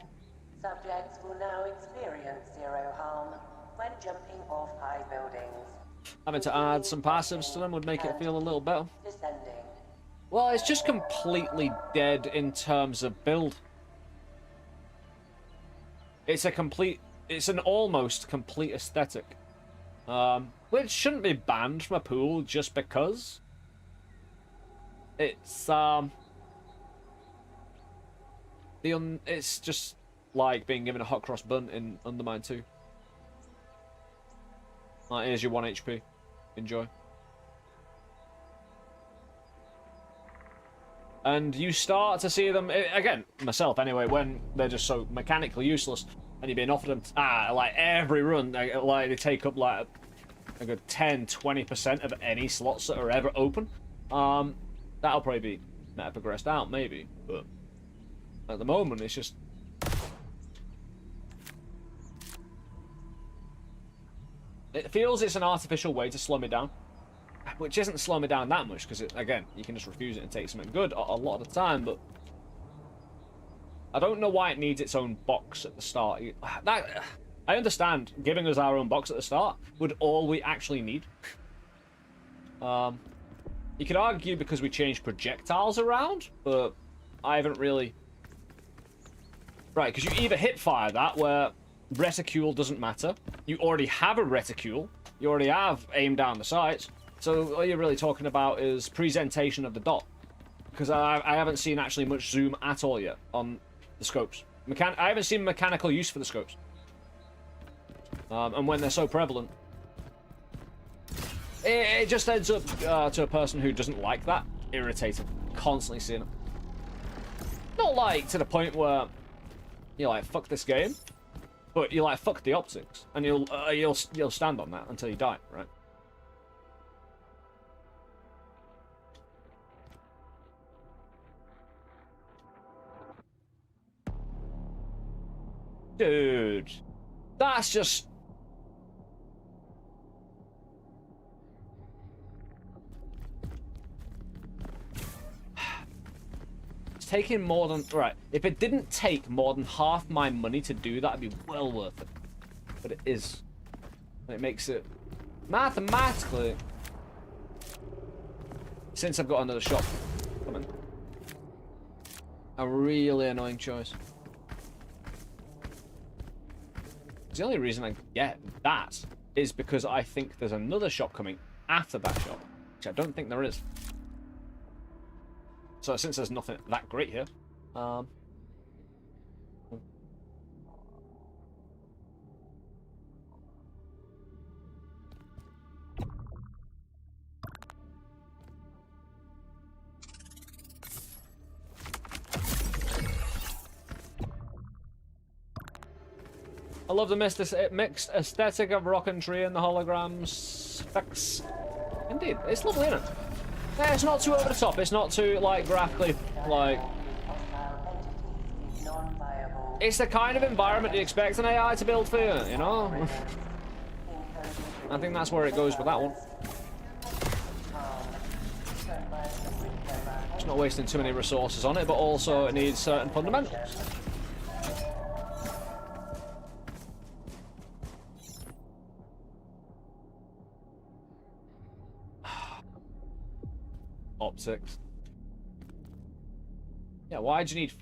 Subjects will now experience 0 harm when jumping off high buildings. Having to add some passives to them would make it feel a little better. Descending. Well, it's just completely dead in terms of build. It's an almost complete aesthetic. Which shouldn't be banned from a pool just because. It's, it's just like being given a hot cross bun in Undermine 2. Here's your 1 HP. Enjoy. And you start to see them, again, myself anyway, when they're just so mechanically useless, and you're being offered them, like every run, like they take up like a good 10-20% of any slots that are ever open. That'll probably be meta progressed out, maybe, but at the moment it's just... It feels it's an artificial way to slow me down. Which isn't slowing me down that much, because, again, you can just refuse it and take something good a lot of the time, but... I don't know why it needs its own box at the start. I understand giving us our own box at the start would all we actually need. You could argue because we changed projectiles around, but I haven't really... Right, because you either hip fire that, where reticule doesn't matter. You already have a reticule. You already have aim down the sights. So all you're really talking about is presentation of the dot. Because I haven't seen actually much zoom at all yet on the scopes. I haven't seen mechanical use for the scopes. And when they're so prevalent, it just ends up to a person who doesn't like that irritated, constantly seeing it. Not like to the point where you're like, fuck this game, but you're like, fuck the optics, and you'll stand on that until you die, right? Dude, that's just... It's taking more than... Right, if it didn't take more than half my money to do that, it'd be well worth it. But it is. And it makes it... Mathematically... Since I've got another shop coming. A really annoying choice. The only reason I get that is because I think there's another shop coming after that shop, which I don't think there is. So since there's nothing that great here, I love the mixed aesthetic of rock and tree and the holograms. Effects. Indeed, it's lovely, isn't it? Yeah, it's not too over the top. It's not too, like, graphically, like... It's the kind of environment you expect an AI to build for you, you know? I think that's where it goes with that one. It's not wasting too many resources on it, but also it needs certain fundamentals. Optics. Yeah, why'd you need...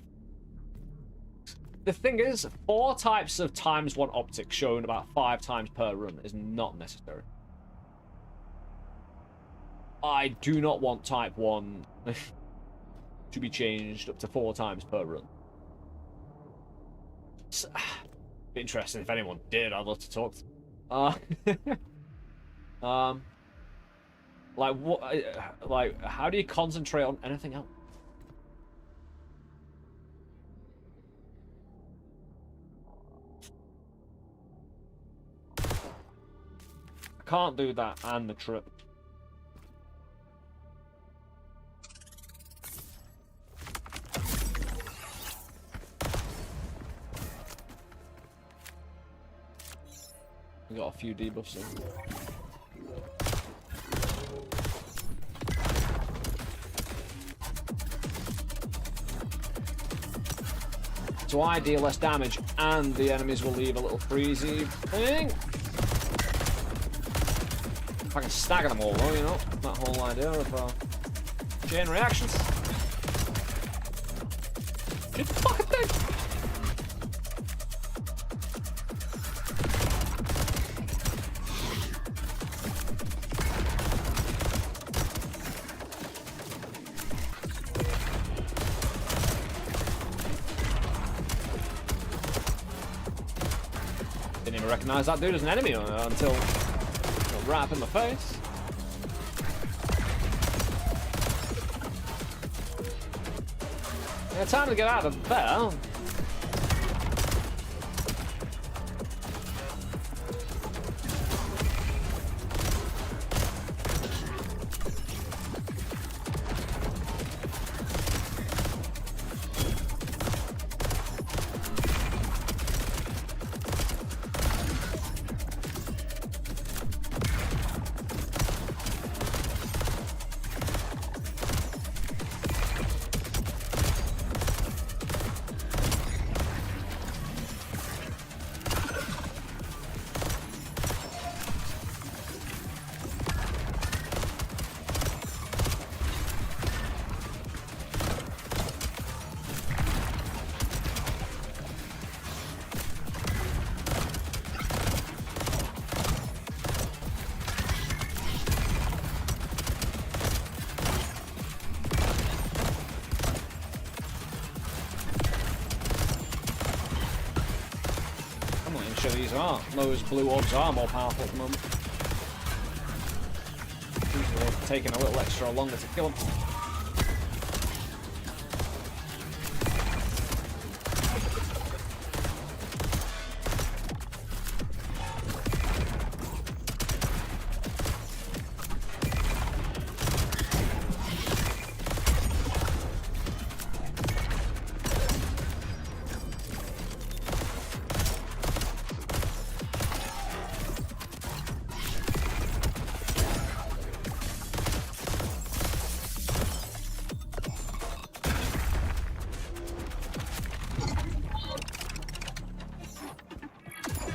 the thing is, 4 types of ×1 optics shown about 5 times per run is not necessary. I do not want type 1 to be changed up to 4 times per run. It's, be interesting if anyone did. I'd love to talk to them. Like what? Like, how do you concentrate on anything else? I can't do that and the trip. We got a few debuffs in. So I deal less damage, and the enemies will leave a little freezy thing. If I can stagger them all, though, you know, that whole idea of chain reactions. Shoot the fucking thing! Didn't even recognize that dude as an enemy until right up in my face. Yeah, time to get out of there. Sure these aren't. Those blue orbs are more powerful at the moment. These are taking a little extra longer to kill them.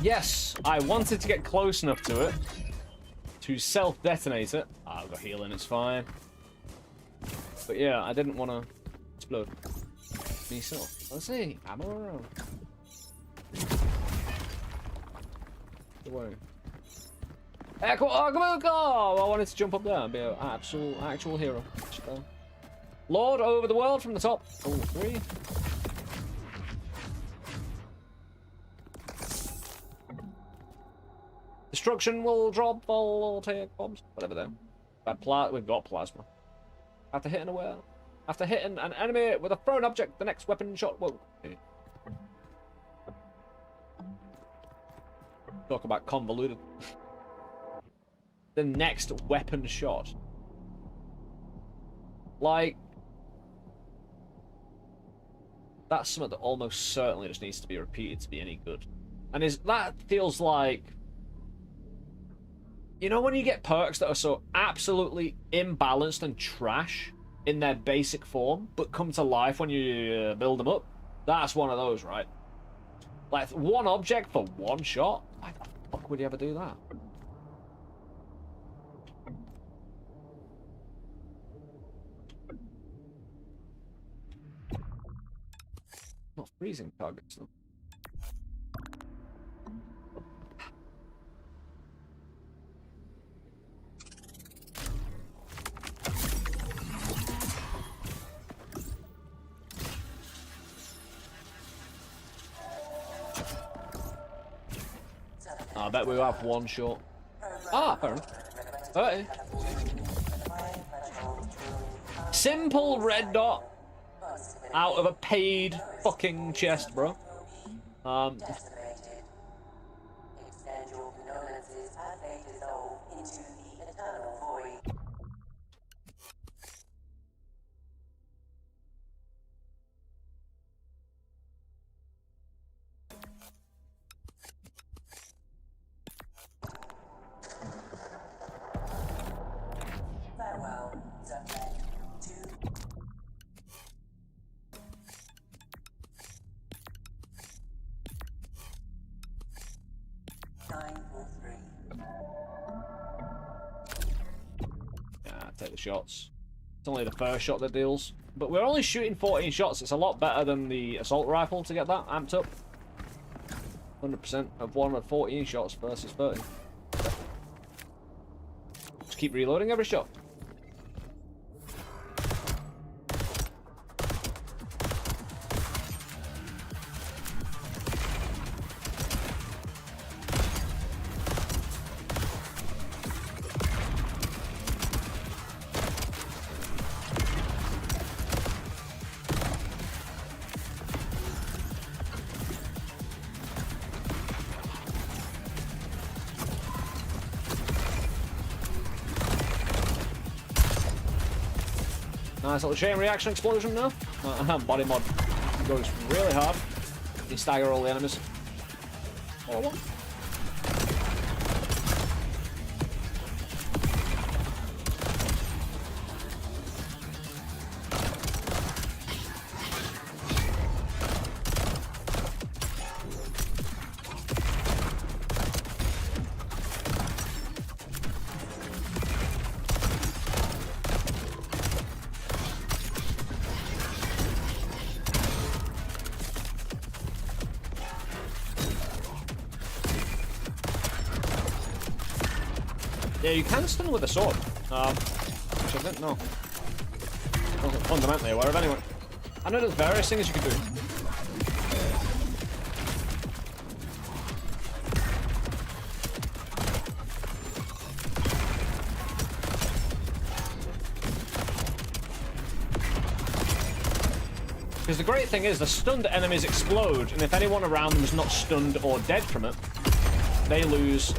Yes, I wanted to get close enough to it to self-detonate it. I've got healing, it's fine. But yeah, I didn't want to explode myself. Let's see, ammo around. Away. Echo, oh, I wanted to jump up there and be an actual hero. Lord over the world from the top. Oh, 3. Destruction will drop all take bombs. Whatever then. We've got plasma. After hitting an enemy with a thrown object, the next weapon shot will. Talk about convoluted. The next weapon shot. Like, that's something that almost certainly just needs to be repeated to be any good. And that feels like, you know, when you get perks that are so absolutely imbalanced and trash in their basic form, but come to life when you build them up? That's one of those, right? Like, one object for one shot? Why the fuck would you ever do that? Not Freezing targets, though. I bet we'll have one shot. Ah, fair enough. 30. Simple red dot out of a paid fucking chest, bro. Decimated. Extend your condolences as they dissolve into the eternal void. Farewell, subject 2. Yeah, take the shots. It's only the first shot that deals. But we're only shooting 14 shots. It's a lot better than the assault rifle to get that amped up. 100% of 114 shots versus 30. Just keep reloading every shot. Nice little chain reaction explosion now. Body mod goes really hard. You stagger all the enemies. All one. Yeah, you can stun with a sword, which I didn't know. I wasn't fundamentally aware of anyway. I know there's various things you can do. Because the great thing is, the stunned enemies explode, and if anyone around them is not stunned or dead from it, they lose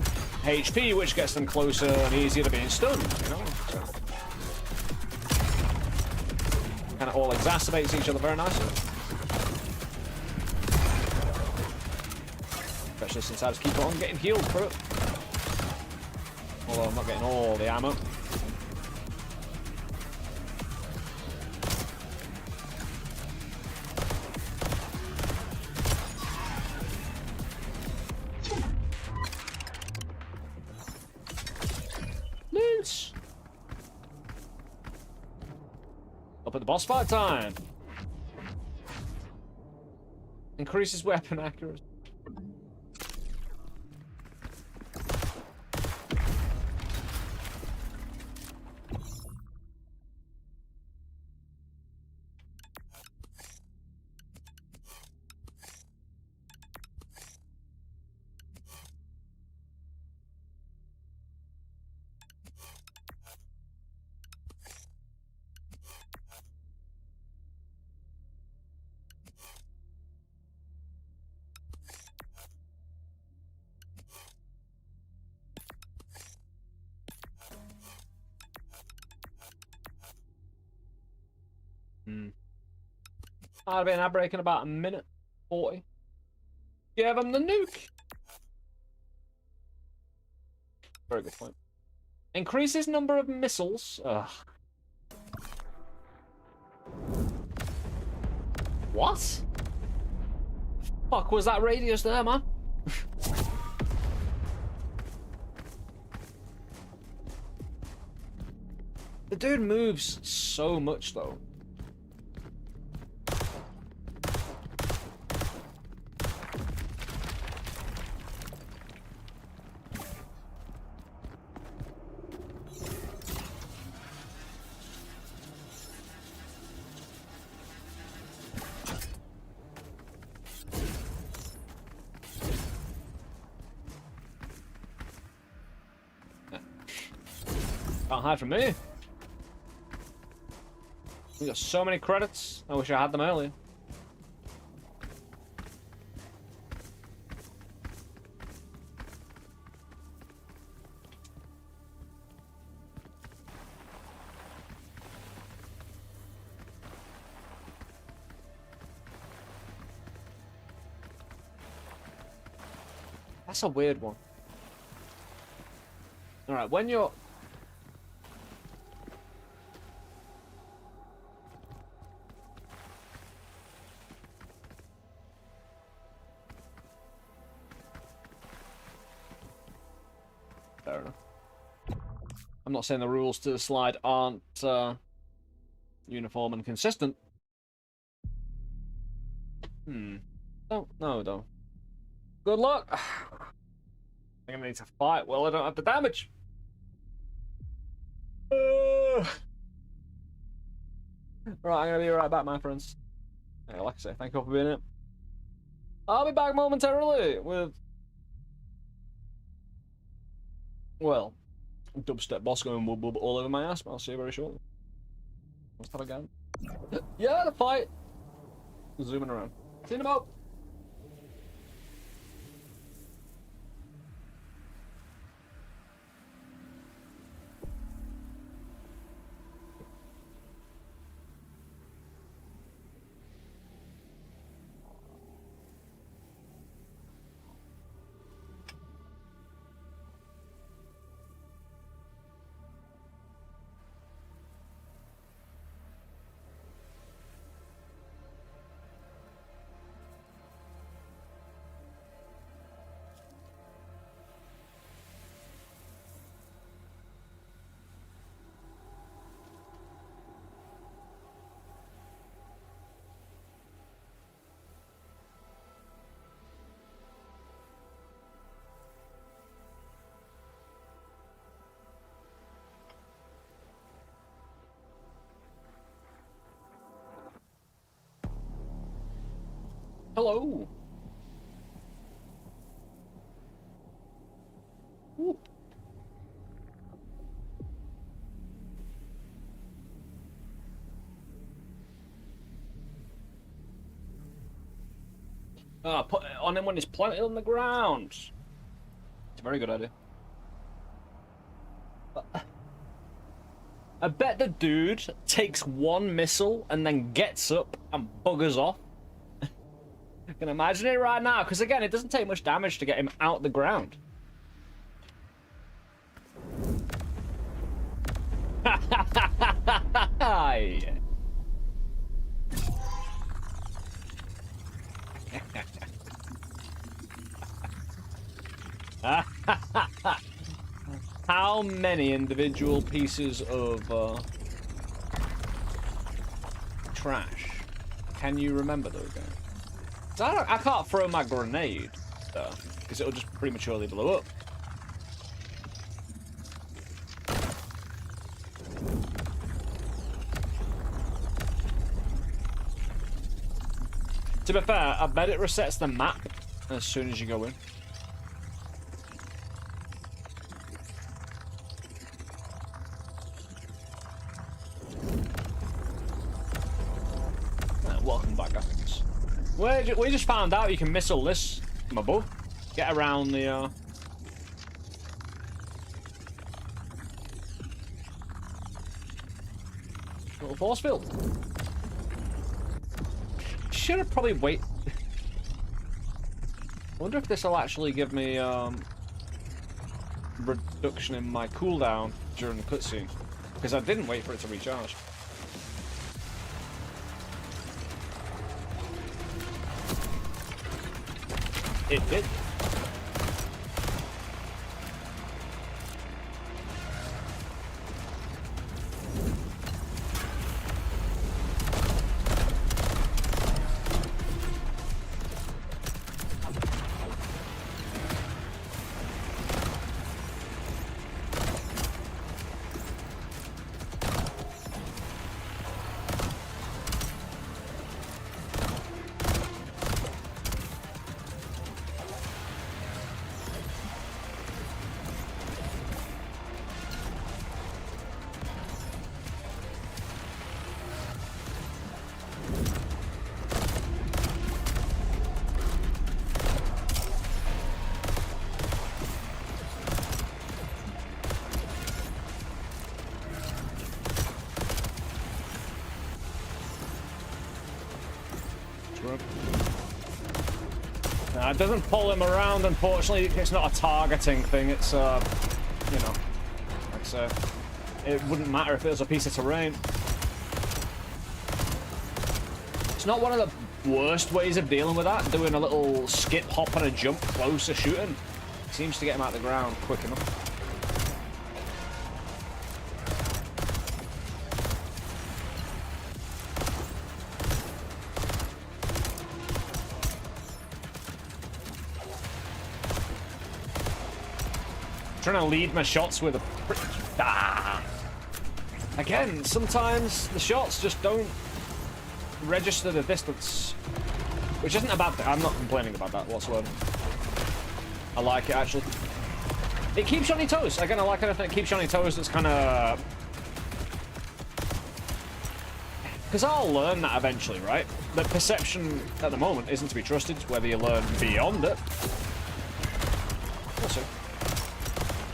HP, which gets them closer and easier to being stunned, you know? So, kind of all exacerbates each other very nicely. Especially since I just keep on getting healed for it. Although I'm not getting all the ammo. Up at the boss fight time. Increases weapon accuracy. I'd be an ad break in about a minute 40. Give him the nuke. Very good point. Increases number of missiles. Ugh. What? Fuck was that radius there, man? The dude moves so much though. Can't hide from me. We got so many credits. I wish I had them earlier. That's a weird one. Alright, when you're... Fair enough. I'm not saying the rules to the slide aren't uniform and consistent. No, no. Good luck. I think I need to fight. Well, I don't have the damage. Right, I'm gonna be right back, my friends. Yeah, like I say, thank you for being here. I'll be back momentarily with, well, dubstep boss going wub wub all over my ass, but I'll see you very shortly. Let's have a gun. Yeah, the fight. Zooming around. See you in a moment. Hello. Ooh. Put it on him when he's planted on the ground. It's a very good idea. I bet the dude takes one missile and then gets up and buggers off. I can imagine it right now, because again, it doesn't take much damage to get him out the ground. How many individual pieces of trash can you remember those guys? I can't throw my grenade, though, because it'll just prematurely blow up. To be fair, I bet it resets the map as soon as you go in. Welcome back, guys. We just found out you can missile this from above. Get around the little force field. Should have probably wait. I wonder if this will actually give me reduction in my cooldown during the cutscene, because I didn't wait for it to recharge. It did. for him. Nah, it doesn't pull him around, unfortunately. It's not a targeting thing. It's, you know, like I say, it wouldn't matter if it was a piece of terrain. It's not one of the worst ways of dealing with that, doing a little skip, hop, and a jump closer shooting. Seems to get him out of the ground quick enough. Trying to lead my shots with a... Again, sometimes the shots just don't register the distance. Which isn't a bad thing. I'm not complaining about that whatsoever. I like it, actually. It keeps you on your toes. Again, I like anything that keeps you on your toes that's kind of... Because I'll learn that eventually, right? The perception at the moment isn't to be trusted, whether you learn beyond it. We'll see.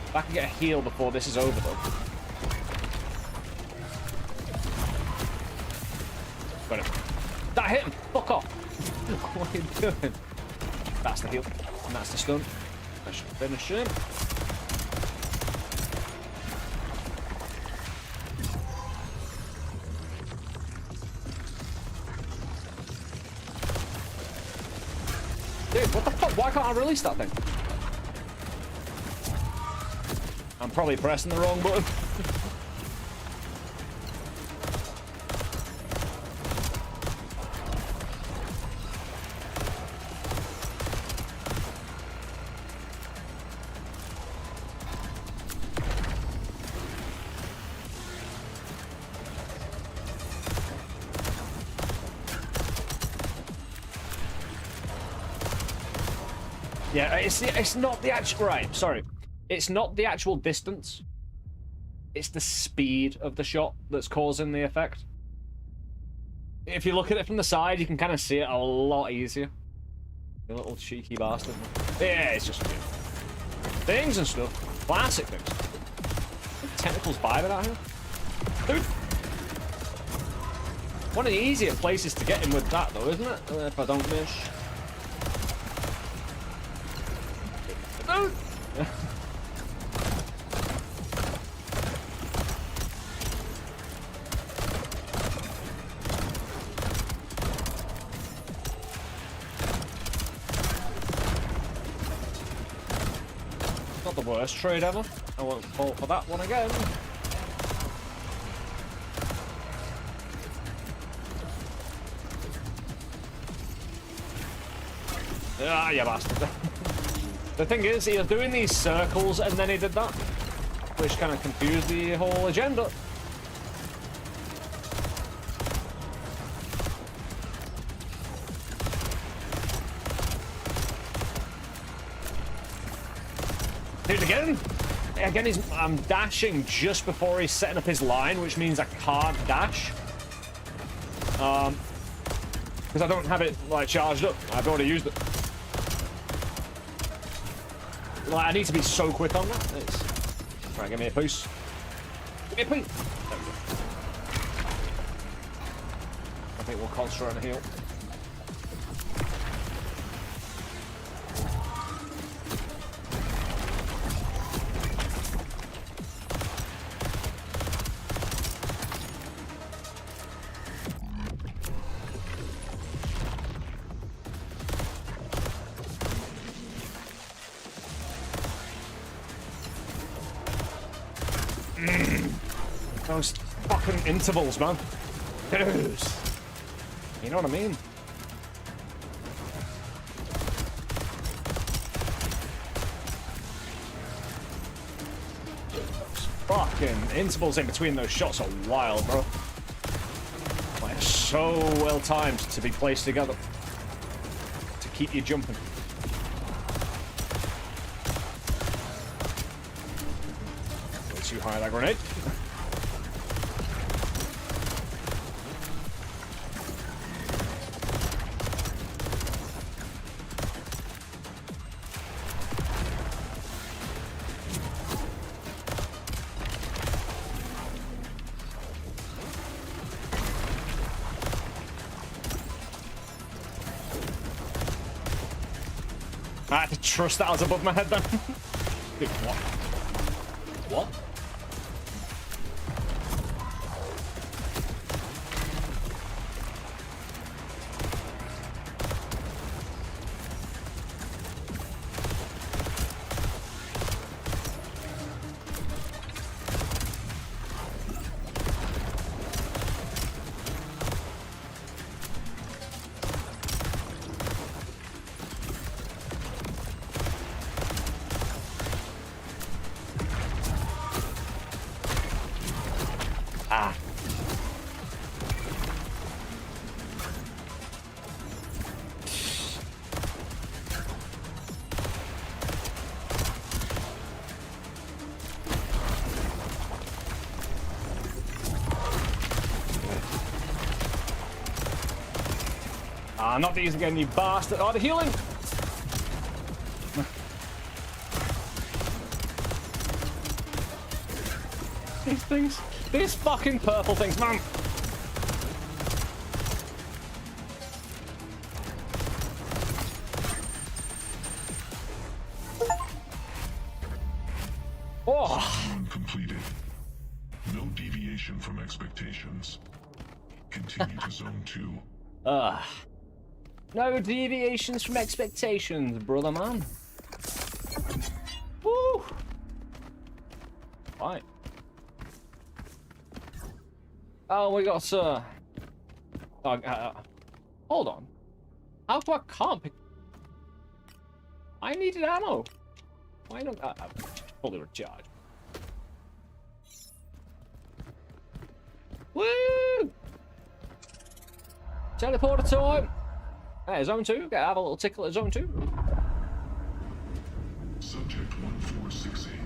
If I can get a heal before this is over, though. Got him. That hit him! Fuck off! What are you doing? That's the heal. And that's the stun. I should finish him. Dude, what the fuck? Why can't I release that thing? I'm probably pressing the wrong button. Yeah, it's not the actual... Right, sorry. It's not the actual distance. It's the speed of the shot that's causing the effect. If you look at it from the side, you can kind of see it a lot easier. You little cheeky bastard. Yeah, it's just things and stuff. Classic things. Tentacles vibing out here. Dude. One of the easier places to get him with that, though, isn't it? If I don't miss. Dude. Not the worst trade ever. I won't fall for that one again. Ah, you bastard. The thing is, he was doing these circles and then he did that, which kind of confused the whole agenda. Dude, again, I'm dashing just before he's setting up his line, which means I can't dash. Because I don't have it, like, charged up. I've already used it. Like, I need to be so quick on that. Right, give me a piece. Give me a piece. There we go. I think we'll concentrate on the heal. Those fucking intervals, man. Dude. You know what I mean? Those fucking intervals in between those shots are wild, bro. Like, so well timed to be placed together to keep you jumping. Way too high, that grenade. I had to trust that I was above my head then. Dude, what? What? Not these again, you bastard. Oh, the healing! These things. These fucking purple things, man! Oh! Completed. No deviation from expectations. Continue to zone 2. No deviations from expectations, brother man. Woo! Right. Oh, we got hold on. How do I can't pick? I needed ammo. Why don't fully recharge? Woo! Teleporter time. Hey, zone 2. Gotta have a little tickle at zone 2. Subject 1468.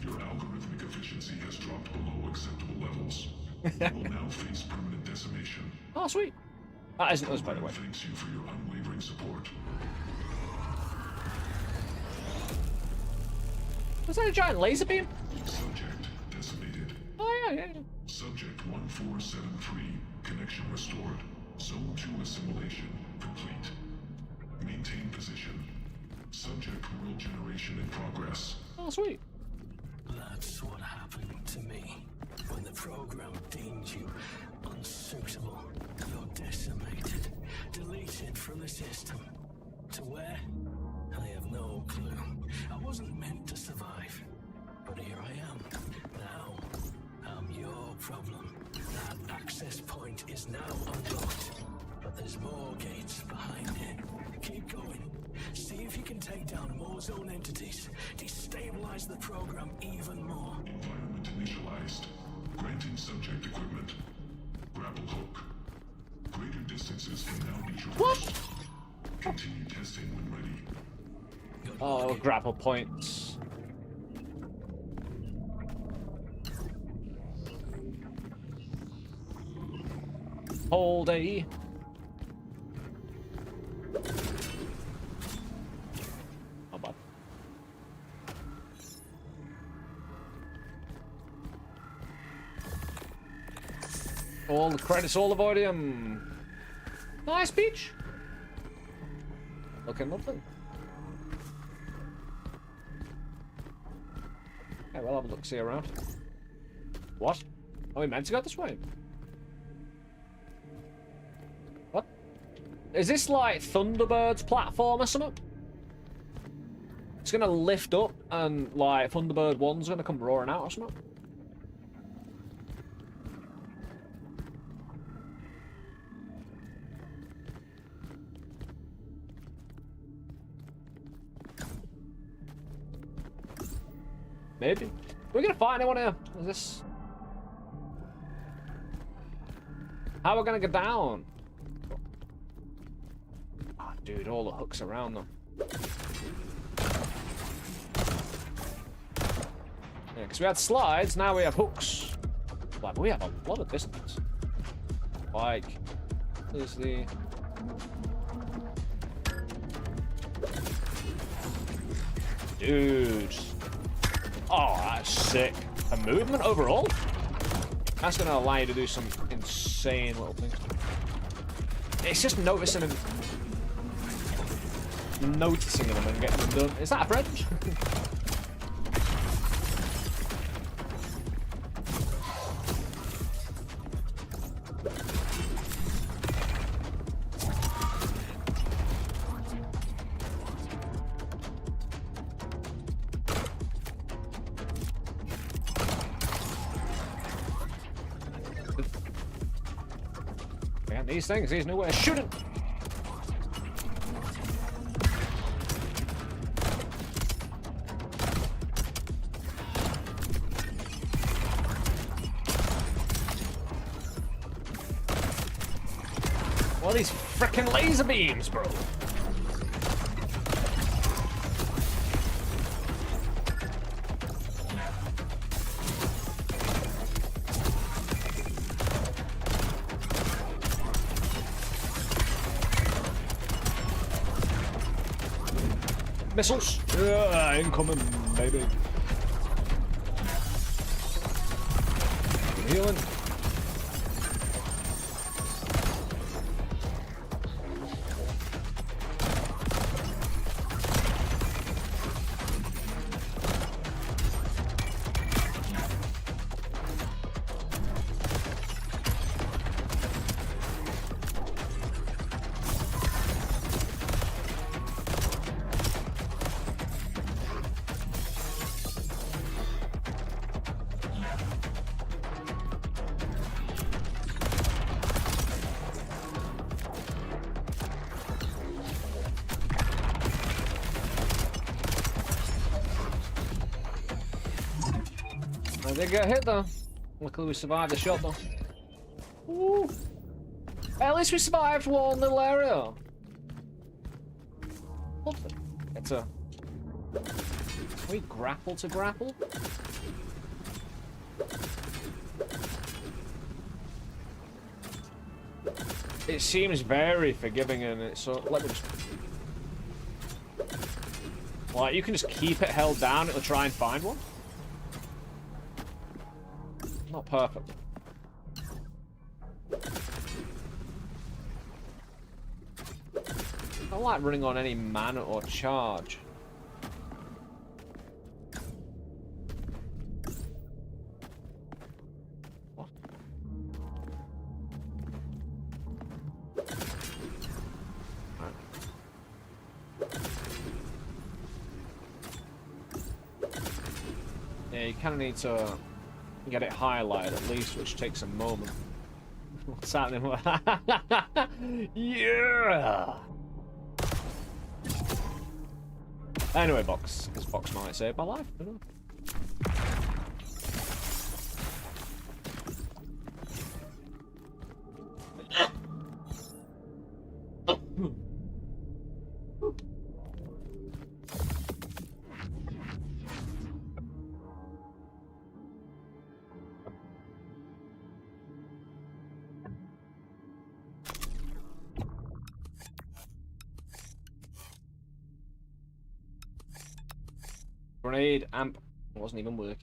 Your algorithmic efficiency has dropped below acceptable levels. You will now face permanent decimation. Oh, sweet. That isn't us, by the way. Thanks you for your unwavering support. Was that a giant laser beam? Subject decimated. Oh, yeah. Subject 1473. Connection restored. Zone 2 assimilation complete. Maintain position. Subject world generation in progress. Oh, sweet. That's what happened to me. When the program deemed you unsuitable, you're decimated, deleted from the system. To where? I have no clue. I wasn't meant to survive. But here I am. Now, I'm your problem. That access point is now unlocked. But there's more gates behind it. Keep going. See if you can take down more zone entities. Destabilize the program even more. Environment initialized. Granting subject equipment. Grapple hook. Greater distances can now be traversed. What? Continue testing when ready. Oh, grapple points. Hold A. Not bad. All the credits, all the volume. Nice beach. Looking lovely. Okay, we'll have a look, see around. What? Are we meant to go this way? What? Is this like Thunderbird's platform or something? It's gonna lift up and like Thunderbird 1's gonna come roaring out or something? Maybe. We're gonna find anyone here. Is this? How are we gonna get down? Oh, dude, all the hooks around them. Yeah, because we had slides, now we have hooks. Like, we have a lot of distance. Like, there's the. Dude. Oh, that's sick. A movement overall? That's gonna allow you to do some insane little things. It's just noticing him. noticing them and getting them done. Is that a French? Man, these things, there's no way of shooting. What are these frickin' laser beams, bro? Missiles! Incoming, baby. Healing. I did get hit though. Luckily we survived the shot though. Ooh. At least we survived one little area. It's a... Can we grapple to grapple? It seems very forgiving in it, so let me just... Like, you can just keep it held down, it'll try and find one. Not perfect. I don't like running on any mana or charge. What? Right. Yeah, you kind of need to get it highlighted at least, which takes a moment. What's happening? Yeah! Anyway, box. This box might save my life. I don't know. Grenade amp wasn't even working.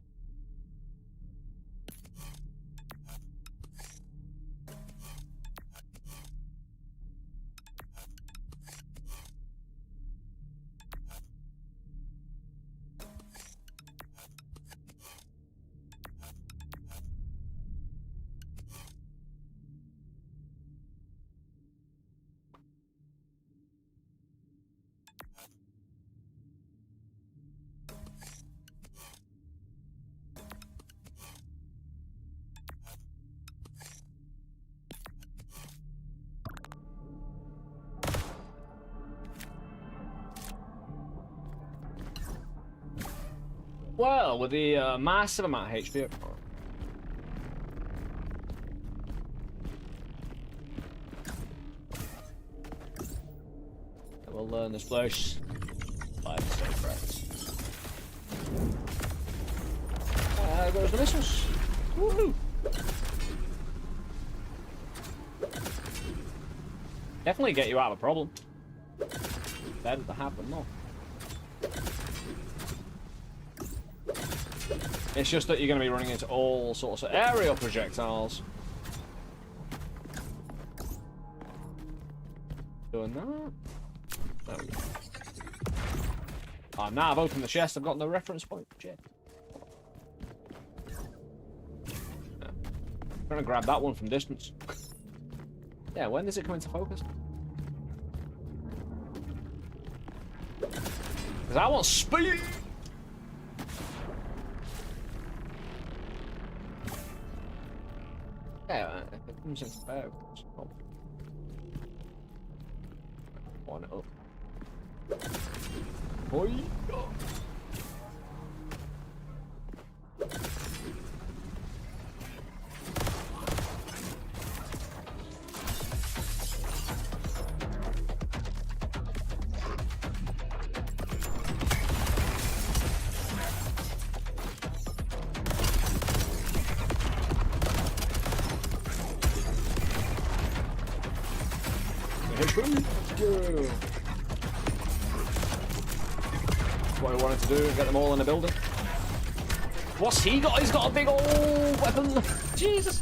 Well, with the massive amount of HP, we'll learn this place. Life safe, friends. There goes the missiles. Woohoo! Definitely get you out of a problem. Better to have than not. It's just that you're going to be running into all sorts of aerial projectiles. Doing that. There we go. Oh, now I've opened the chest. I've got no reference point. Shit. Yeah. I'm trying to grab that one from distance. Yeah, when does it come into focus? Because I want speed! Yeah, if it comes into focus. Oh. One up. Boy! What I wanted to do, get them all in the building. What's he got? He's got a big old weapon. Jesus.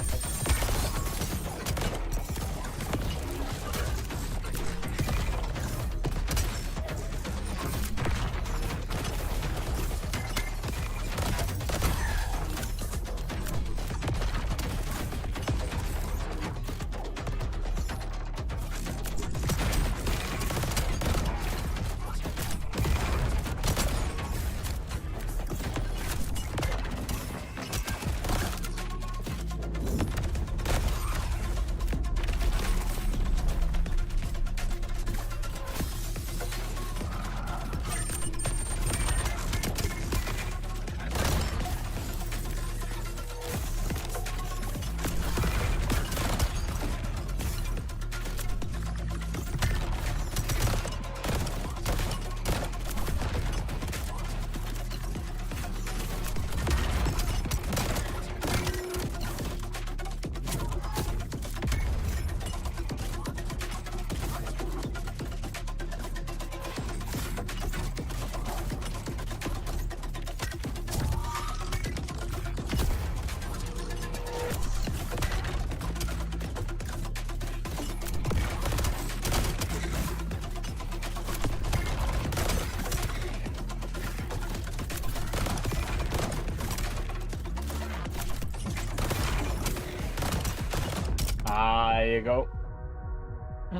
There you go.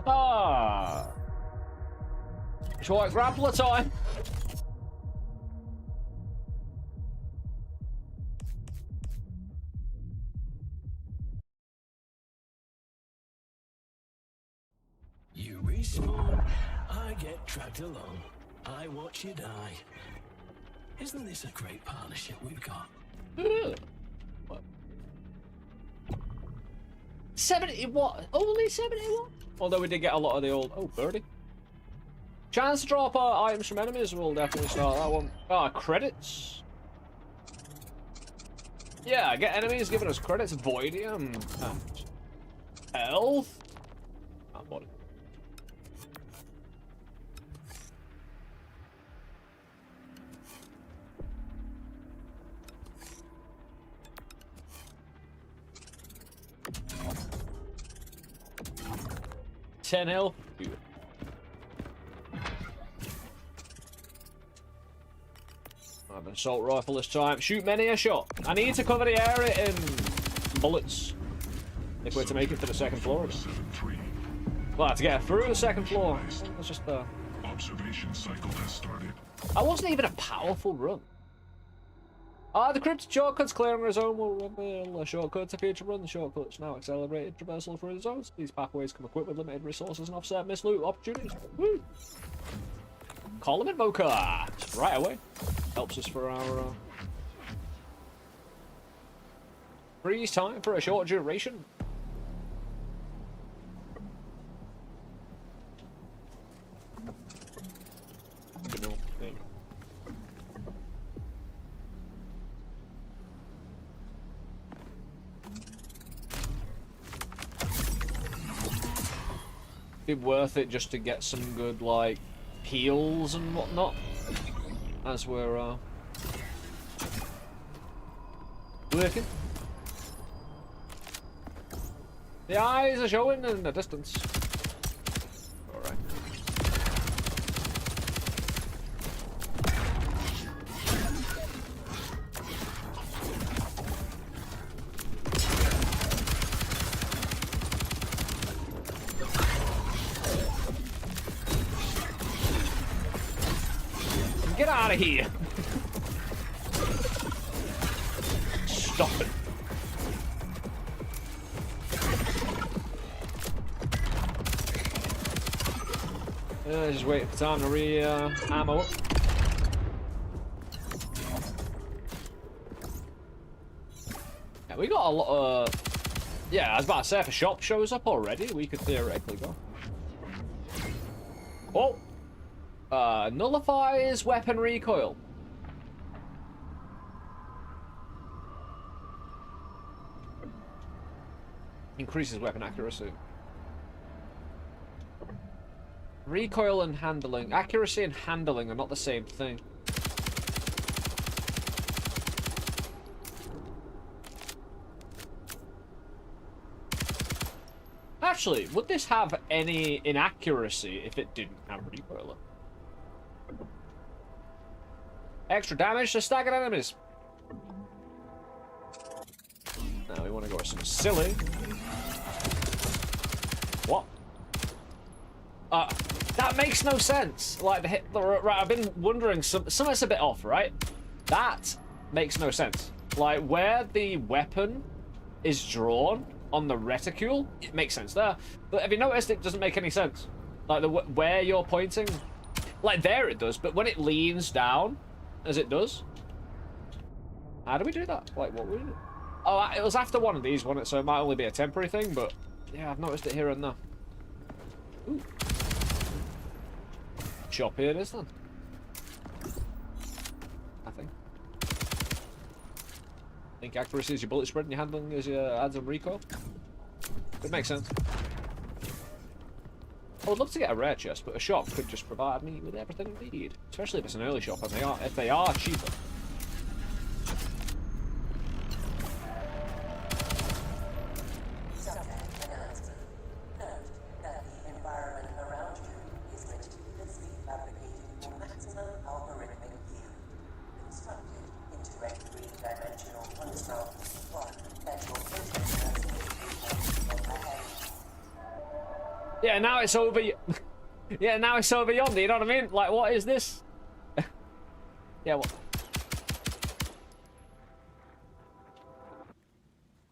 Ah. Short grappler time. You respawn, I get dragged along. I watch you die. Isn't this a great partnership we've got? What? 70 what? Only 71? Although we did get a lot of the old... Oh, birdie. Chance to drop items from enemies, we'll definitely start that one. Ah, credits. Yeah, get enemies giving us credits. Voidium. And health. Ah, body. Health. I've an assault rifle this time. Shoot many a shot. I need to cover the area in bullets if we're to make it to the second floor. Well, to get through the second floor. That's just observation cycle has started. That wasn't even a powerful run. The cryptic shortcuts clearing a zone will reveal a shortcut to future run. The shortcuts now accelerated traversal through the zones. These pathways come equipped with limited resources and offset missed loot opportunities. Woo! Column Invoker! Right away. Helps us for our freeze time for a short duration. Be worth it just to get some good like heals and whatnot as we're working. The eyes are showing in the distance. Alright. Get out of here! Stop it. Just waiting for time to ammo up. Yeah, we got a lot of... Yeah, I was about to say, if a shop shows up already, we could theoretically go. Oh! Nullifies weapon recoil. Increases weapon accuracy. Recoil and handling. Accuracy and handling are not the same thing. Actually, would this have any inaccuracy if it didn't have recoil? Extra damage to staggered enemies. Now we want to go with some silly. What? That makes no sense. Like, right, I've been wondering, something's a bit off, right? That makes no sense. Like, where the weapon is drawn on the reticule, it makes sense there. But have you noticed it doesn't make any sense? Like, where you're pointing, like there it does, but when it leans down, as it does, how do we do that? Like, what would we do? Oh, it was after one of these, wasn't it? So it might only be a temporary thing, but yeah, I've noticed it here and there. Ooh. Shop here it is then. I think accuracy is your bullet spread and your handling is your adds on recoil. It makes sense. I would love to get a rare chest, but a shop could just provide me with everything I need. Especially if it's an early shop and if they are cheaper. Yeah, now it's over. Yeah, now it's over yonder. You know what I mean? Like, what is this? Yeah, what?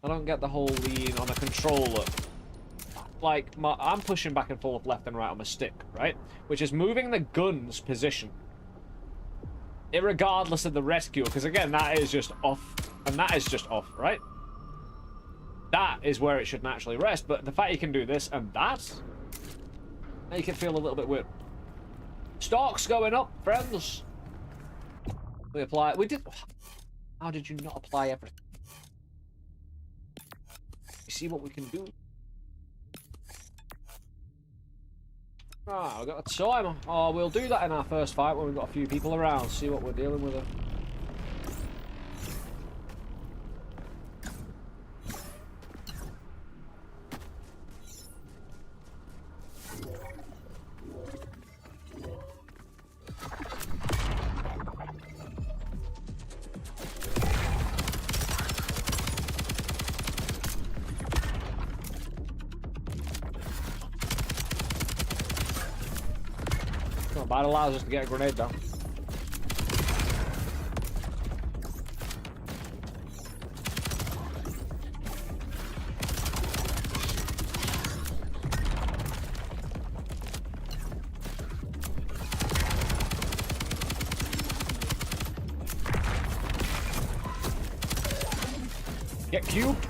I don't get the whole lean on a controller. Like, I'm pushing back and forth left and right on my stick, right? Which is moving the gun's position, irregardless of the reticule, because again, that is just off, and that is just off, right? That is where it should naturally rest, but the fact you can do this and that make it feel a little bit weird. Stock's going up, friends. We apply. We did. How did you not apply everything? You see what we can do? Ah, we got a timer. Oh, we'll do that in our first fight when we've got a few people around. See what we're dealing with. That allows us to get a grenade down. Get cubed.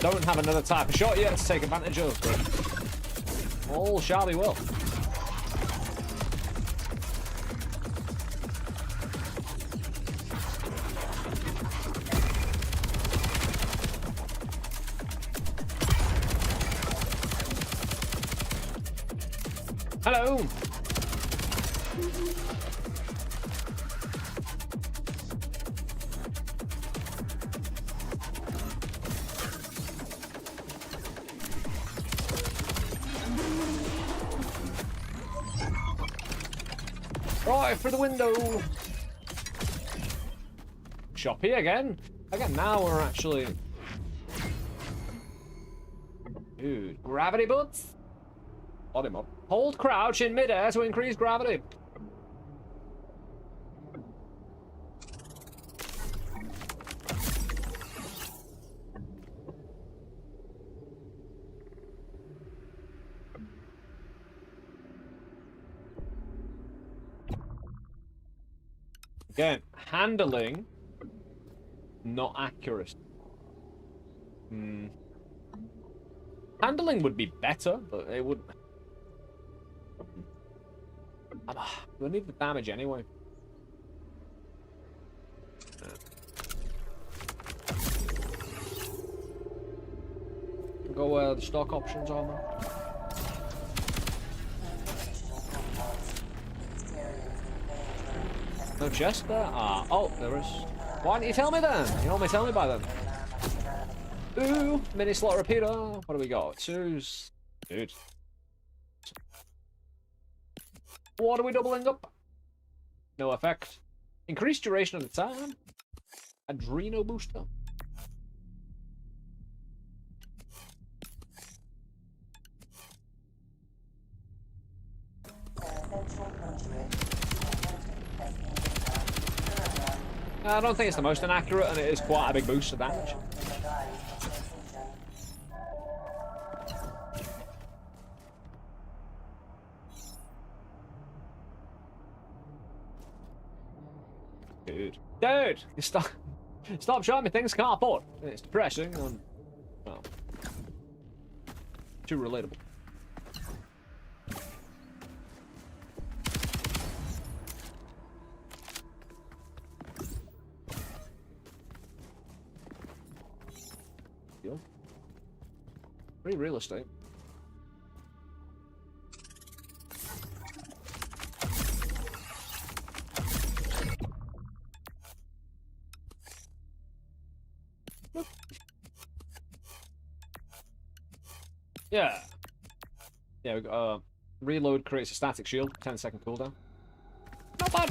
Don't have another type of shot yet to take advantage of, but all shall be well. Hello. Right, through the window. Shoppy again. Again, now we're actually... Dude, gravity boots? Hold him up. Hold crouch in midair to increase gravity. Again, handling, not accuracy. Handling would be better, but it wouldn't. We'll need the damage anyway. Go where the stock options are, man. No chest there? Ah, oh, there is. Why didn't you tell me then? You normally tell me by then. Ooh, mini slot repeater. What do we got? Twos. Dude. What are we doubling up? No effect. Increased duration of the time. Adreno booster. I don't think it's the most inaccurate, and it is quite a big boost of damage. Dude, you stop showing me things I can't afford. It's depressing and, well, too relatable. Deal. Free real estate. Yeah. Yeah, we got, reload creates a static shield, 10-second cooldown. Not bad.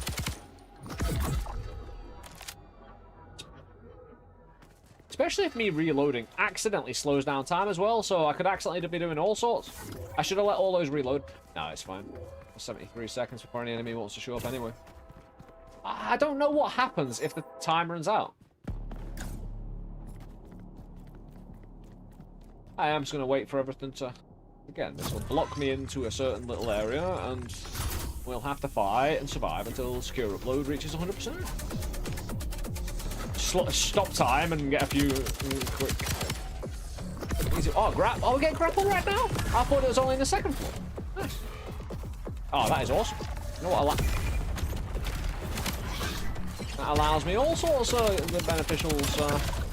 Especially if me reloading accidentally slows down time as well, so I could accidentally be doing all sorts. I should have let all those reload. No, it's fine. 73 seconds before any enemy wants to show up anyway. I don't know what happens if the time runs out. I am just going to wait for everything to... Again, this will block me into a certain little area, and we'll have to fight and survive until secure upload reaches 100%. Stop time and get a few quick... Easy. Oh, we're getting grapple right now? I thought it was only in the second floor. Nice. Oh, that is awesome. You know what? That allows me all sorts of the beneficials.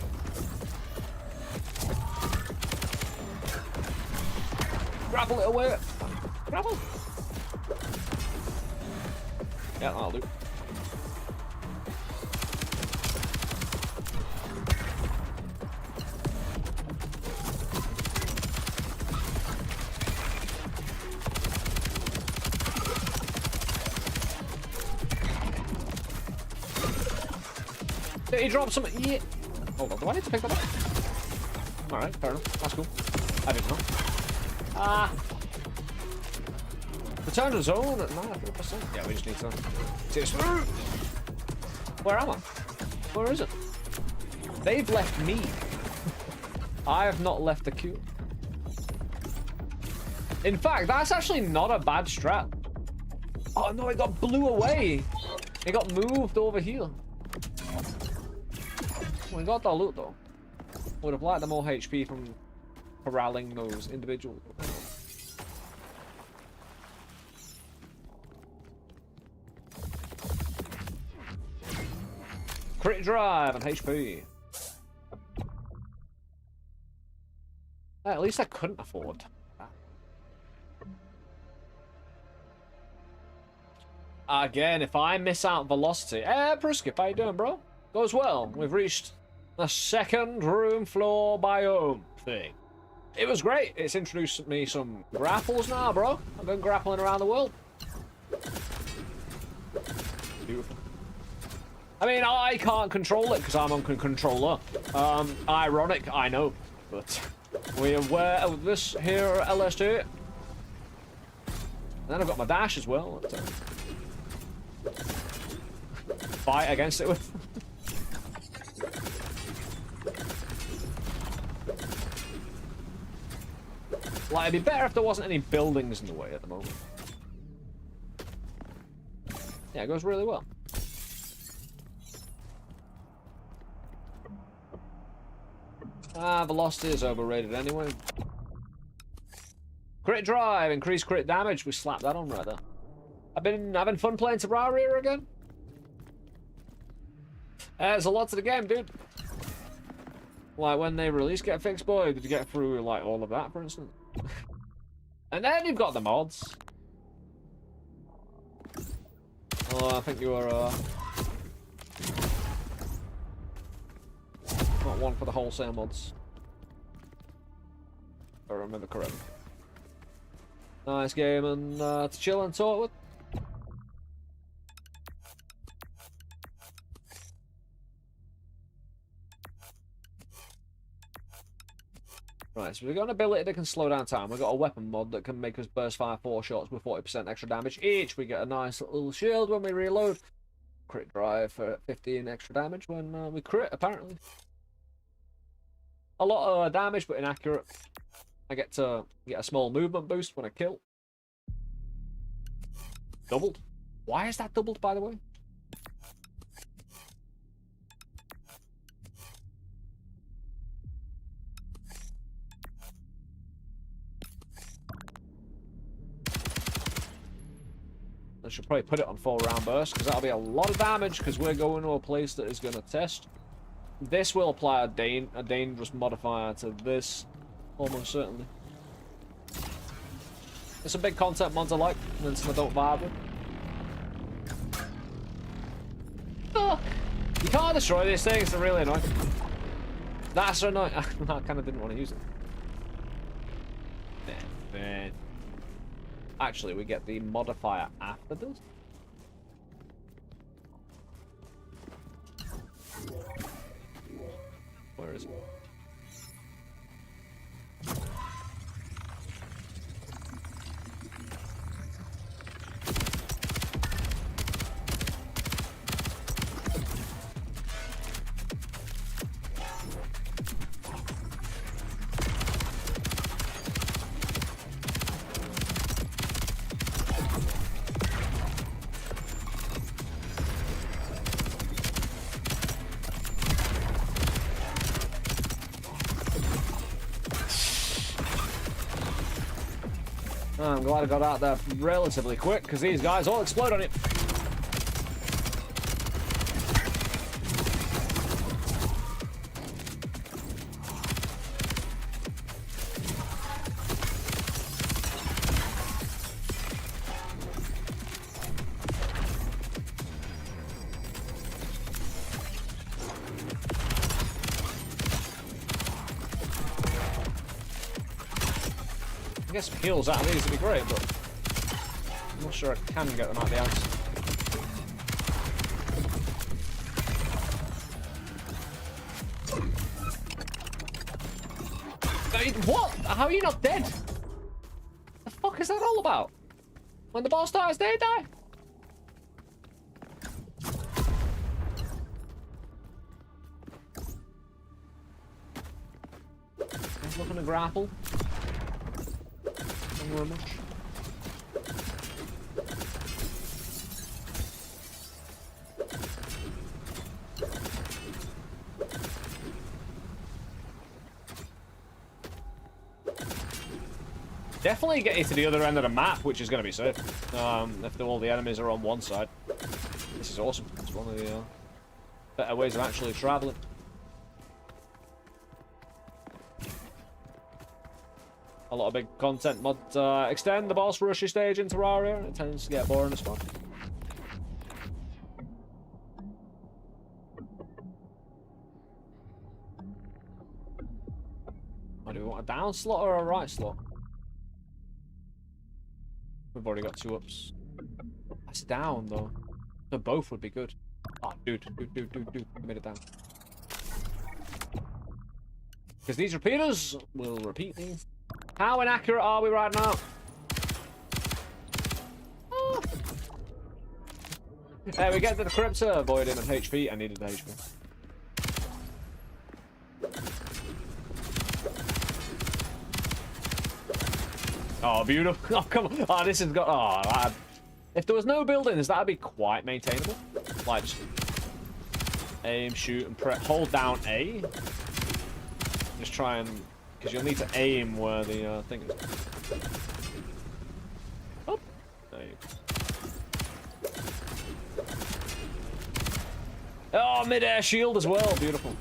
Grapple it away. Grapple. Yeah, that'll do. Did he drop some? Yeah. Hold on, do I need to pick that up? Alright, fair enough. That's cool. I didn't know. Ah. Return to zone at 900%. Yeah, we just need to see it through. Where am I? Where is it? They've left me. I have not left the queue. In fact, that's actually not a bad strat. Oh no, it got blew away. It got moved over here. We got the loot though. Would have liked the more HP from corralling those individuals. Crit drive and HP. At least I couldn't afford that. Again, if I miss out velocity... Hey, Priskip, how you doing, bro? Goes well. We've reached the second room floor biome thing. It was great. It's introduced me some grapples now, bro. I've been grappling around the world. Beautiful. I mean, I can't control it because I'm on controller. Ironic, I know. But we're aware of this here at LS2. And then I've got my dash as well. Fight against it with. Like, it'd be better if there wasn't any buildings in the way at the moment. Yeah, it goes really well. Velocity is overrated anyway. Crit drive, increased crit damage. We slapped that on right there. I've been having fun playing Terraria again. There's a lot to the game, dude. Like when they release Get Fixed Boy, did you get through like all of that, for instance? And then you've got the mods. Oh, I think you were not one for the wholesale mods. If I remember correctly. Nice game and to chill and talk with. Right, so we've got an ability that can slow down time. We've got a weapon mod that can make us burst fire 4 shots with 40% extra damage each. We get a nice little shield when we reload. Crit drive for 15 extra damage when we crit, apparently. A lot of damage, but inaccurate. I get to get a small movement boost when I kill. Doubled. Why is that doubled, by the way? I should probably put it on 4-round burst, because that'll be a lot of damage, because we're going to a place that is going to test. This will apply a dangerous modifier to this, almost certainly. There's some big content mods I like, and some I don't vibe with. Oh, you can't destroy these things, they're really annoying. That's so annoying. I kind of didn't want to use it. Man. Actually, we get the modifier after this. Where is it? I'm glad I got out there relatively quick, because these guys all explode on it. I guess heals out of these would be great, but I'm not sure I can get them out of the house. What? How are you not dead? The fuck is that all about? When the boss dies, they die. I'm looking to grapple. Very much. Definitely get you to the other end of the map, which is going to be safe. If all the enemies are on one side. This is awesome. It's one of the better ways of actually traveling. A lot of big content mods extend the boss rushy stage in Terraria, and it tends to get boring as well. want a down slot or a right slot? We've already got 2 ups. That's down, though. So both would be good. Oh, dude. I made it down. Because these repeaters will repeat these. How inaccurate are we right now? Oh. There we get to the crypto, avoiding an HP. I needed the HP. Oh, beautiful. Oh, come on. Oh, this has got... Oh, lad. If there was no buildings, that'd be quite maintainable. Like, just aim, shoot, and press. Hold down A. Just try and... Because you'll need to aim where the thing is. Oh. There you go. Oh, mid-air shield as well. Beautiful.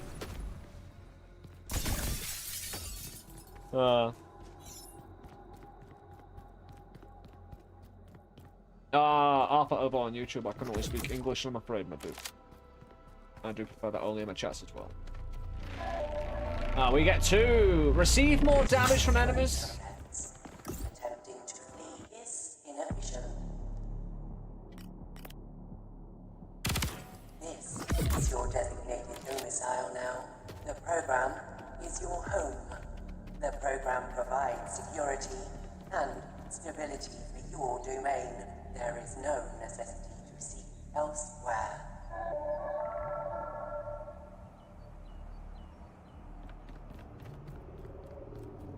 Alpha over on YouTube. I can only speak English, I'm afraid, my dude. I do prefer that only in my chats as well. We get 2. Receive more damage from enemies. Attempting to flee is inefficient. This is your designated domicile now. The program is your home. The program provides security and stability for your domain. There is no necessity to seek elsewhere.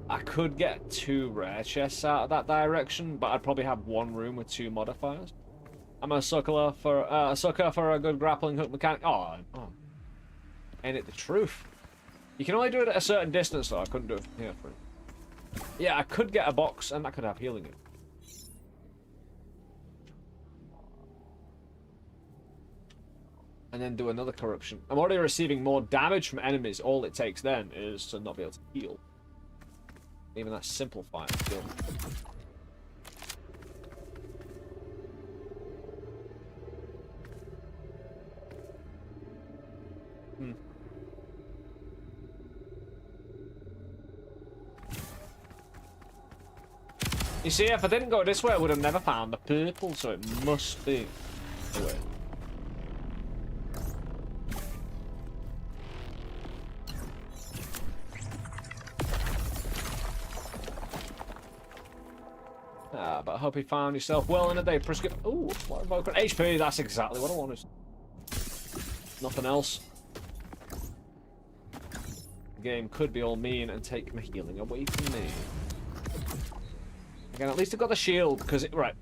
I could get 2 rare chests out of that direction, but I'd probably have 1 room with 2 modifiers. I'm a sucker for a good grappling hook mechanic. Oh, ain't it the truth? You can only do it at a certain distance, though. I couldn't do it from here. Yeah, I could get a box, and that could have healing in it. And then do another corruption. I'm already receiving more damage from enemies. All it takes then is to not be able to heal. Even that simplified skill. You see, if I didn't go this way, I would have never found the purple, so it must be the way. But I hope you found yourself well in a day. Ooh, what about HP? That's exactly what I wanted. Nothing else. The game could be all mean and take my healing away from me. Again, at least I got the shield, because right.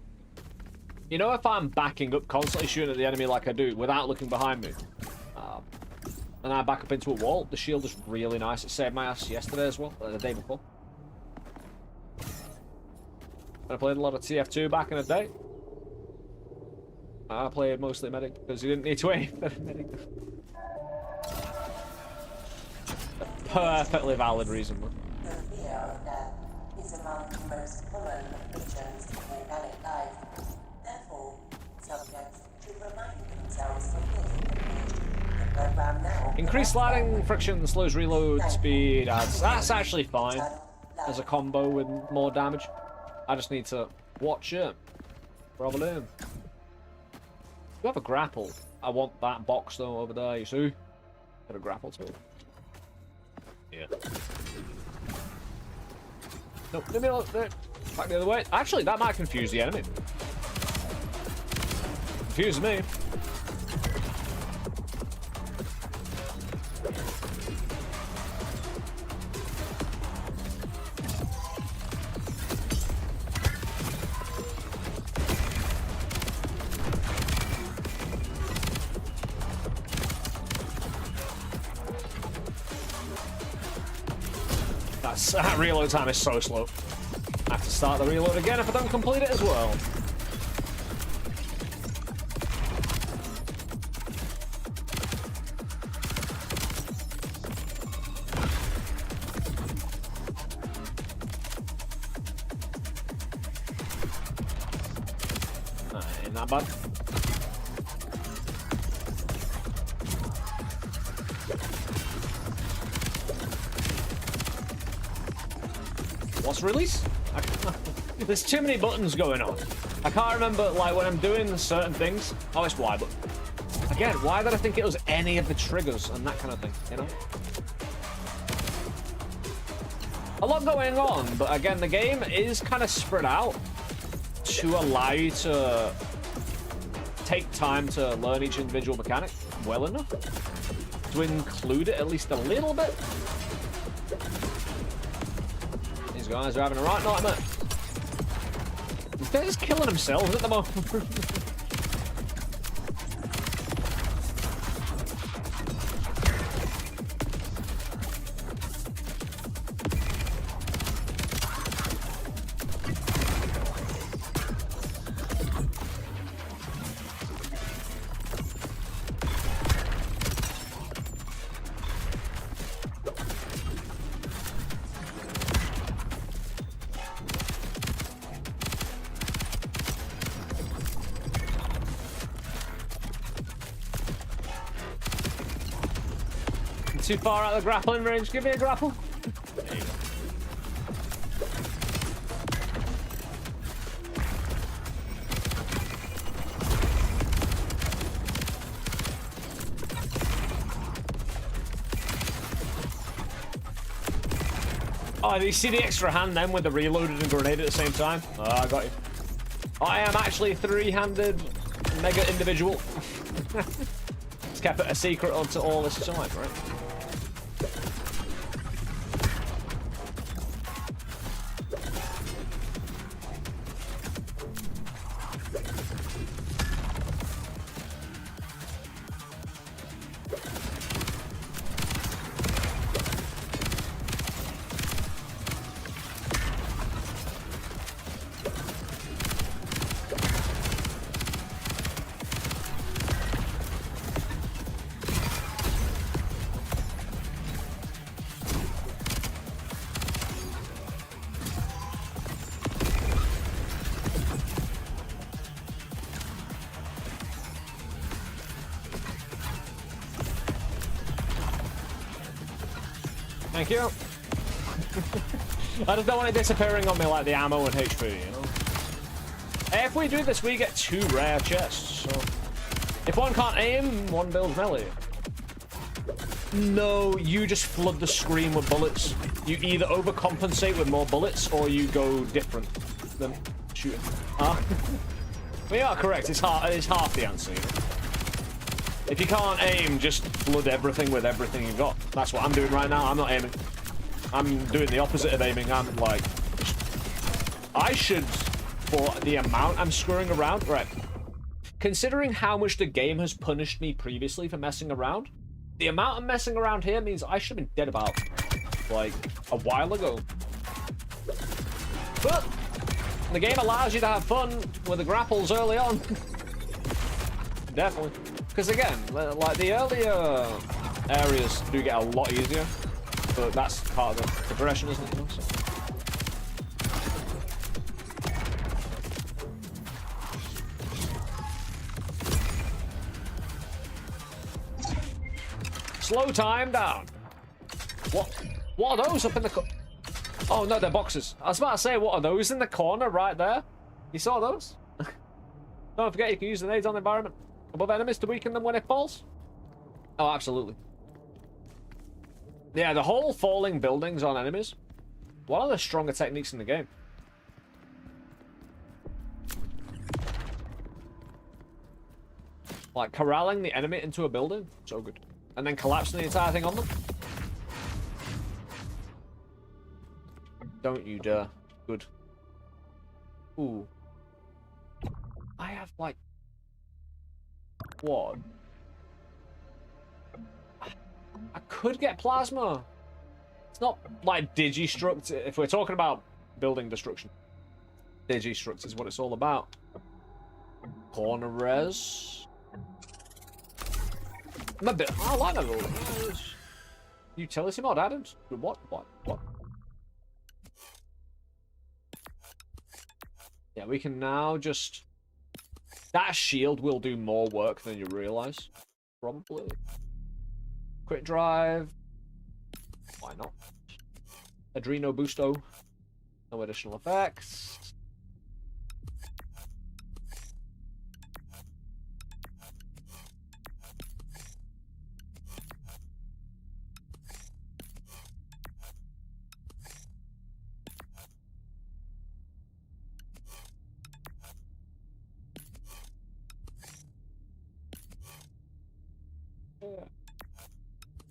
You know, if I'm backing up, constantly shooting at the enemy like I do, without looking behind me, and I back up into a wall, the shield is really nice. It saved my ass yesterday as well, the day before. I played a lot of TF2 back in the day. I played mostly medic because you didn't need to aim for medic. A perfectly valid reason. The fear of death is among the most common afflictions in organic life. Therefore, subjects should remind themselves of this. The program now increased sliding friction slows reload speed. That's actually fine as a combo with more damage. I just need to watch it. Probably. You have a grapple. I want that box though over there, you see? Got a grapple too. Yeah. No, let me look there. Back the other way. Actually, that might confuse the enemy. Confuse me. That reload time is so slow. I have to start the reload again if I don't complete it as well. Ain't that bad. What's release? There's too many buttons going on. I can't remember, like, when I'm doing certain things. Oh, it's Y, but again, why did I think it was any of the triggers and that kind of thing, you know? A lot going on, but again, the game is kind of spread out to allow you to take time to learn each individual mechanic well enough to include it at least a little bit. These guys are having a right nightmare. They're just killing themselves at the moment. Too far out of the grappling range. Give me a grapple. There you go. Oh, do you see the extra hand then with the reloaded and grenade at the same time? Oh, I got you. I am actually a three-handed mega individual. It's kept it a secret until all this time, right? Thank you. I just don't want it disappearing on me like the ammo and HP, you know? If we do this, we get 2 rare chests, so... If one can't aim, one builds melee. No, you just flood the screen with bullets. You either overcompensate with more bullets, or you go different than shooting. We are correct, it's half the answer, you know? If you can't aim, just flood everything with everything you've got. That's what I'm doing right now. I'm not aiming. I'm doing the opposite of aiming. I'm like... I should, for the amount I'm screwing around... Right. Considering how much the game has punished me previously for messing around, the amount of messing around here means I should have been dead about, like, a while ago. But the game allows you to have fun with the grapples early on. Definitely. Because again, like the earlier areas do get a lot easier, but that's part of the progression, isn't it? You know, so. Slow time down. What are those up in the oh no, they're boxes. I was about to say, what are those in the corner right there? You saw those? Don't forget you can use the nades on the environment above enemies to weaken them when it falls. Oh, absolutely. Yeah, the whole falling buildings on enemies, one of the stronger techniques in the game. Like corralling the enemy into a building, so good. And then collapsing the entire thing on them. Don't you dare. Good. Ooh. I have like... What? I could get plasma. It's not like Digistruct. If we're talking about building destruction, Digistruct is what it's all about. Corner res. I'm a bit. I like that all. Utility mod items. What? Yeah, we can now just. That shield will do more work than you realize. Probably. Quick drive. Why not? Adreno Boosto. No additional effects.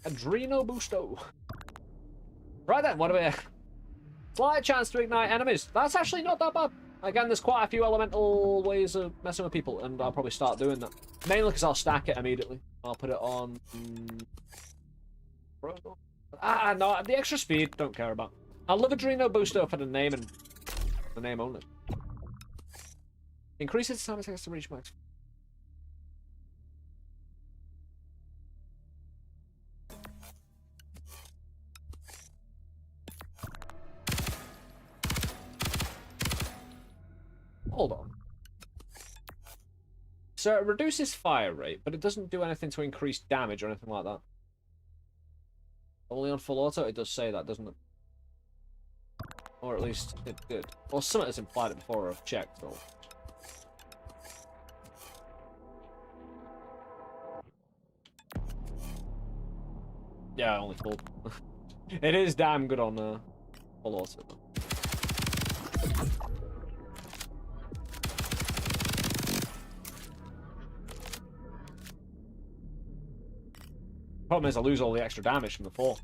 Adreno Boosto. Right then, what do we... Slight chance to ignite enemies. That's actually not that bad. Again, there's quite a few elemental ways of messing with people, and I'll probably start doing that. Mainly because I'll stack it immediately. I'll put it on... no, the extra speed, don't care about. I love Adreno Boosto for the name and the name only. Increases the time it takes to reach max. Hold on. So it reduces fire rate, but it doesn't do anything to increase damage or anything like that. Only on full auto, it does say that, doesn't it? Or at least it did. Or something has implied it before I've checked, though. Yeah, only full. It is damn good on full auto, though. Problem is, I lose all the extra damage from the fall.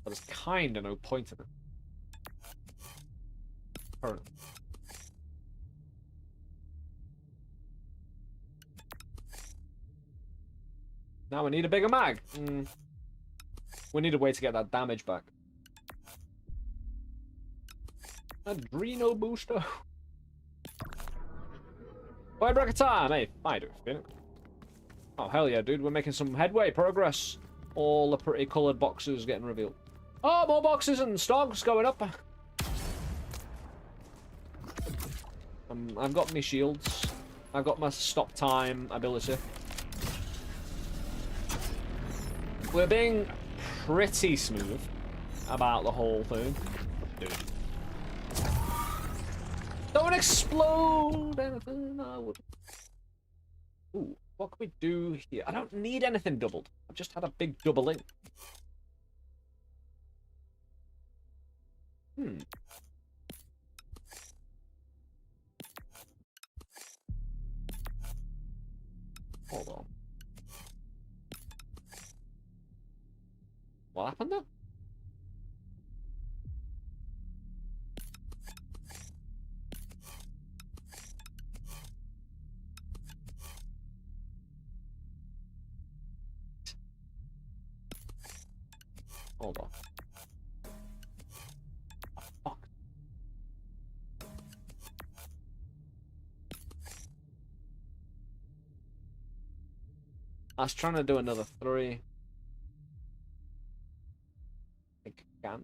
But there's kinda no point in it. Currently. Now we need a bigger mag. We need a way to get that damage back. Adreno Booster. Why break a time? Hey, I do. Oh, hell yeah, dude. We're making some headway, progress. All the pretty coloured boxes getting revealed. Oh, more boxes and stocks going up. I've got my shields. I've got my stop time ability. We're being pretty smooth about the whole thing. Dude. Don't explode anything, I would. Ooh, what can we do here? I don't need anything doubled. I've just had a big doubling. Hold on. What happened there? Hold on. Oh, fuck. I was trying to do another 3. I think I can.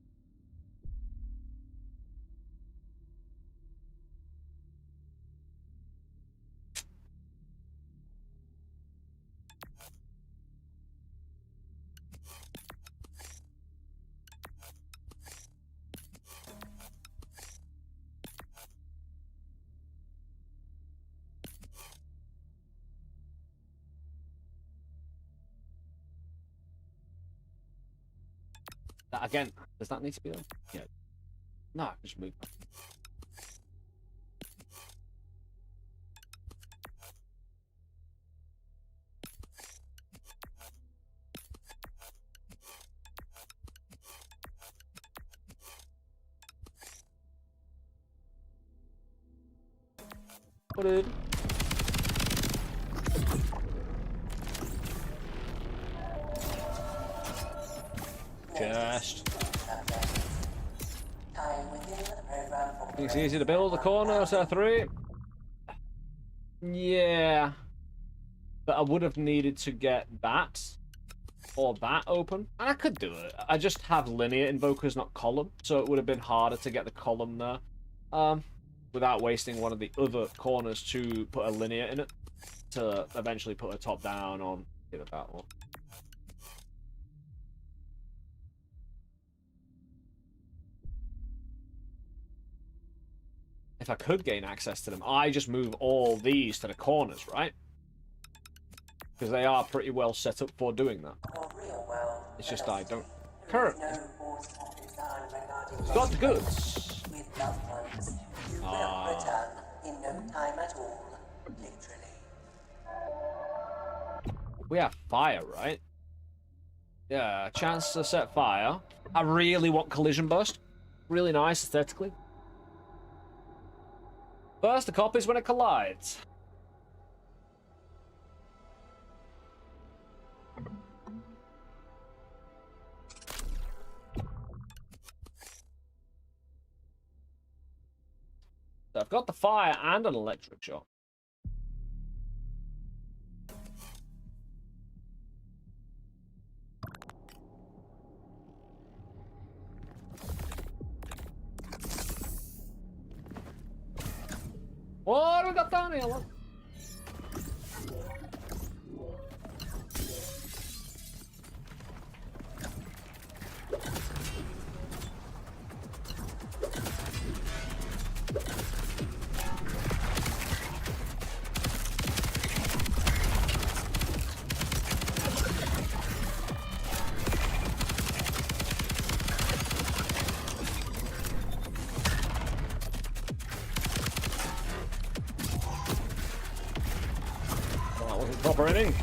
Again, does that need to be on? Yeah. No, just move. What did? Just. It's easy to build the corner, so 3. Yeah. But I would have needed to get that. Or that open. And I could do it. I just have linear invokers, not column. So it would have been harder to get the column there. Without wasting one of the other corners to put a linear in it. To eventually put a top down on either that one. if I could gain access to them, I just move all these to the corners, right? Because they are pretty well set up for doing that. For real world It's just I don't there is currently. no forceful design regarding Got the goods. with loved ones. You will return in no time at all, literally. We have fire, right? Yeah, chance to set fire. I really want collision burst. Really nice aesthetically. Burst the copies when it collides. So I've got the fire and an electric shot. What do we got down here? Look. Proper inning.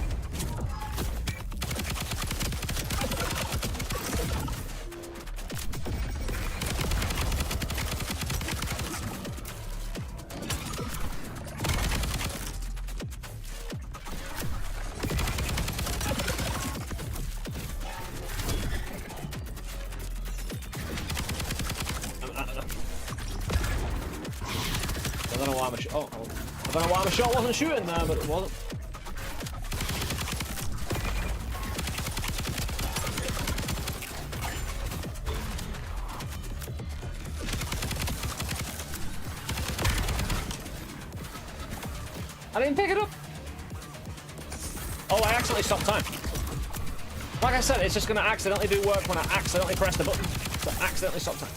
I don't know why my I don't know why my shot wasn't shooting there, but it wasn't. I didn't pick it up. Oh, I accidentally stopped time. Like I said, it's just going to accidentally do work when I accidentally press the button. So accidentally stop time.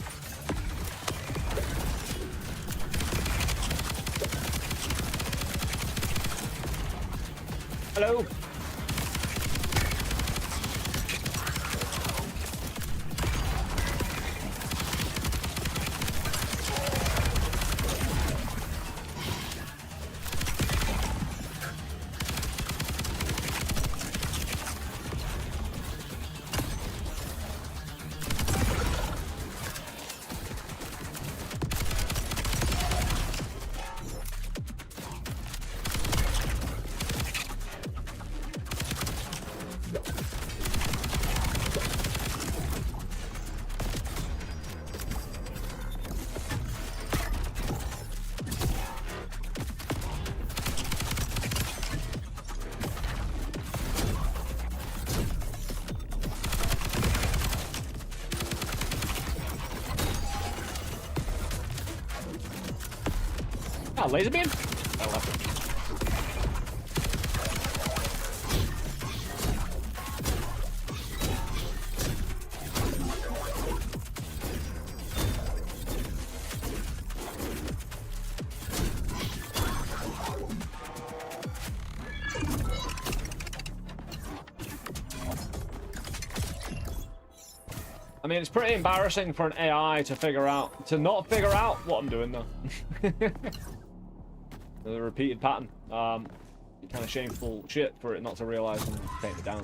Hello. Ah, laser beam? I left it. I mean, it's pretty embarrassing for an AI to not figure out what I'm doing though. The repeated pattern. Kind of shameful shit for it not to realize and take me down.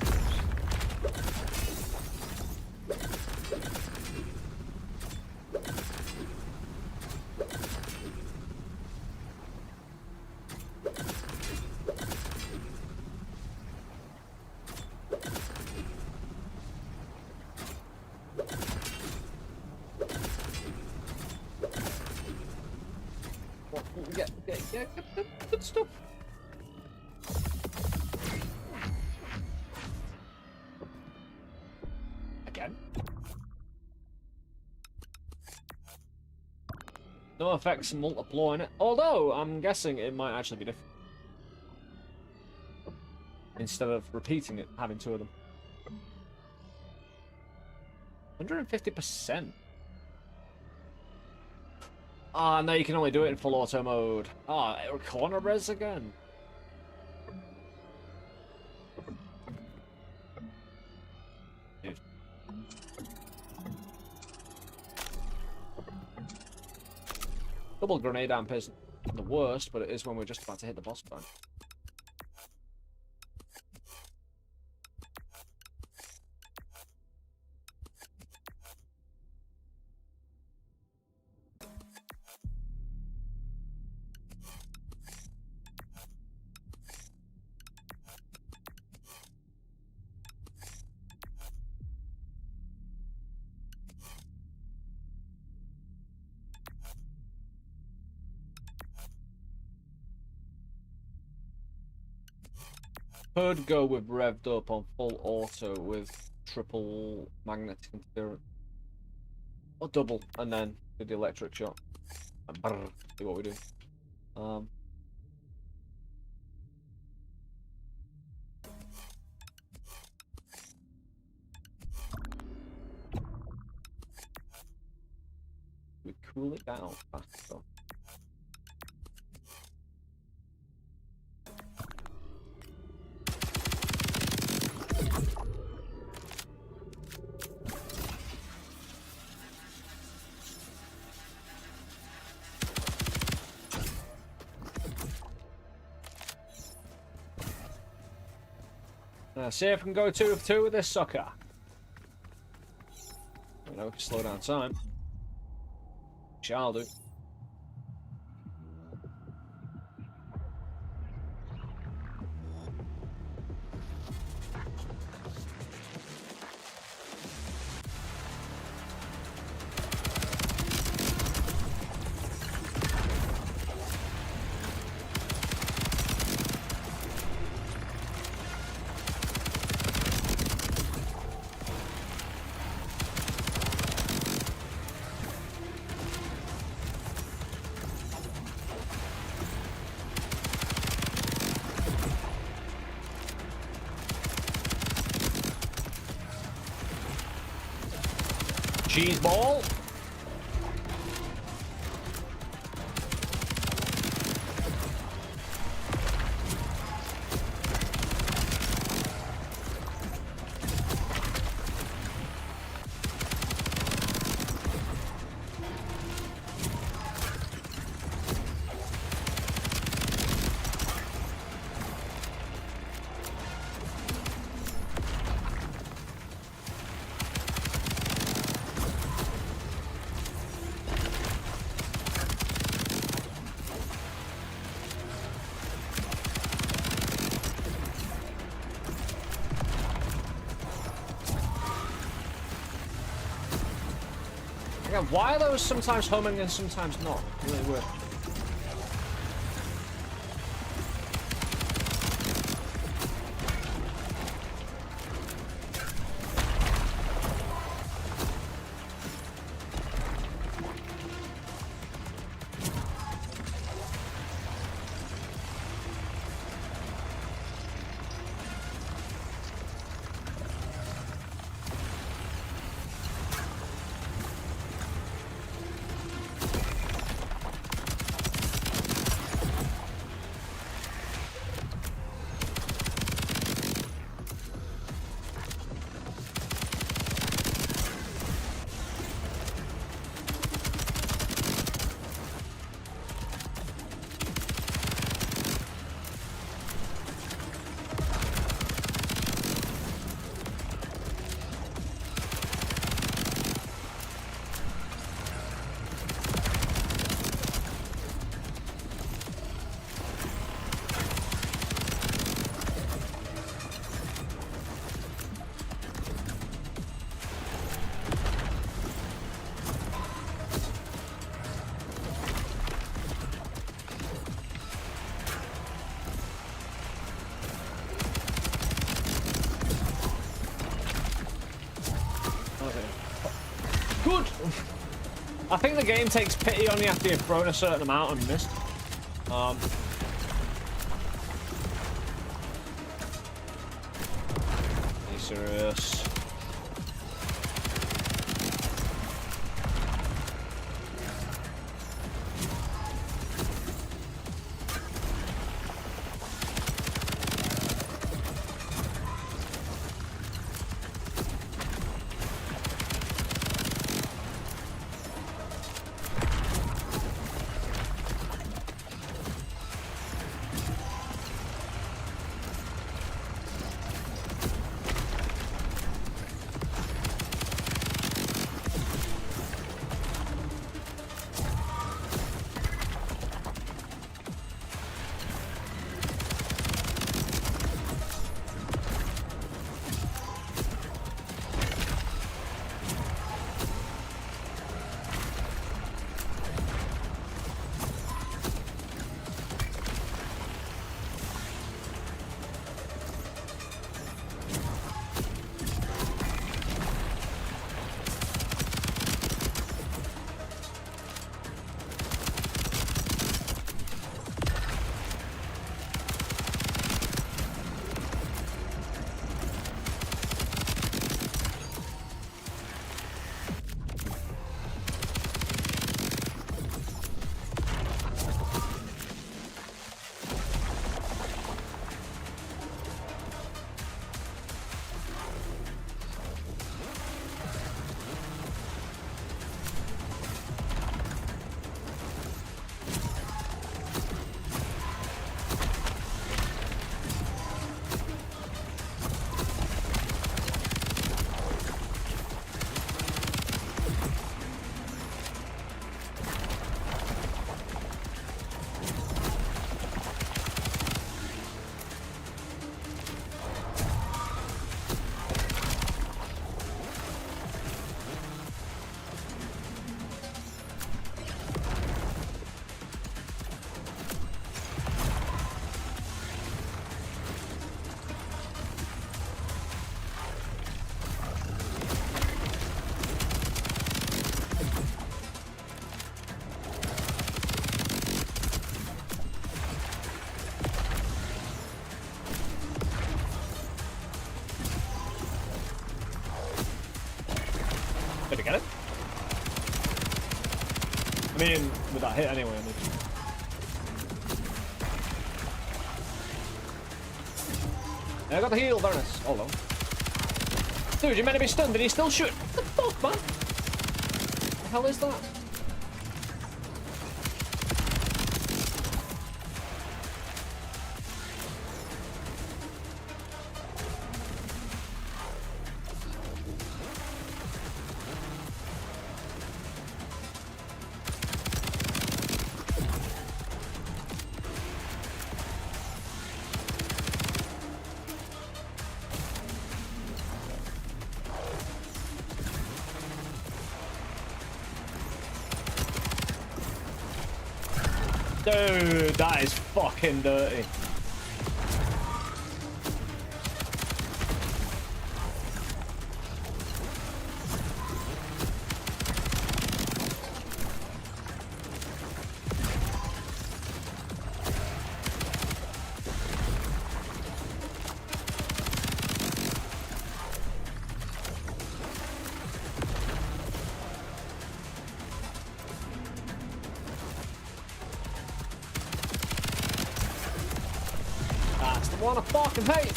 Yeah, good stuff. Again. No effects multiplying it. Although, I'm guessing it might actually be different. Instead of repeating it, having two of them. 150%. Ah, no, you can only do it in full auto mode. Ah, corner res again. Dude. Double grenade amp isn't the worst, but it is when we're just about to hit the boss fight. Could go with revved up on full auto with triple magnetic interference. Or double, and then do the electric shot. And brrr, see what we do. We cool it down faster. See if we can go 2 of 2 with this sucker. I know we can slow down time. Shall do. Cheese ball. Again, why are those sometimes humming and sometimes not? Really weird. Good! I think the game takes pity on you after you've thrown a certain amount and missed. Are you serious? gonna get it? I mean, with that hit anyway. I mean. Yeah, I got the heal, very nice. Hold on. Dude, you're meant to be stunned and he's still shooting. What the fuck, man? What the hell is that? Dude, that is fucking dirty. What a fucking hate!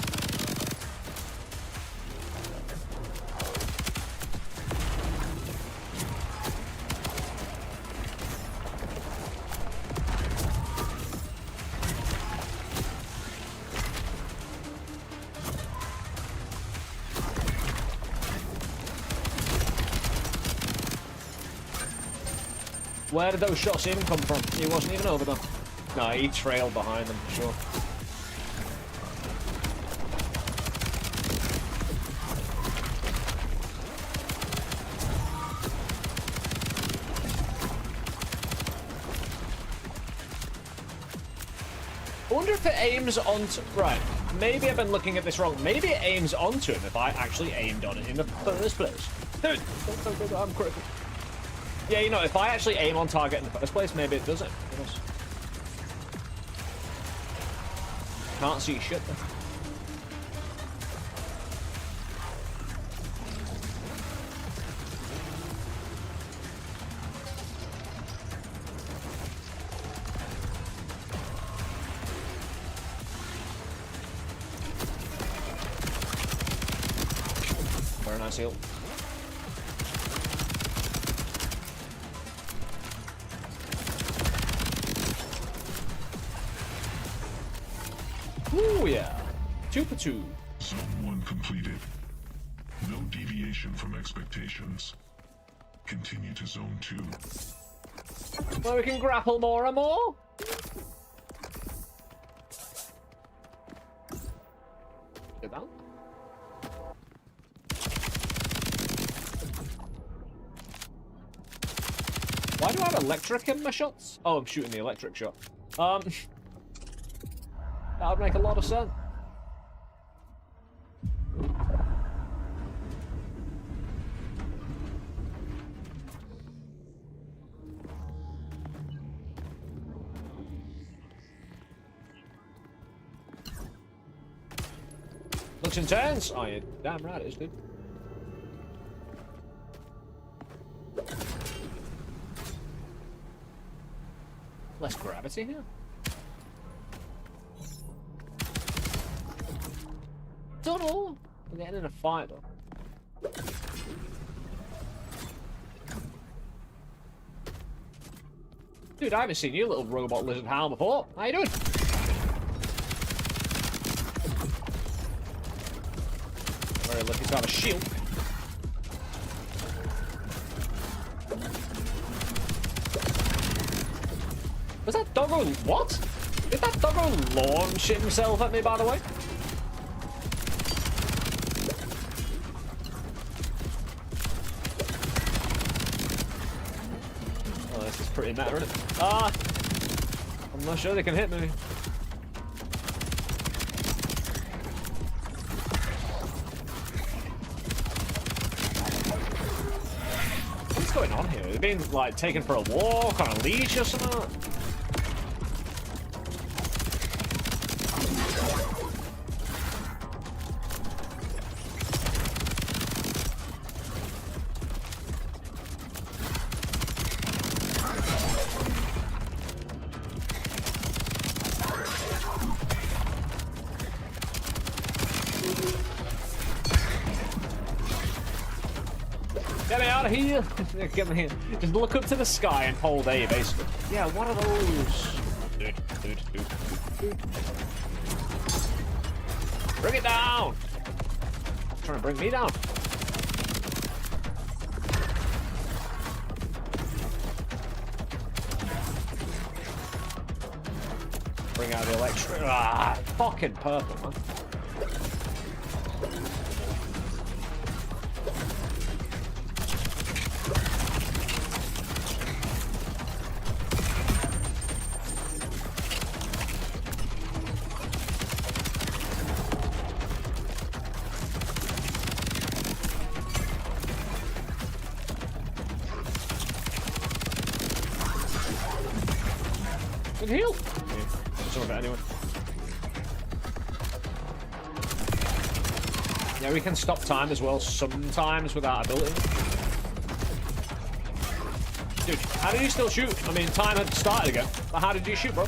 Where did those shots even come from? He wasn't even over them. No, he trailed behind them for sure. I wonder if it aims onto... Right, maybe I've been looking at this wrong. Maybe it aims onto him if I actually aimed on it in the first place. Dude, I'm critical. Yeah, you know, if I actually aim on target in the first place, maybe it doesn't. Can't see shit then. Very nice heal. Ooh, yeah. 2 for 2. Zone 1 completed. No deviation from expectations. Continue to Zone 2. Well, we can grapple more and more. Get down. Why do I have electric in my shots? Oh, I'm shooting the electric shot. That would make a lot of sense. Looks intense. Oh, you're damn right it is, dude. Less gravity here. Don't know. We're getting in a fight though. Dude, I haven't seen you, little robot lizard hound, before. How you doing? Very lucky to have a shield. Was that doggo... What? Did that doggo launch himself at me, by the way? Oh, this is pretty meta, isn't it? Ah! I'm not sure they can hit me. What's going on here? They're being, like, taken for a walk on a leash or something? gotta heal. Just look up to the sky and hold A, basically. Yeah, what are those? Dude. Bring it down! Trying to bring me down. Bring out the electric. Ah, fucking purple, man. Good heal. Some of it anyway. Yeah, we can stop time as well sometimes with our ability. Dude, how did you still shoot? I mean, time had started again. But how did you shoot, bro?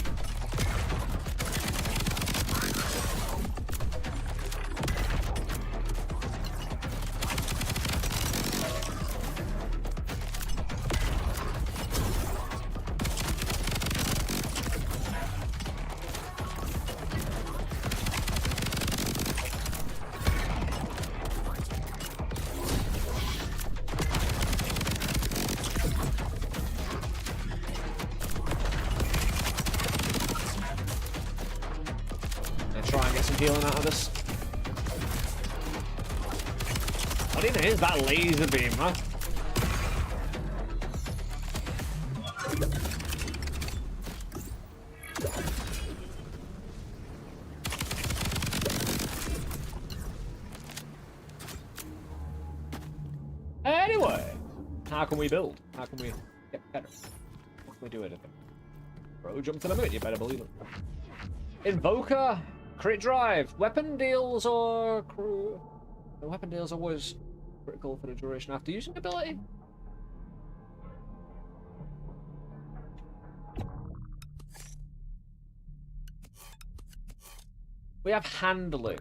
Healing out of this. What even is that laser beam, huh? Anyway, how can we build? How can we get better? How can we do anything? Bro, jump to the moon, you better believe it. Invoker. Crit drive. Weapon deals or the weapon deals are always critical for the duration after using the ability. We have handling.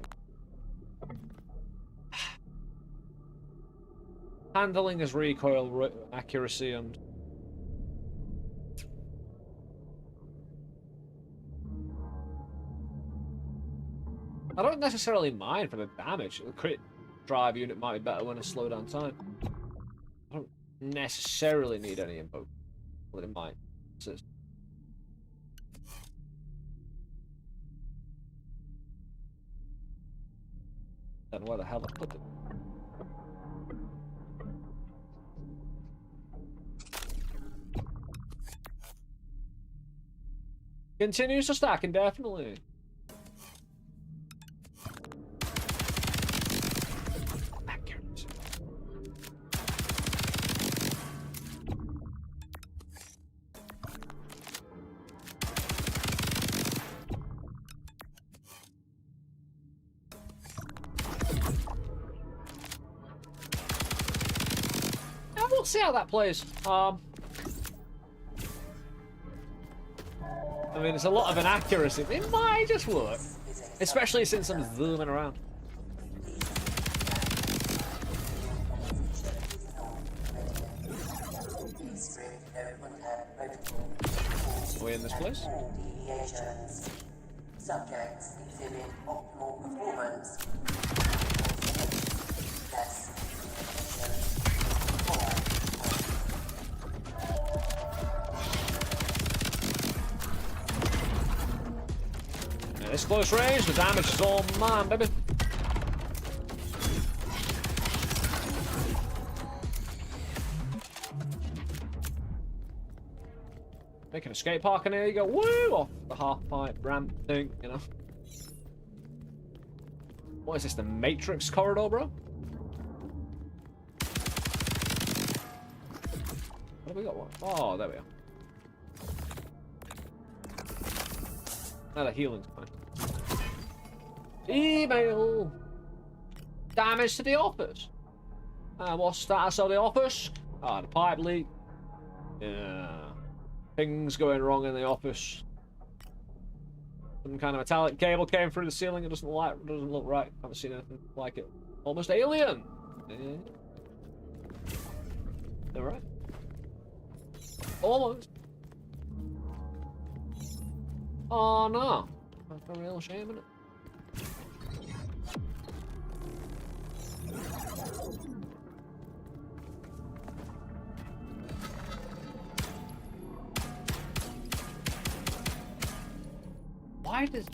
Handling is recoil, accuracy, and I don't necessarily mind for the damage. The crit drive unit might be better when it's slow down time. I don't necessarily need any invoke, but it might. Then where the hell I put it? Continues to stack indefinitely. We'll see how that plays. I mean, it's a lot of inaccuracy. It might just work, especially since I'm zooming around. Are we in this place? Subjects exhibit optimal performance. This close range, the damage is all mine, baby. Making a skate park in here, you go woo off the half pipe ramp thing, you know. What is this, the Matrix corridor, bro? What have we got? One? Oh, there we are. Another healing's fine. Email! Damage to the office. What's status of the office? Ah, the pipe leak. Yeah. Things going wrong in the office. Some kind of metallic cable came through the ceiling. It doesn't look right. Haven't seen anything like it. Almost alien. Yeah. They're right. Almost. Oh no. That's a real shame, isn't it? Why does...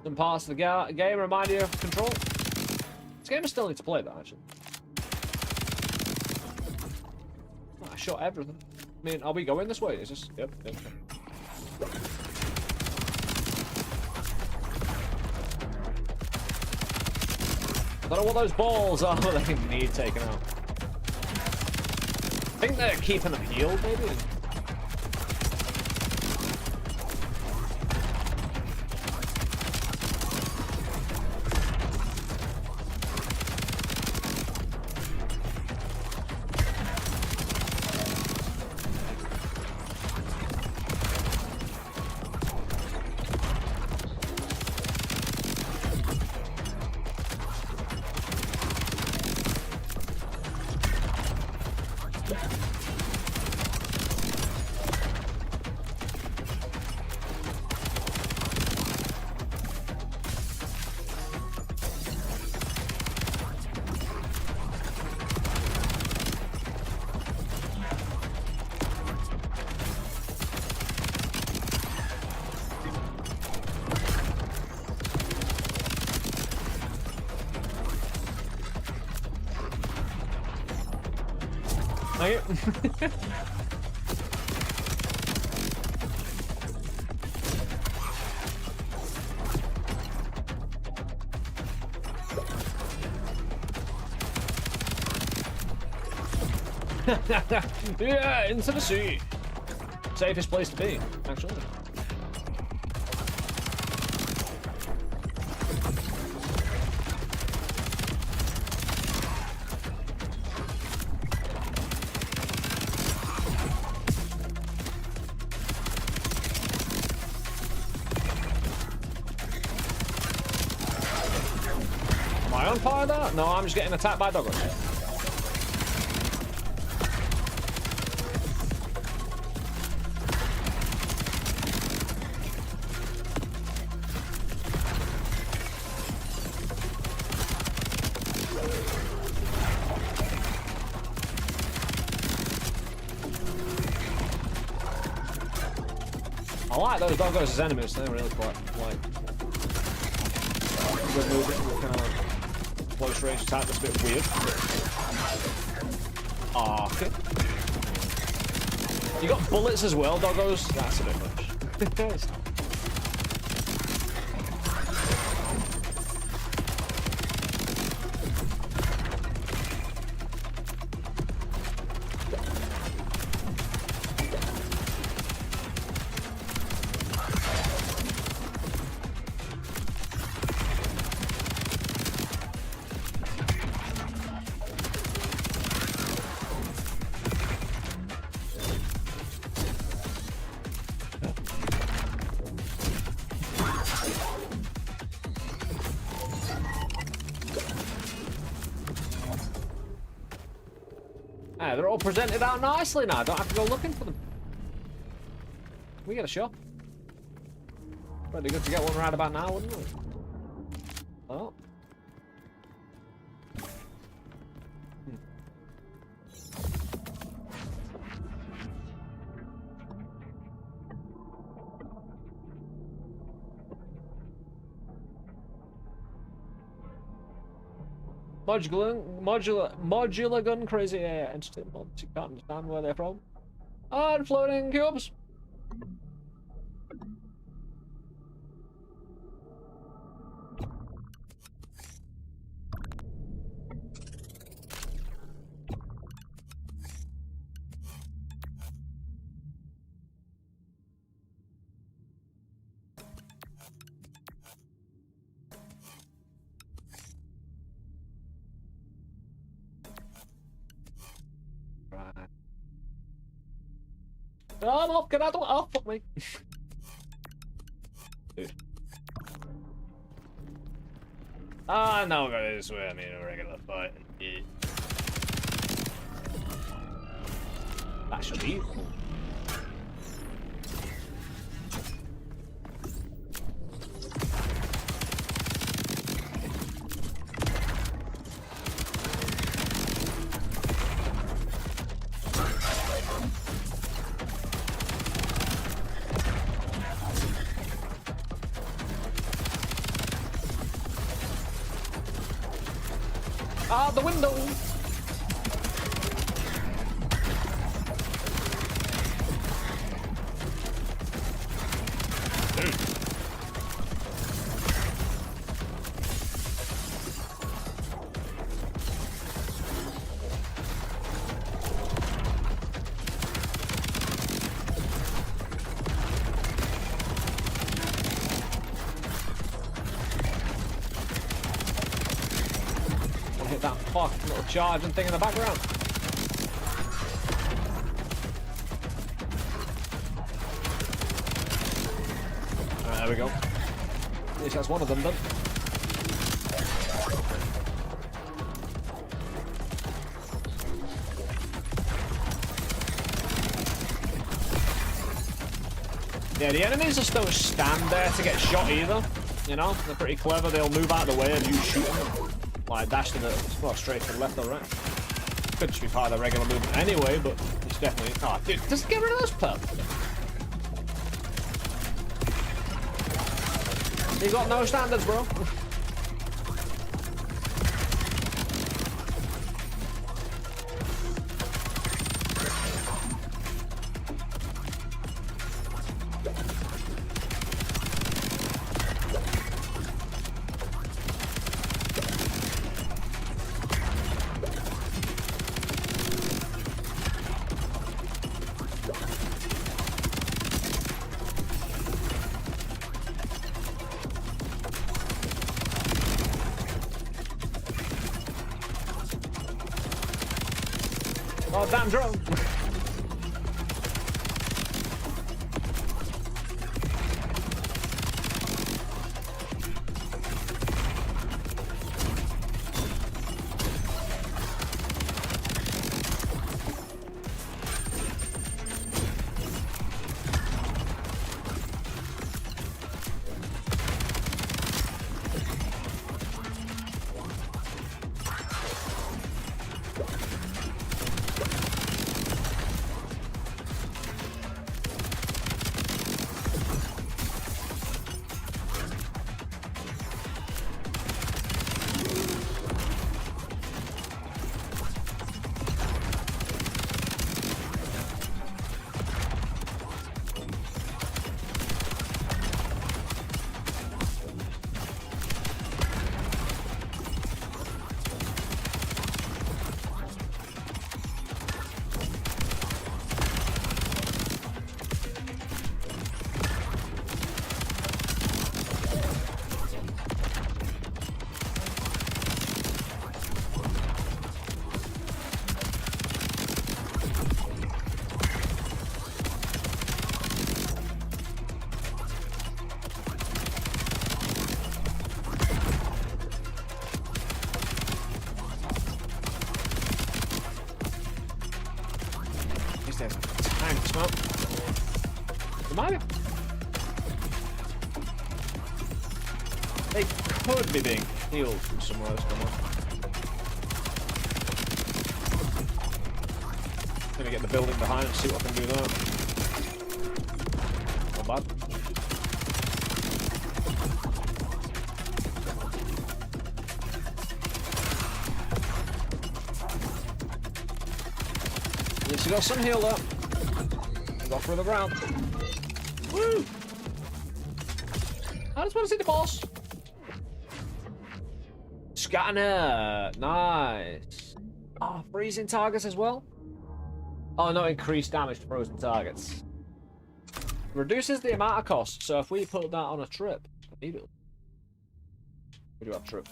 Some parts of the game remind you of Control. This game I still need to play, though, actually. I shot everything. I mean, are we going this way? Is this... Yep. I don't know what those balls are that they need taken out. I think they're keeping them healed, maybe? Yeah, into the sea. Safest place to be, actually. Am I on fire there? No, I'm just getting attacked by doggos. I like those doggos as enemies, they're really quite, like, good movement, kind of close range attack that's a bit weird. Okay. You got bullets as well, doggos? That's a bit much. Ah, they're all presented out nicely now. I don't have to go looking for them. We get a shop. Pretty good to get one right about now, wouldn't we? Oh. Modular gun crazy entity mods. You can't understand where they're from. And floating cubes. Oh, no, can I don't. Oh, fuck me. Dude. Ah, no, we're going this way. I mean, a regular fight. Yeah. That's cheap. Out the window! Hit that fucking little charging thing in the background. Alright, there we go. At least that's one of them done. Yeah, the enemies just don't stand there to get shot either. You know, they're pretty clever. They'll move out of the way and you shoot them. Like, dash to the, well, straight to the left or right. Could just be part of the regular movement anyway, but it's definitely... Oh, dude, just get rid of those perps. You got no standards, bro. Oh, damn drone! There's tanks, man. Remind me. They could be being healed from somewhere else. Maybe get the building behind and see what I can do there. Not bad. Yes, you got some heal there. Go through the ground. Woo! I just want to see the boss. Scanner. Nice. Oh, freezing targets as well. Oh, no, increased damage to frozen targets. Reduces the amount of cost. So if we put that on a trip, immediately. We do have a trip.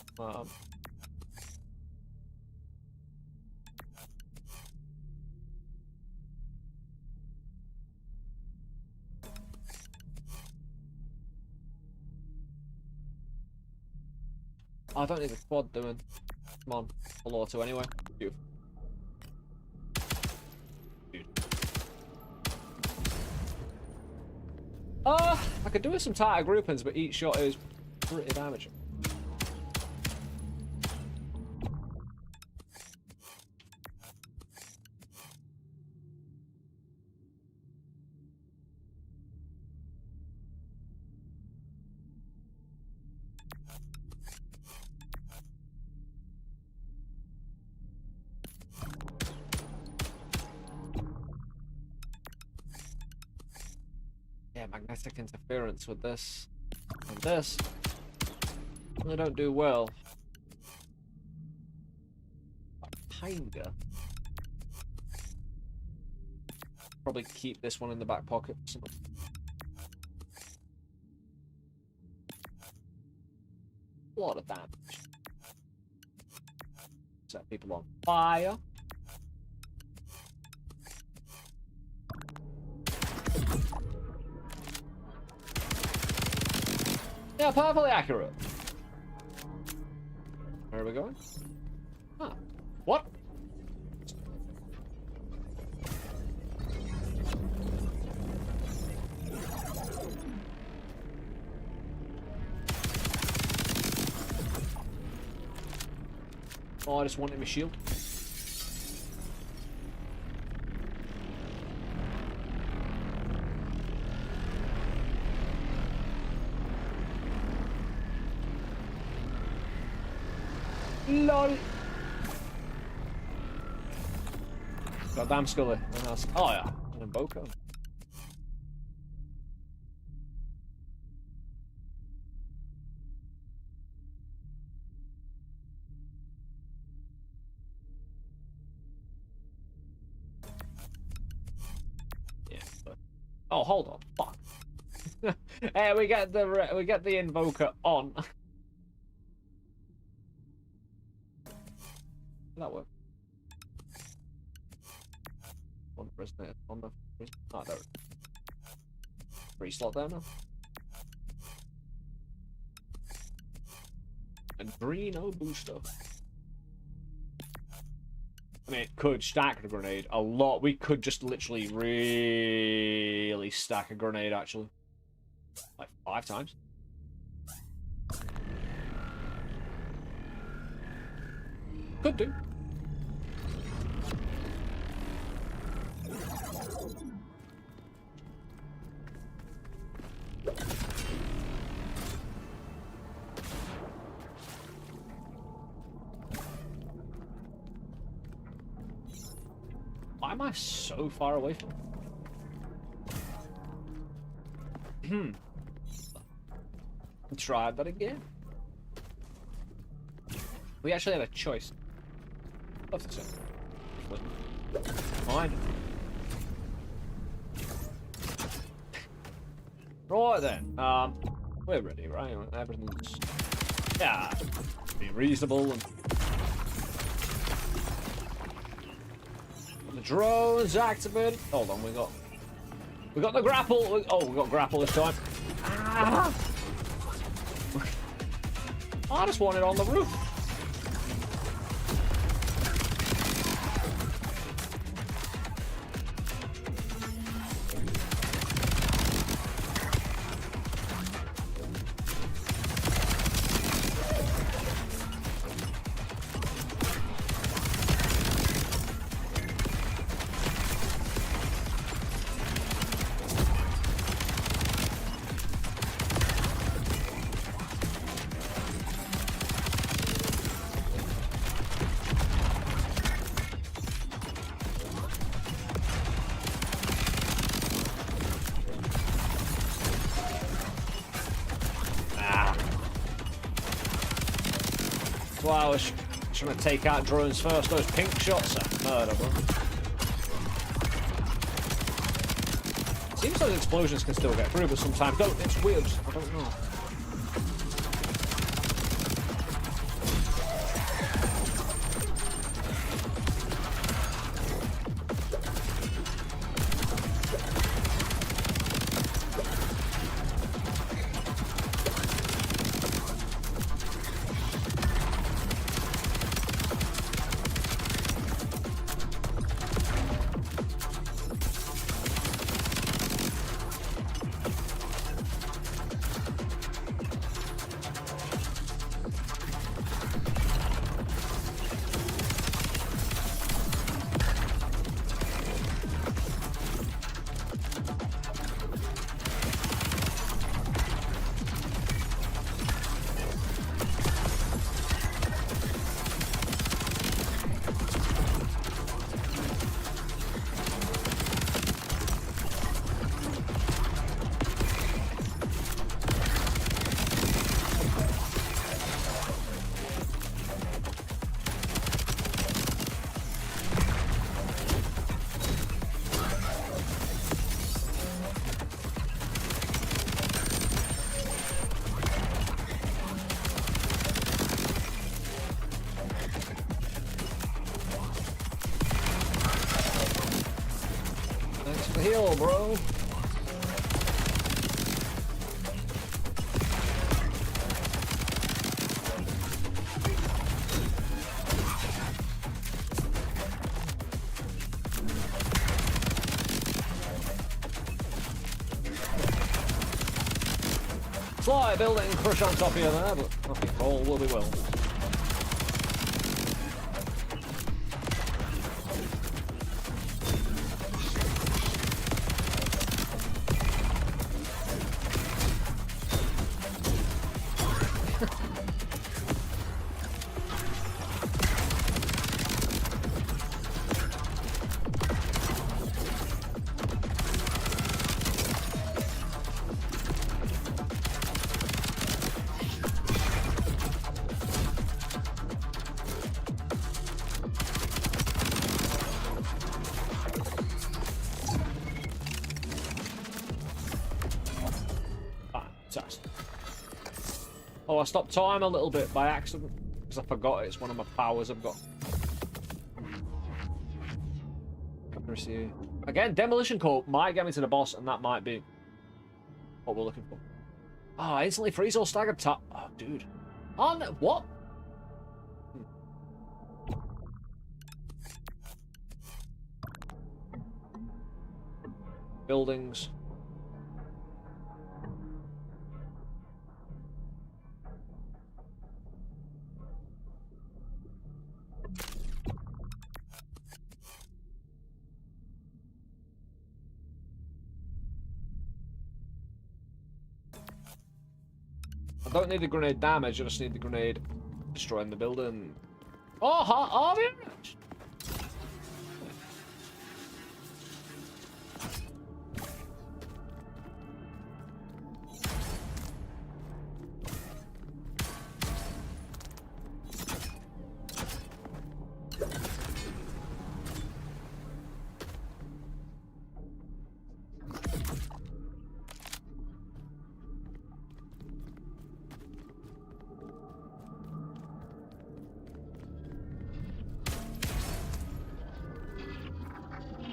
I don't need the quad doing. Come on, full auto anyway. Beautiful. Dude. I could do with some tighter groupings, but each shot is pretty damaging. Yeah, magnetic interference with this and this. They don't do well. Kinda. Probably keep this one in the back pocket. A lot of damage. Set people on fire. Yeah, perfectly accurate. Where are we going? Ah, what? Oh, I just wanted my shield. LOL. Goddamn Scully. Oh yeah, an invoker. Yeah. But... Oh, hold on. Fuck. Hey, we get the invoker on. That work. One resonator on the oh, there. Free slot there now. Enviro booster. I mean, it could stack the grenade a lot. We could just literally really stack a grenade actually. Like 5 times. Could do. Why am I so far away from him? Try that again. We actually have a choice. Love to say. Fine. Right then. We're ready, right? Everything's be reasonable and the drone's activated. Hold on, we got the grapple. Oh, we got grapple this time. Ah! I just want it on the roof. Well, I was trying to take out drones first. Those pink shots are murder, bro. Seems those explosions can still get through, but sometimes don't. It's weird. I don't know. heal, bro. Slight building crush on top of you there, but nothing. All will be well. Oh, I stopped time a little bit by accident because I forgot it's one of my powers I've got. Accuracy. Again, demolition coat might get me to the boss, and that might be what we're looking for. Oh, instantly freeze or staggered tap. Oh, dude. Oh, no, what? Buildings. I don't need the grenade damage, I just need the grenade destroying the building. Oh, are we?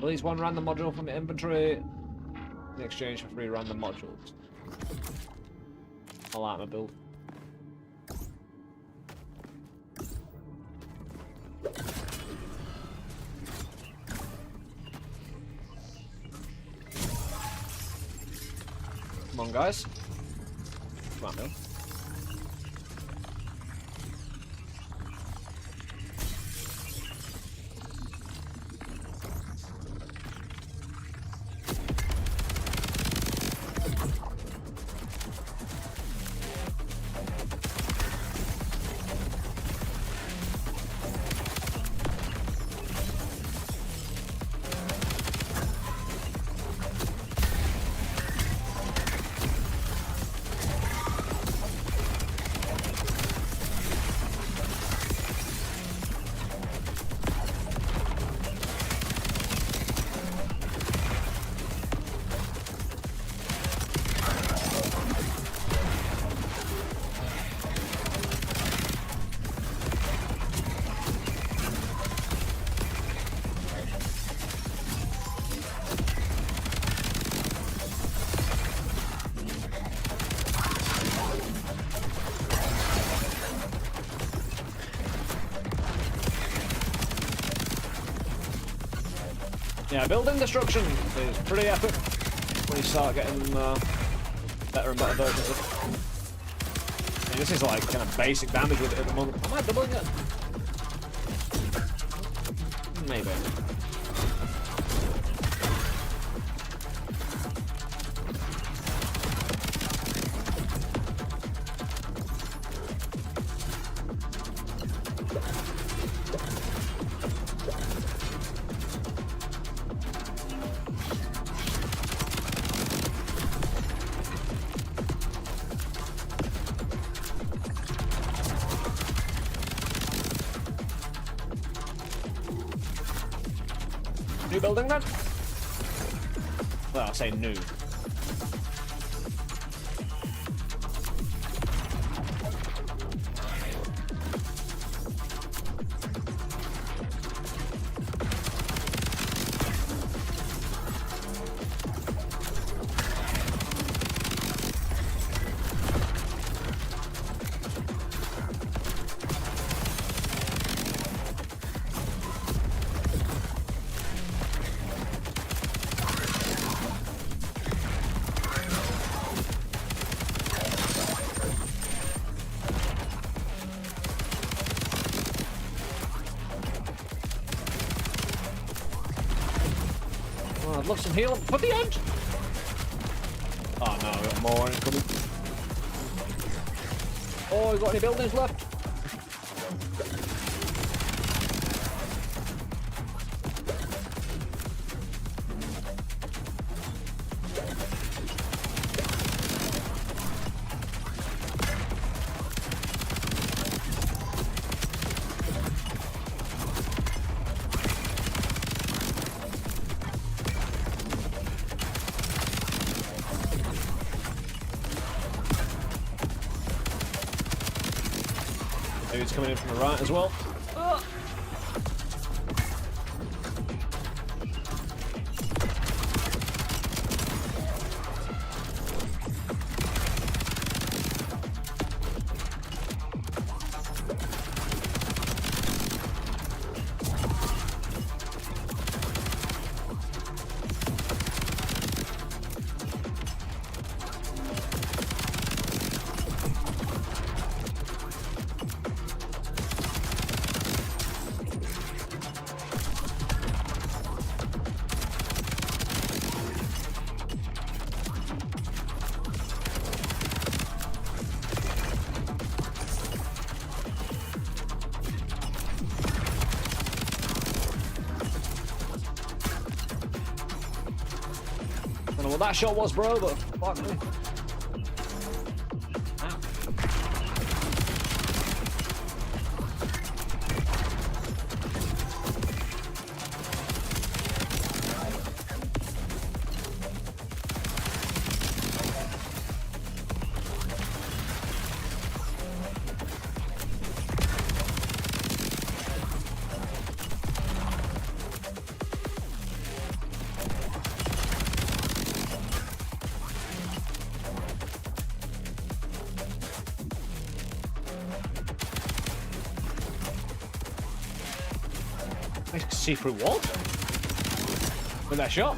Release one random module from your inventory in exchange for 3 random modules. I like my build. Come on, guys. Come on, Bill. Yeah, building destruction is pretty epic when you start getting better and better versions of it. I mean, this is like kind of basic damage with it at the moment. Am I doubling it? Maybe. New building then? Well, I'll say new. Oh, I'd love some heal for the end. Oh no, we got more incoming. Oh, you got any buildings left? Dude's coming in from the right as well. I don't know what that shot was, bro, but fuck me. I can see through what? With that shot?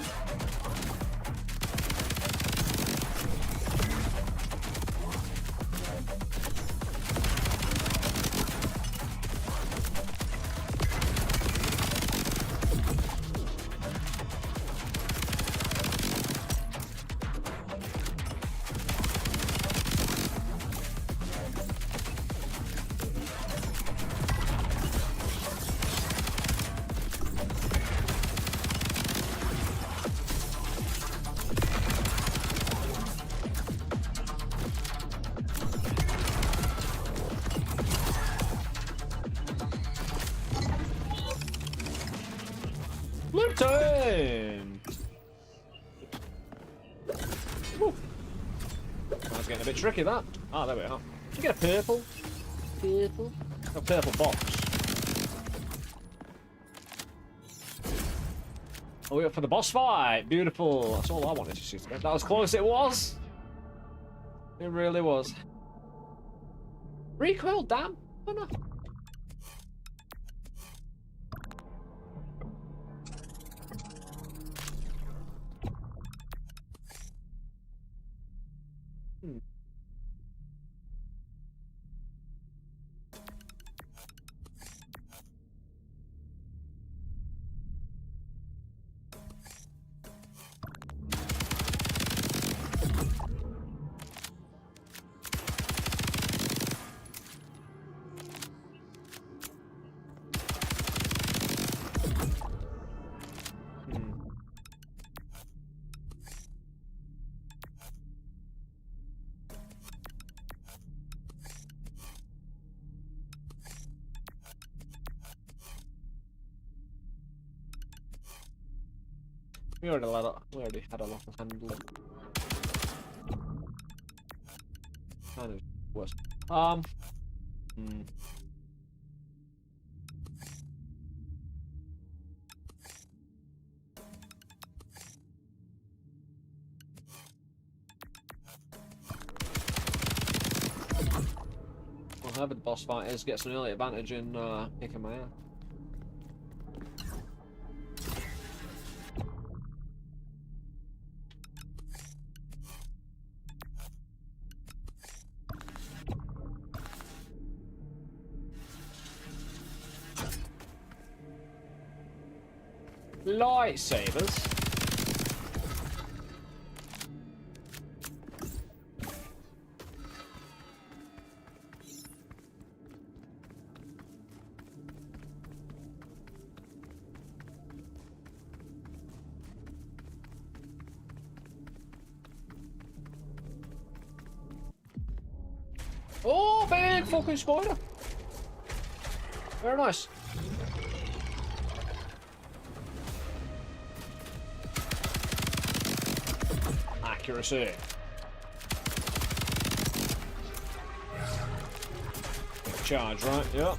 Loot time! Woo. That's getting a bit tricky, that. Ah, there we are. Did you get a purple? Purple? A purple box. Oh, we're up for the boss fight. Beautiful. That's all I wanted to see. That was close, it was. It really was. Recoil, damn. Oh no. We already had a lot of handling. Kind of worse. Well, whoever the boss fight is gets an early advantage in kicking my ass. Lightsabers. Oh, big fucking spider. Very nice. Accuracy. Charge, right? Yep.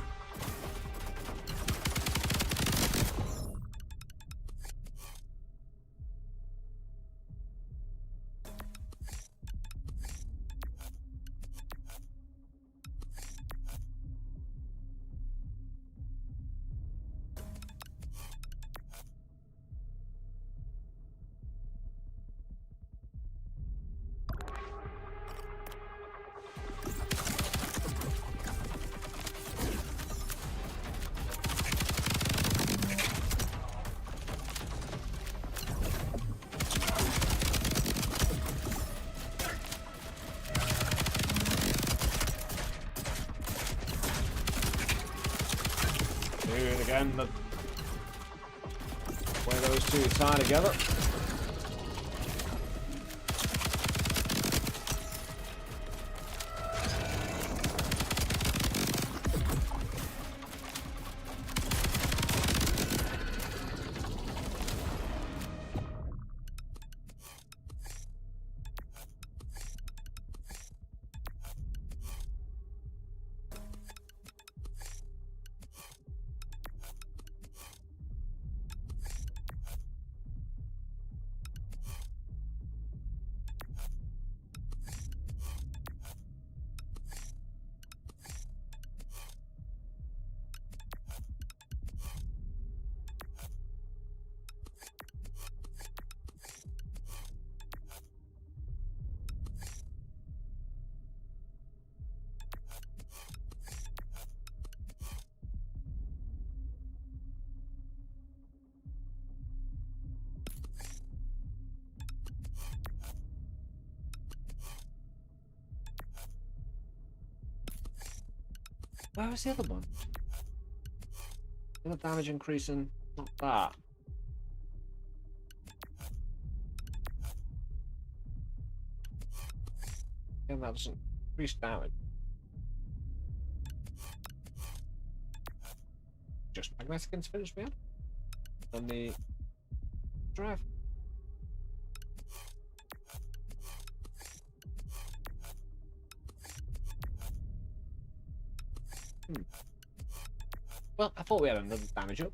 Dude, again, the way those two tie together. Where was the other one? The other damage increasing, not that. Yeah, that doesn't increase damage. Just magnetic interference we had. And the drive. Well, I thought we had another damage up.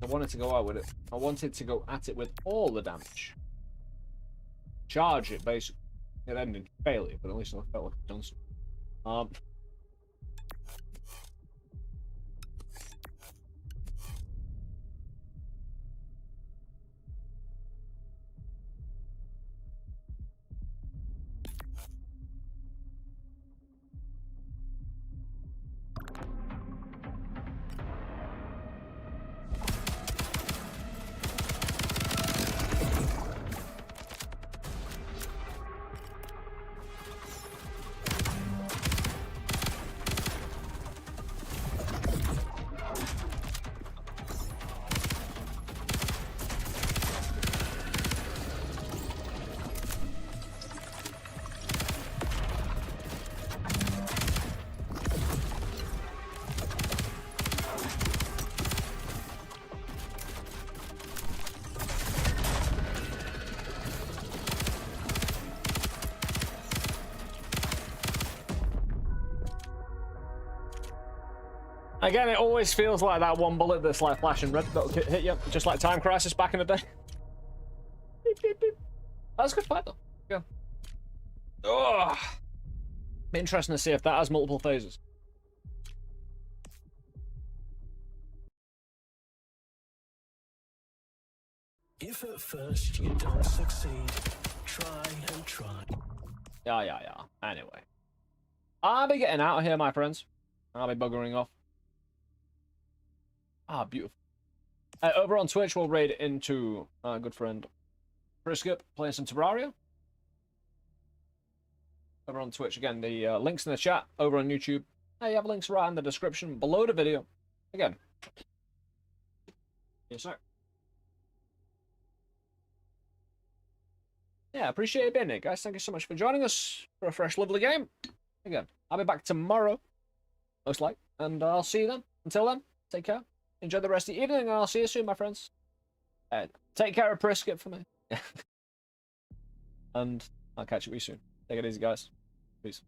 I wanted to go out with it. I wanted to go at it with all the damage. Charge it, basically. It ended in failure, but at least I felt like I've done something. Again, it always feels like that one bullet that's like flashing red that'll hit you, just like Time Crisis back in the day. Beep, beep, beep. That was a good fight though. Yeah. Ugh. Be interesting to see if that has multiple phases. If at first you don't succeed, try and try. Yeah. Anyway. I'll be getting out of here, my friends. I'll be buggering off. Ah, beautiful. Over on Twitch, we'll raid into our good friend Brisket playing some Terraria. Over on Twitch, again, the links in the chat. Over on YouTube, you have links right in the description below the video. Again. Yes, sir. Yeah, appreciate it being here, guys. Thank you so much for joining us for a fresh, lovely game. Again, I'll be back tomorrow, most likely, and I'll see you then. Until then, take care. Enjoy the rest of the evening, and I'll see you soon, my friends. Take care of Brisket for me. And I'll catch you soon. Take it easy, guys. Peace.